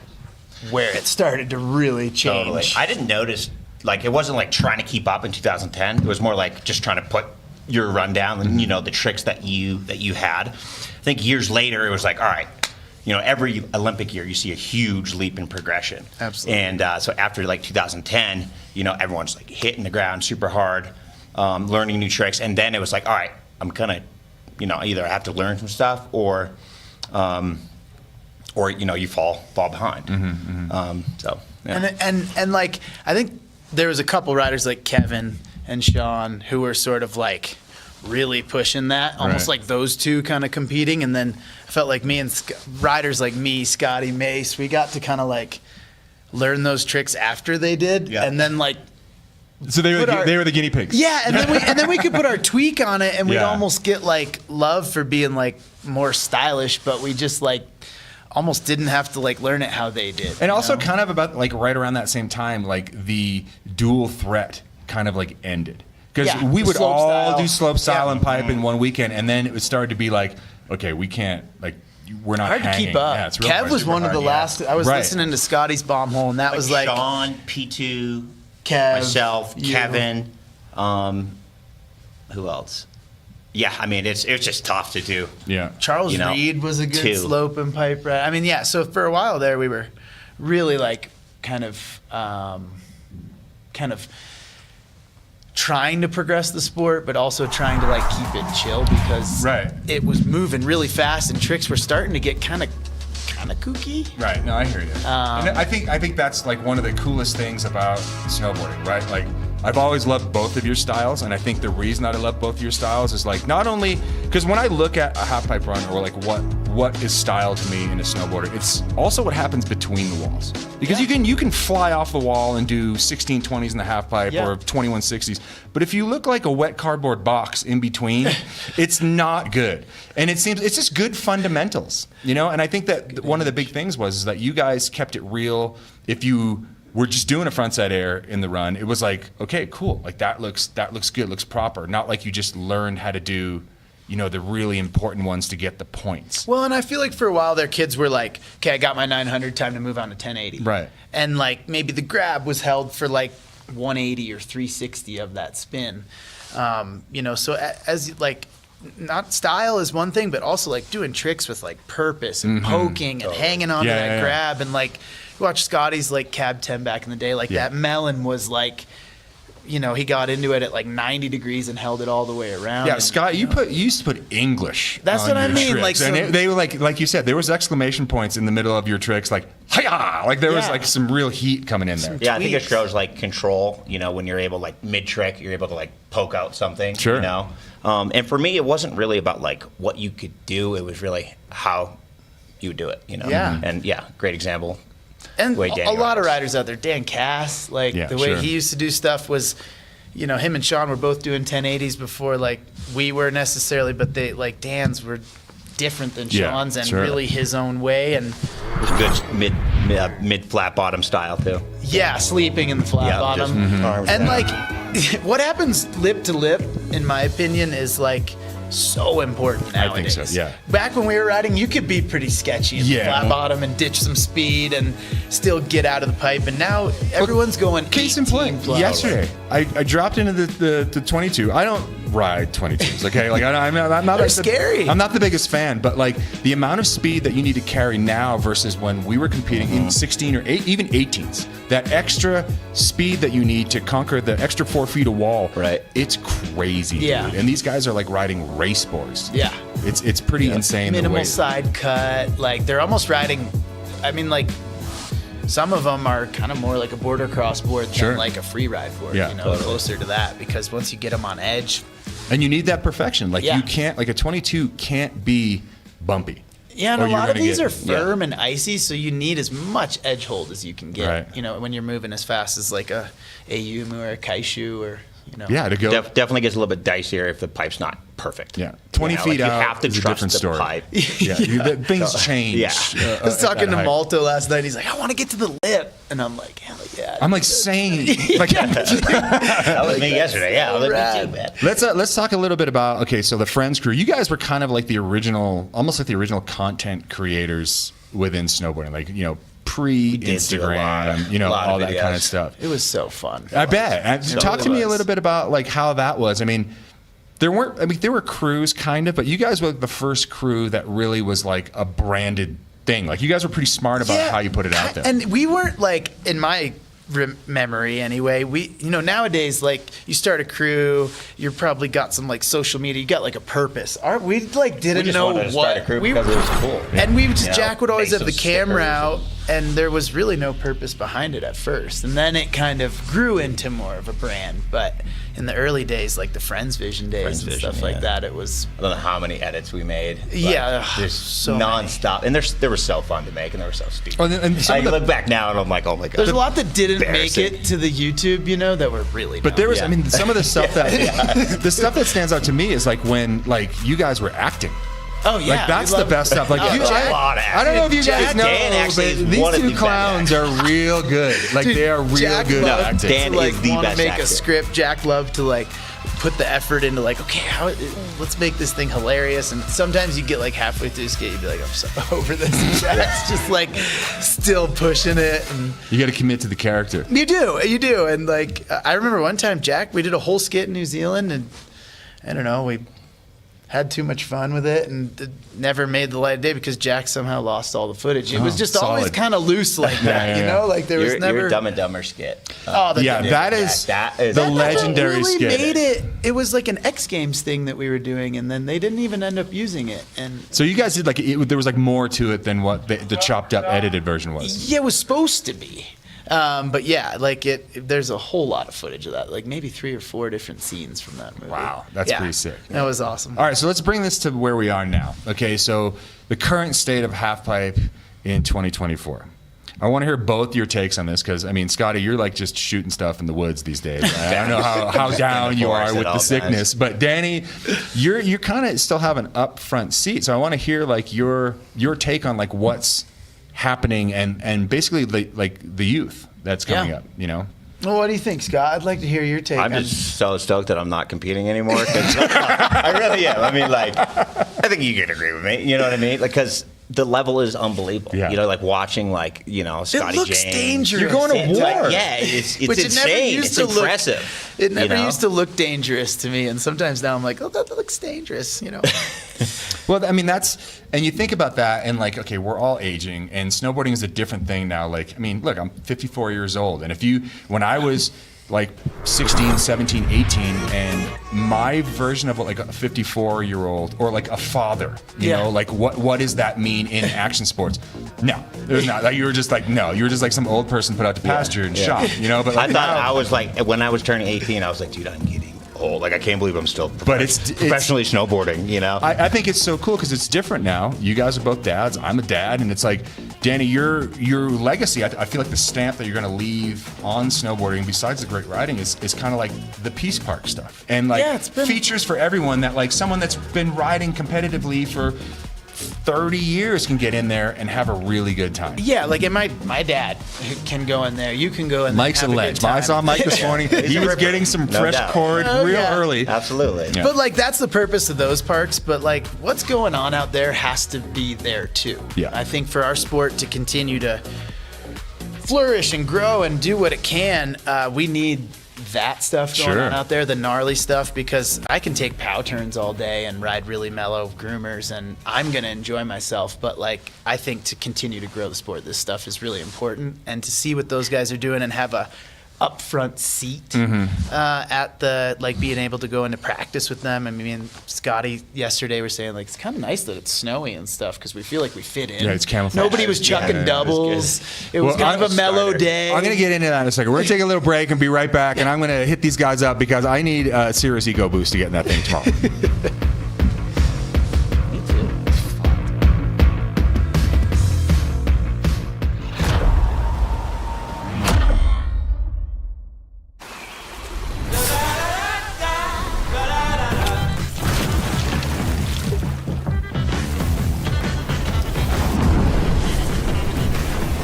where it started to really change. Totally. I didn't notice, like, it wasn't like trying to keep up in 2010. It was more like just trying to put your rundown and, the tricks that you had. I think years later, it was like, all right, every Olympic year you see a huge leap in progression. Absolutely. And so after like 2010, everyone's like hitting the ground super hard, learning new tricks. And then it was like, all right, I'm gonna, either I have to learn some stuff or you fall behind. So yeah. And like I think there was a couple riders like Kevin and Sean who were sort of like really pushing that, almost like those two kind of competing. And then I felt like me and riders like me, Scotty, Mace, we got to kind of like learn those tricks after they did, and then like. So they were the guinea pigs. Yeah, and then we could put our tweak on it, and we'd almost get like love for being like more stylish, but we just like almost didn't have to like learn it how they did. And also kind of about like right around that same time, like the dual threat kind of like ended. Because we would all do slope style and pipe in one weekend, and then it started to be like, okay, we can't, like, we're not hard hanging. to keep up. Yeah, it's real Kev was one of the last. I was listening to Scotty's bomb hole, and that was like Sean, P2, Kev, myself, Kevin, who else? Yeah, I mean, it's just tough to do. Yeah. Charles Reed was a good slope and pipe ride. I mean, yeah, so for a while there, we were really like kind of trying to progress the sport, but also trying to like keep it chill because it was moving really fast and tricks were starting to get kind of kooky. Right. No, I hear you. And I think that's like one of the coolest things about snowboarding, right? Like I've always loved both of your styles, and I think the reason that I love both of your styles is like not only because when I look at a half pipe run or like what is style to me in a snowboarder, it's also what happens between the walls. Because you can fly off the wall and do 1620s in the half pipe or 2160s, but if you look like a wet cardboard box in between, it's not good. And it seems it's just good fundamentals, And I think that one of the big things was that you guys kept it real. If you were just doing a frontside air in the run, it was like, okay, cool. Like that looks good, looks proper. Not like you just learned how to do, the really important ones to get the points. Well, and I feel like for a while their kids were like, okay, I got my 900, time to move on to 1080. Right. And like maybe the grab was held for like 180 or 360 of that spin. So as like, not style is one thing, but also like doing tricks with like purpose and poking and hanging on to that grab. And like, you watch Scotty's like cab 10 back in the day, like that melon was like, he got into it at like 90 degrees and held it all the way around. Yeah, and, Scott, you used to put English. That's on what I your mean. tricks. Like, so, and they were like you said, there was exclamation points in the middle of your tricks, like hi-ya! Like there was like some real heat coming in there. Yeah, I think it shows like control. When you're able, like mid trick, you're able to like poke out something. Sure. And for me, it wasn't really about like what you could do. It was really how you would do it. Yeah. And great example. And a lot of riders out there, Dan Cass, like the way he used to do stuff was, him and Sean were both doing 1080s before like we were necessarily, but they like Dan's were different than Sean's and really his own way. And it was good mid flat bottom style too. Yeah, sleeping in the flat bottom. And like what happens lip to lip, in my opinion, is like so important nowadays. I think so, yeah. Back when we were riding, you could be pretty sketchy in the flat bottom and ditch some speed and still get out of the pipe. And now everyone's going case in point. Yesterday, I dropped into the 22. ride 22s. Okay, like I'm not. They're scary. I'm not the biggest fan, but like the amount of speed that you need to carry now versus when we were competing in 16 or 8, even 18s. That extra speed that you need to conquer the extra 4 feet of wall. Right. It's crazy. Yeah. Dude. And these guys are like riding race boards. Yeah. It's pretty insane. Minimal side cut. Like they're almost riding. I mean, like some of them are kind of more like a border cross board than like a free ride board. Yeah, you know, totally. closer to that because once you get them on edge. And you need that perfection. Like you can't, like a 22 can't be bumpy. Yeah, and a lot of these are firm. firm and icy, so you need as much edge hold as you can get. Right. You know, when you're moving as fast as like a Yumu or a Kaishu or, you know. Yeah, to go. Definitely gets a little bit dicier if the pipe's not perfect. Yeah, 20 feet like out you have to is a trust different the story. pipe. Yeah, things change. Yeah. I was talking to Malto last night. He's like, I want to get to the lip. And I'm like, hell yeah. I'm like saying, like, that was me yesterday. Yeah, that was me too, man. Let's talk a little bit about, okay, so the Friends crew. You guys were kind of like the original, almost like the original content creators within snowboarding, like, you know, pre-Instagram, you know, all that kind of stuff. It was so fun. I bet. Talk to me a little bit about like how that was. I mean, there were crews kind of, but you guys were the first crew that really was like a branded thing. Like you guys were pretty smart about how you put it out there. And we weren't like, in my memory anyway, you know, nowadays, like you start a crew, you probably got some like social media, you got like a purpose. We like didn't know wanted to start a what crew because it was cool. And we just, You know, Jack would always make have the some camera out, stickers and there was really no purpose behind it at first. And then it kind of grew into more of a brand. But in the early days, like the Friends Vision days and stuff like that, it was. I don't know how many edits we made. but Yeah, just so nonstop, and they were so fun to make, and they were so stupid. Oh, and I look back now, and I'm like, oh my god. There's a lot that didn't make Embarrassing. it to the YouTube, you know, that were really. But there was, known. I mean, some of the stuff the stuff that stands out to me is like when like you guys were acting. Oh yeah, like that's the best stuff. Like Oh, you, a Jack, lot of I don't know if you acting. guys know, Dan actually but is these one of two the clowns are real good. Like Dude, they are real Jack good at loved acting. Dan to, like, is the want to best make actor. a script. Jack loved to like put the effort into like, okay, let's make this thing hilarious. And sometimes you get like halfway through the skit, you'd be like, I'm so over this. And Jack's just like still pushing it. And You got to commit to the character. you do. And like, I remember one time, Jack, we did a whole skit in New Zealand, and I don't know, we had too much fun with it and never made the light of day because Jack somehow lost all the footage. It was just always kind of loose like that, you know? Like there was never. Your Dumb and Dumber skit. That is the the legendary really skit. made it. It was like an X Games thing that we were doing, and then they didn't even end up using it. And So you guys did like there was like more to it than what the chopped up edited version was. yeah, it was supposed to be. But yeah, like there's a whole lot of footage of that, like maybe 3 or 4 different scenes from that movie. Wow, that's pretty sick. That was awesome. All right, so let's bring this to where we are now. Okay, so the current state of halfpipe in 2024. I want to hear both your takes on this because, I mean, Scotty, you're like just shooting stuff in the woods these days. I don't know how down you are with the sickness, but Danny, you kind of still have an upfront seat. So I want to hear like your take on like what's happening and basically like the youth that's coming up, you know? Well, what do you think, Scott? I'd like to hear your take. I'm just so stoked that I'm not competing anymore. 'Cause I really am. I mean, like, I think you could agree with me. You know what I mean? Like, because the level is unbelievable. Yeah. Oh, You know, like watching, like, you know, Scotty looks James. dangerous. You're going to It's war. like, yeah, it's Which it never insane. used It's to look- impressive. It never you know? used to look dangerous to me, and sometimes now I'm like, oh, that looks dangerous, you know? Well, I mean, and you think about that and like, okay, we're all aging and snowboarding is a different thing now. Like, I mean, look, I'm 54 years old. And when I was like 16, 17, 18, and my version of what like a 54-year-old or like a father, you know, like what does that mean in action sports? No, there's not. Like, you were just like some old person put out to pasture and shot, you know? But like, I thought I was like, when I was turning 18, I was like, dude, I'm getting old. Like, I can't believe I'm still professionally snowboarding, you know? I think it's so cool because it's different now. You guys are both dads. I'm a dad. And it's like, Danny, your legacy, I feel like the stamp that you're going to leave on snowboarding, besides the great riding, is kind of like the Peace Park stuff. And like features for everyone that like someone that's been riding competitively for 30 years can get in there and have a really good time. Yeah, like my dad can go in there. You can go in there. Mike's a ledge. I saw Mike this morning. He was getting some fresh cord real early. Absolutely. Yeah. But like that's the purpose of those parks. But like what's going on out there has to be there too. Yeah. I think for our sport to continue to flourish and grow and do what it can, we need that stuff going on out there, the gnarly stuff, because I can take pow turns all day and ride really mellow groomers and I'm going to enjoy myself. But like, I think to continue to grow the sport, this stuff is really important. And to see what those guys are doing and have a upfront seat at the, like, being able to go into practice with them. I mean, me and Scotty yesterday were saying, like, it's kind of nice that it's snowy and stuff because we feel like we fit in. Yeah, it's camouflage. Nobody was chucking doubles. It was kind of a mellow day. I'm going to get into that in a second. We're going to take a little break and be right back, and I'm going to hit these guys up because I need a serious ego boost to get in that thing tomorrow.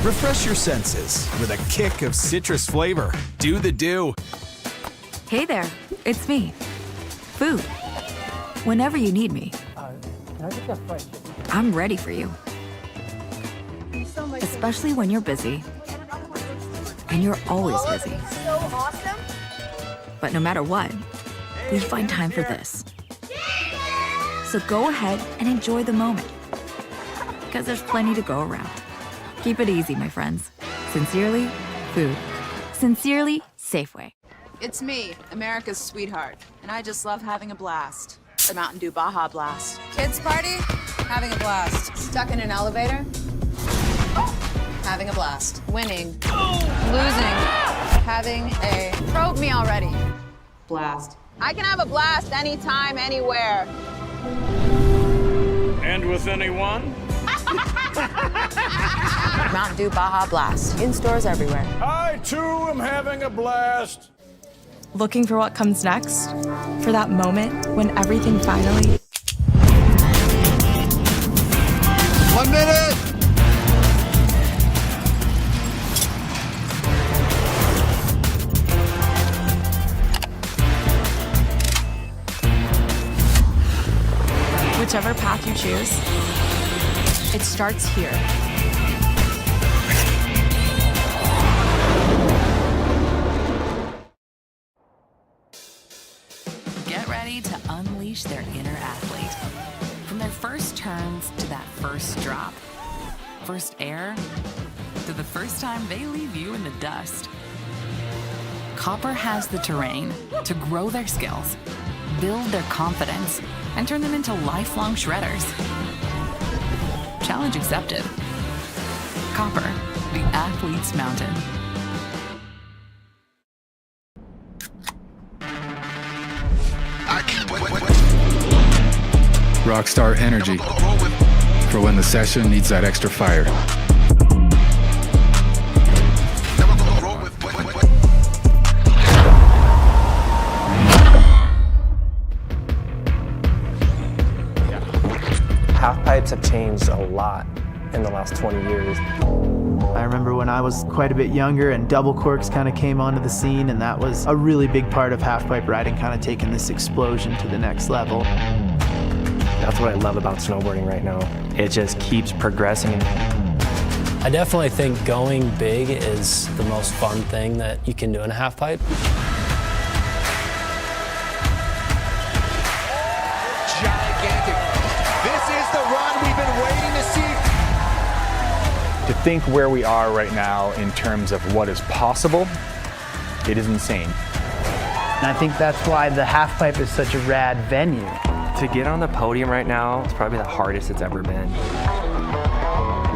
Refresh your senses with a kick of citrus flavor. Do the do. Hey there, it's me. Food. Whenever you need me. I'm ready for you. Especially when you're busy. And you're always busy. But no matter what, we find time for this. So go ahead and enjoy the moment. Because there's plenty to go around. Keep it easy, my friends. Sincerely, food. Sincerely, Safeway. It's me, America's sweetheart, and I just love having a blast. The Mountain Dew Baja Blast. Kids party? Having a blast. Stuck in an elevator? Having a blast. Winning. Losing. Having a... Probe me already. Blast. I can have a blast anytime, anywhere. And with anyone? Mountain Dew Baja Blast. In stores everywhere. I, too, am having a blast. Looking for what comes next? For that moment when everything finally... 1 minute! Whichever path you choose, it starts here. Get ready to unleash their inner athlete. From their first turns to that first drop, first air, to the first time they leave you in the dust. Goepper has the terrain to grow their skills, build their confidence, and turn them into lifelong shredders. Challenge accepted. Goepper, the athlete's mountain. Rockstar energy for when the session needs that extra fire. Half pipes have changed a lot in the last 20 years. I remember when I was quite a bit younger and double corks kind of came onto the scene, and that was a really big part of half pipe riding, kind of taking this explosion to the next level. That's what I love about snowboarding right now. It just keeps progressing. I definitely think going big is the most fun thing that you can do in a half pipe. Gigantic. This is the run we've been waiting to see. To think where we are right now in terms of what is possible, it is insane. And I think that's why the half pipe is such a rad venue. To get on the podium right now, it's probably the hardest it's ever been.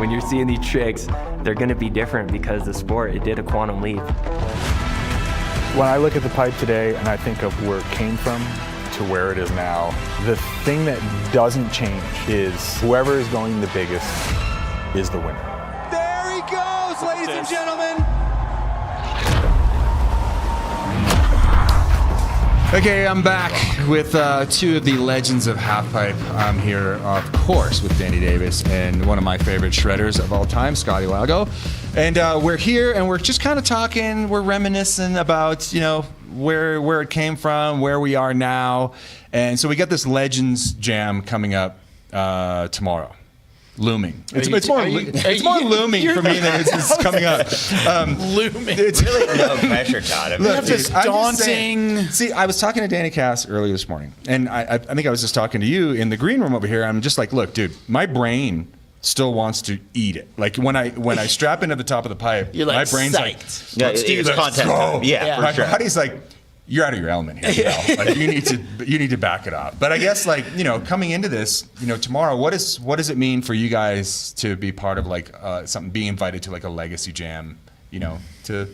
When you're seeing these tricks, they're gonna be different because the sport, it did a quantum leap. When I look at the pipe today and I think of where it came from to where it is now, the thing that doesn't change is whoever is going the biggest is the winner. There he goes, ladies and gentlemen. Okay, I'm back with two of the legends of halfpipe. I'm here, of course, with Danny Davis and one of my favorite shredders of all time, Scotty Lago. And we're here and we're just kind of talking, we're reminiscing about, you know, where it came from, where we are now. And so we got this Legends Jam coming up tomorrow. looming. It's more looming for me than it's coming up. Looming. It's really no pressure, Todd. Look, this daunting. See, I was talking to Danny Cass earlier this morning, and I think I was just talking to you in the green room over here. I'm just like, look, dude, my brain still wants to eat it. Like when I strap into the top of the pipe, You're like, my brain's psyched. Yeah, it's content. Yeah, my for sure. body's like, you're out of your element here. Like you need to back it up. But I guess coming into this, tomorrow, what does it mean for you guys to be part of something, being invited to like a legacy jam, to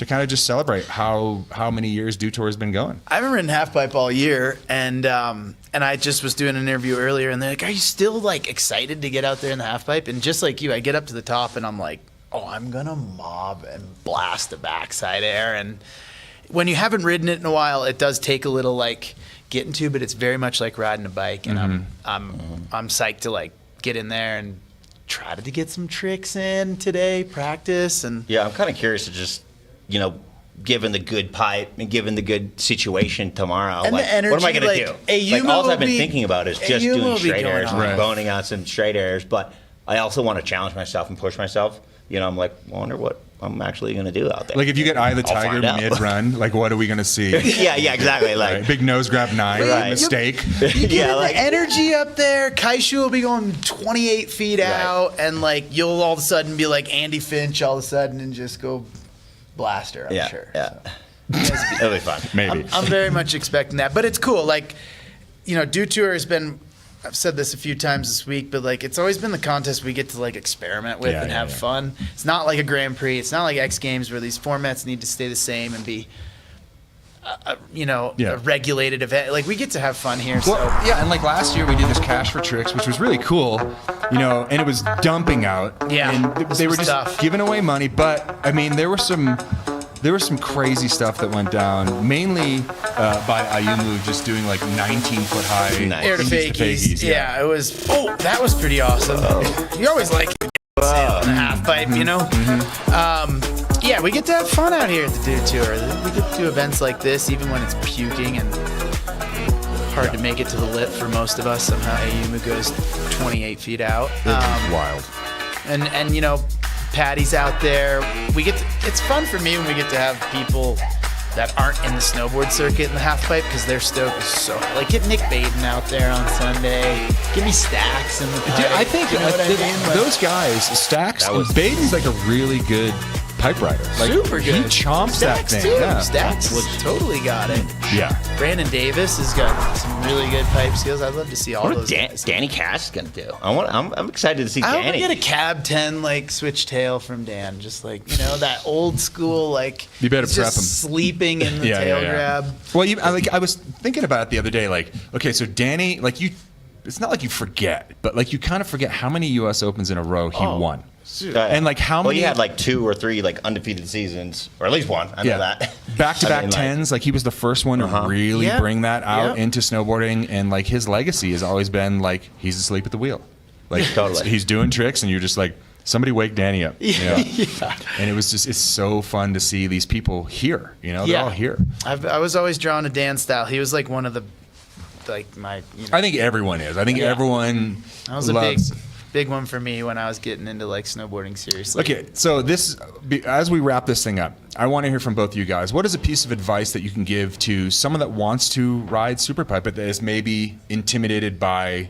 kind of just celebrate how many years Dew Tour has been going? I haven't ridden half pipe all year, and I just was doing an interview earlier, and they're like, "Are you still like excited to get out there in the half pipe?" And just like you, I get up to the top, and I'm like, "Oh, I'm gonna mob and blast the backside air." And when you haven't ridden it in a while, it does take a little getting to, but it's very much like riding a bike, and I'm psyched to get in there and try to get some tricks in today, practice, and yeah, I'm kind of curious to just given the good pipe and given the good situation tomorrow, and the energy, what am I going to do? All I've been thinking about is just doing straight airs and boning on some straight airs, but I also want to challenge myself and push myself. I'm like, I wonder what I'm actually going to do out there. Like if you get Eye of the Tiger mid-run, what are we going to see? yeah, exactly. Right. Big nose grab 9, mistake. You get the energy up there. Kaishu will be going 28 feet out, and you'll all of a sudden be like Andy Finch all of a sudden and just go blaster, I'm sure. Yeah. It'll be fun. Maybe. I'm very much expecting that, but it's cool. Dew Tour has been, I've said this a few times this week, but it's always been the contest we get to experiment with and have fun. It's not like a Grand Prix. It's not like X Games where these formats need to stay the same and be, a regulated event. We get to have fun here. And last year we did this Cash for Tricks, which was really cool, and it was dumping out. Yeah, and they were just giving away money, but there was some crazy stuff that went down, mainly by Ayumu just doing 19-foot high air to fakies. Yeah, it was. Oh, that was pretty awesome. You always like it on the half pipe, Yeah, we get to have fun out here at the Dew Tour. We get to do events like this, even when it's puking and hard to make it to the lip for most of us. Somehow Ayumu goes 28 feet out. Wild. And Patty's out there. It's fun for me when we get to have people that aren't in the snowboard circuit in the half pipe because their stoke is so get Nick Baden out there on Sunday. Give me Stacks in the pipe. Dude, I think those guys, Stacks, Baden's a really good pipe rider. Super good. He chomps Stacks that thing. Too. Yeah. Stacks totally got it. Yeah. Brandon Davis has got some really good pipe skills. I'd love to see all those. Danny Cash is gonna do. I'm excited to see Danny. I want to get a cab 10 switch tail from Dan, just that old school You better prep him. Sleeping in the tail grab. Well, I was thinking about it the other day. Okay, so Danny, it's not like you forget, but you kind of forget how many U.S. Opens in a row he won. And how many? Well, he had 2 or 3 undefeated seasons, or at least one. I know that. Back-to-back 10s. He was the first one to really bring that out into snowboarding, and his legacy has always been he's asleep at the wheel. Totally. He's doing tricks, and you're just somebody wake Danny up. And it's so fun to see these people here. They're all here. I was always drawn to Dan's style. He was one of the my. I think everyone is. I think everyone that was loves. a big one for me when I was getting into snowboarding seriously. Okay, so as we wrap this thing up, I want to hear from both of you guys. What is a piece of advice that you can give to someone that wants to ride Superpipe but that is maybe intimidated by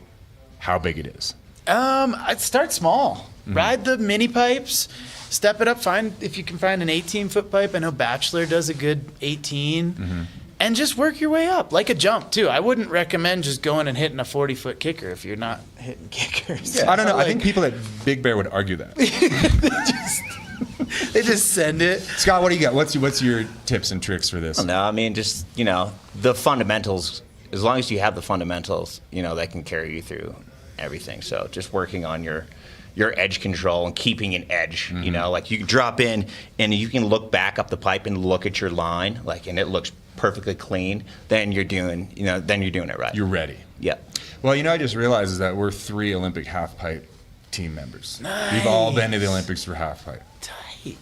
how big it is? I'd start small. Ride the mini pipes. Step it up. If you can find an 18-foot pipe. I know Bachelor does a good 18. And just work your way up, like a jump, too. I wouldn't recommend just going and hitting a 40-foot kicker if you're not hitting kickers. I don't know. I think people at Big Bear would argue that. They just send it. Scott, what do you got? What's your tips and tricks for this? No, just, the fundamentals. As long as you have the fundamentals, that can carry you through everything. So just working on your edge control and keeping an edge, you can drop in and you can look back up the pipe and look at your line, and it looks perfectly clean, then you're doing it right. You're ready. Yeah. Well, I just realized is that we're 3 Olympic half pipe team members. Nice. We've all been to the Olympics for half pipe. Tight.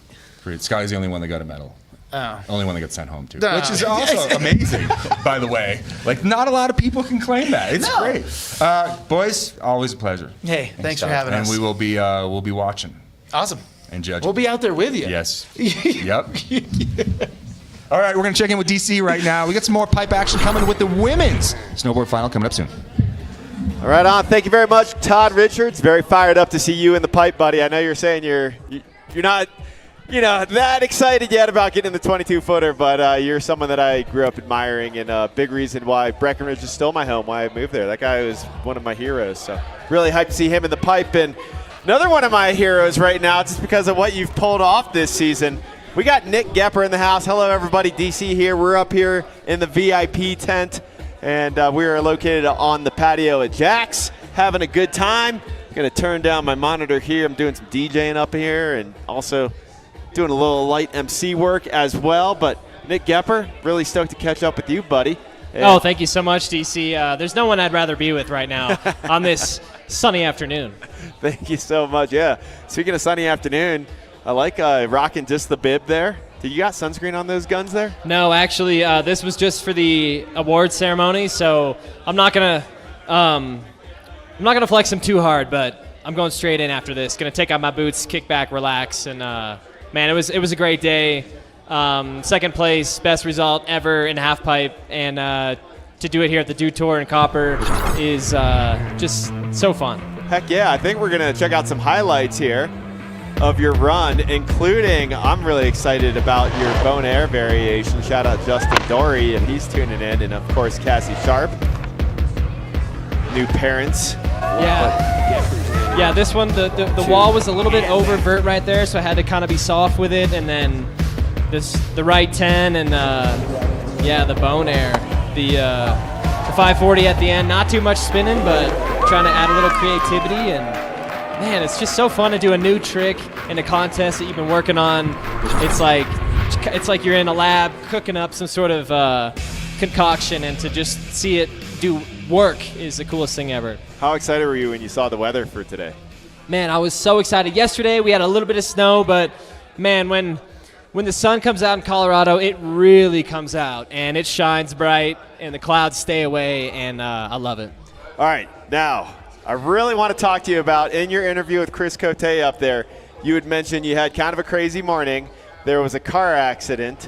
Scotty's the only one that got a medal. Oh. Only one that gets sent home, too. No. Which is also amazing, by the way. Like, not a lot of people can claim that. It's great. Boys, always a pleasure. Hey, thanks for having us. And we will be watching. Awesome. And judging. We'll be out there with you. Yes. Yep. All right, we're going to check in with DC right now. We got some more pipe action coming with the women's snowboard final coming up soon. All right, on. Thank you very much, Todd Richards. Very fired up to see you in the pipe, buddy. I know you're saying you're not, that excited yet about getting in the 22-footer, but you're someone that I grew up admiring, and a big reason why Breckenridge is still my home, why I moved there. That guy was one of my heroes, so really hyped to see him in the pipe. And another one of my heroes right now, just because of what you've pulled off this season. We got Nick Goepper in the house. Hello, everybody. DC here. We're up here in the VIP tent, and we are located on the patio at Jack's, having a good time. I'm going to turn down my monitor here. I'm doing some DJing up here and also doing a little light MC work as well. But Nick Goepper, really stoked to catch up with you, buddy. Oh, thank you so much, DC. There's no one I'd rather be with right now on this sunny afternoon. Thank you so much. Yeah. Speaking of sunny afternoon, I like rocking just the bib there. Did you got sunscreen on those guns there? No, actually, this was just for the award ceremony, so I'm not gonna flex them too hard, but I'm going straight in after this. Gonna take out my boots, kick back, relax, and man, it was a great day. Second place, best result ever in half pipe, and to do it here at the Dew Tour in Goepper is just so fun. Heck yeah! I think we're gonna check out some highlights here of your run, including, I'm really excited about your Bone Air variation. Shout out Justin Dory if he's tuning in, and of course Cassie Sharp. New parents. Yeah, this one, the wall was a little bit over vert right there, so I had to kind of be soft with it, and then the right 10 and the Bone Air. The 540 at the end, not too much spinning, but trying to add a little creativity, and man, it's just so fun to do a new trick in a contest that you've been working on. It's like you're in a lab cooking up some sort of concoction, and to just see it do work is the coolest thing ever. How excited were you when you saw the weather for today? Man, I was so excited. Yesterday we had a little bit of snow, but man, when the sun comes out in Colorado, it really comes out, and it shines bright, and the clouds stay away, and I love it. All right, now, I really want to talk to you about, in your interview with Chris Cote up there, you had mentioned you had kind of a crazy morning. There was a car accident,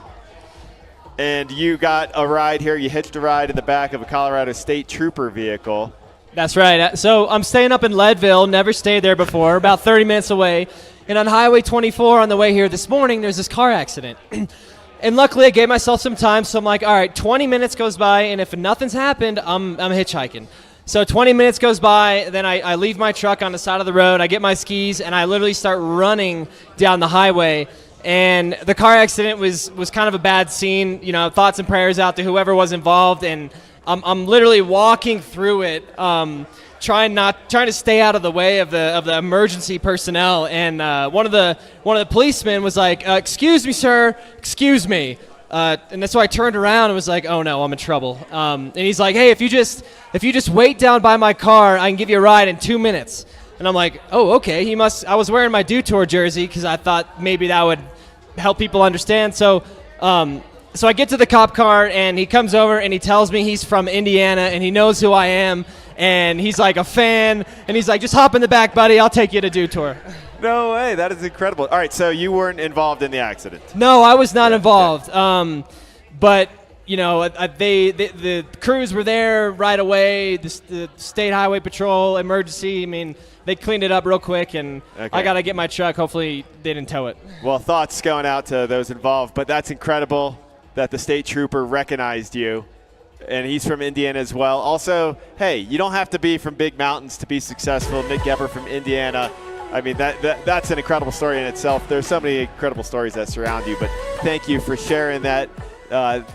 and you got a ride here. You hitched a ride in the back of a Colorado State Trooper vehicle. That's right. So I'm staying up in Leadville, never stayed there before, about 30 minutes away. And on Highway 24 on the way here this morning, there's this car accident. And luckily, I gave myself some time, so I'm like, all right, 20 minutes goes by, and if nothing's happened, I'm hitchhiking. So 20 minutes goes by, then I leave my truck on the side of the road, I get my skis, and I literally start running down the highway. And the car accident was kind of a bad scene. Thoughts and prayers out to whoever was involved, and I'm literally walking through it, trying to stay out of the way of the emergency personnel. And one of the policemen was like, "Excuse me, sir, excuse me." And that's why I turned around and was like, "Oh no, I'm in trouble." And he's like, "Hey, if you just wait down by my car, I can give you a ride in 2 minutes." And I'm like, "Oh, okay." I was wearing my Dew Tour jersey because I thought maybe that would help people understand. So I get to the cop car, and he comes over and he tells me he's from Indiana and he knows who I am, and he's like a fan, and he's like, "Just hop in the back, buddy. I'll take you to Dew Tour." No way, that is incredible. All right, so you weren't involved in the accident? No, I was not involved. But the crews were there right away. The State Highway Patrol, emergency. I mean, they cleaned it up real quick, and I got to get my truck. Hopefully, they didn't tow it. Well, thoughts going out to those involved, but that's incredible that the state trooper recognized you, and he's from Indiana as well. Also, hey, you don't have to be from big mountains to be successful. Nick Goepper from Indiana. I mean, that's an incredible story in itself. There's so many incredible stories that surround you, but thank you for sharing that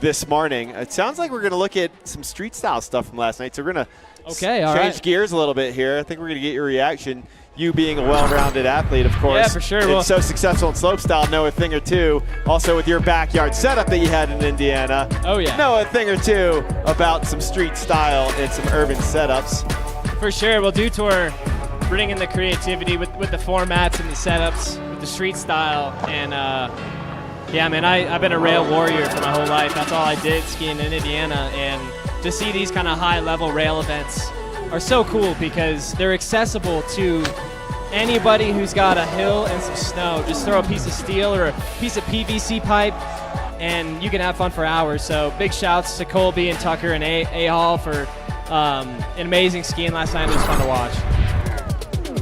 this morning. It sounds like we're going to look at some street style stuff from last night, so we're going to change gears a little bit here. I think we're going to get your reaction. You being a well-rounded athlete, of course. Yeah, for sure. And so successful in slopestyle, know a thing or two. Also with your backyard setup that you had in Indiana. Oh, yeah. Know a thing or two about some street style and some urban setups. For sure. Well, Dew Tour bringing the creativity with the formats and the setups, with the street style. And, Yeah, man, I've been a rail warrior for my whole life. That's all I did skiing in Indiana, and to see these kind of high-level rail events are so cool because they're accessible to anybody who's got a hill and some snow. Just throw a piece of steel or a piece of PVC pipe, and you can have fun for hours. So big shouts to Colby and Tucker and A-Hall for an amazing skiing last night. It was fun to watch.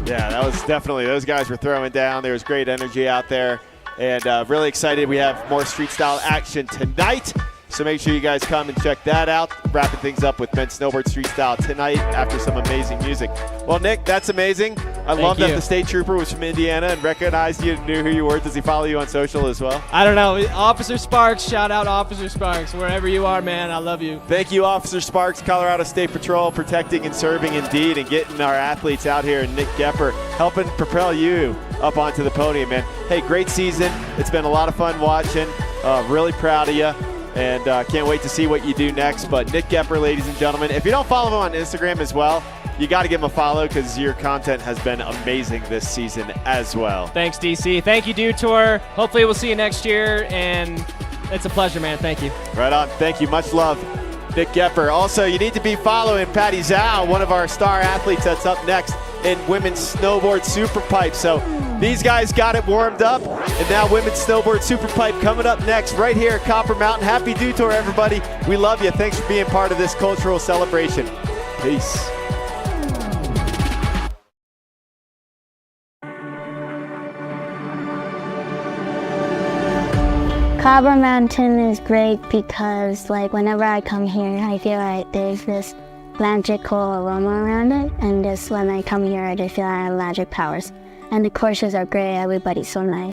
Yeah, that was definitely, those guys were throwing down. There was great energy out there. And really excited. We have more street style action tonight. So make sure you guys come and check that out. Wrapping things up with men's snowboard street style tonight after some amazing music. Well, Nick, that's amazing. I love that the state trooper was from Indiana and recognized you and knew who you were. Does he follow you on social as well? I don't know. Officer Sparks, shout out Officer Sparks. Wherever you are, man, I love you. Thank you, Officer Sparks, Colorado State Patrol, protecting and serving indeed and getting our athletes out here, and Nick Goepper helping propel you up onto the podium, man. Hey, great season. It's been a lot of fun watching. Really proud of you. And can't wait to see what you do next. But Nick Goepper, ladies and gentlemen, if you don't follow him on Instagram as well, you got to give him a follow because your content has been amazing this season as well. Thanks, DC. Thank you, Dew Tour. Hopefully we'll see you next year, and it's a pleasure, man. Thank you. Right on. Thank you. Much love, Nick Goepper. Also, you need to be following Patty Zhao, one of our star athletes that's up next in women's snowboard superpipe. So these guys got it warmed up, and now women's snowboard superpipe coming up next right here at Copper Mountain. Happy Dew Tour, everybody. We love you. Thanks for being part of this cultural celebration. Peace. Copper Mountain is great because whenever I come here, I feel like there's this magical aroma around it, and just when I come here, I just feel I have magic powers. And the courses are great, everybody's so nice.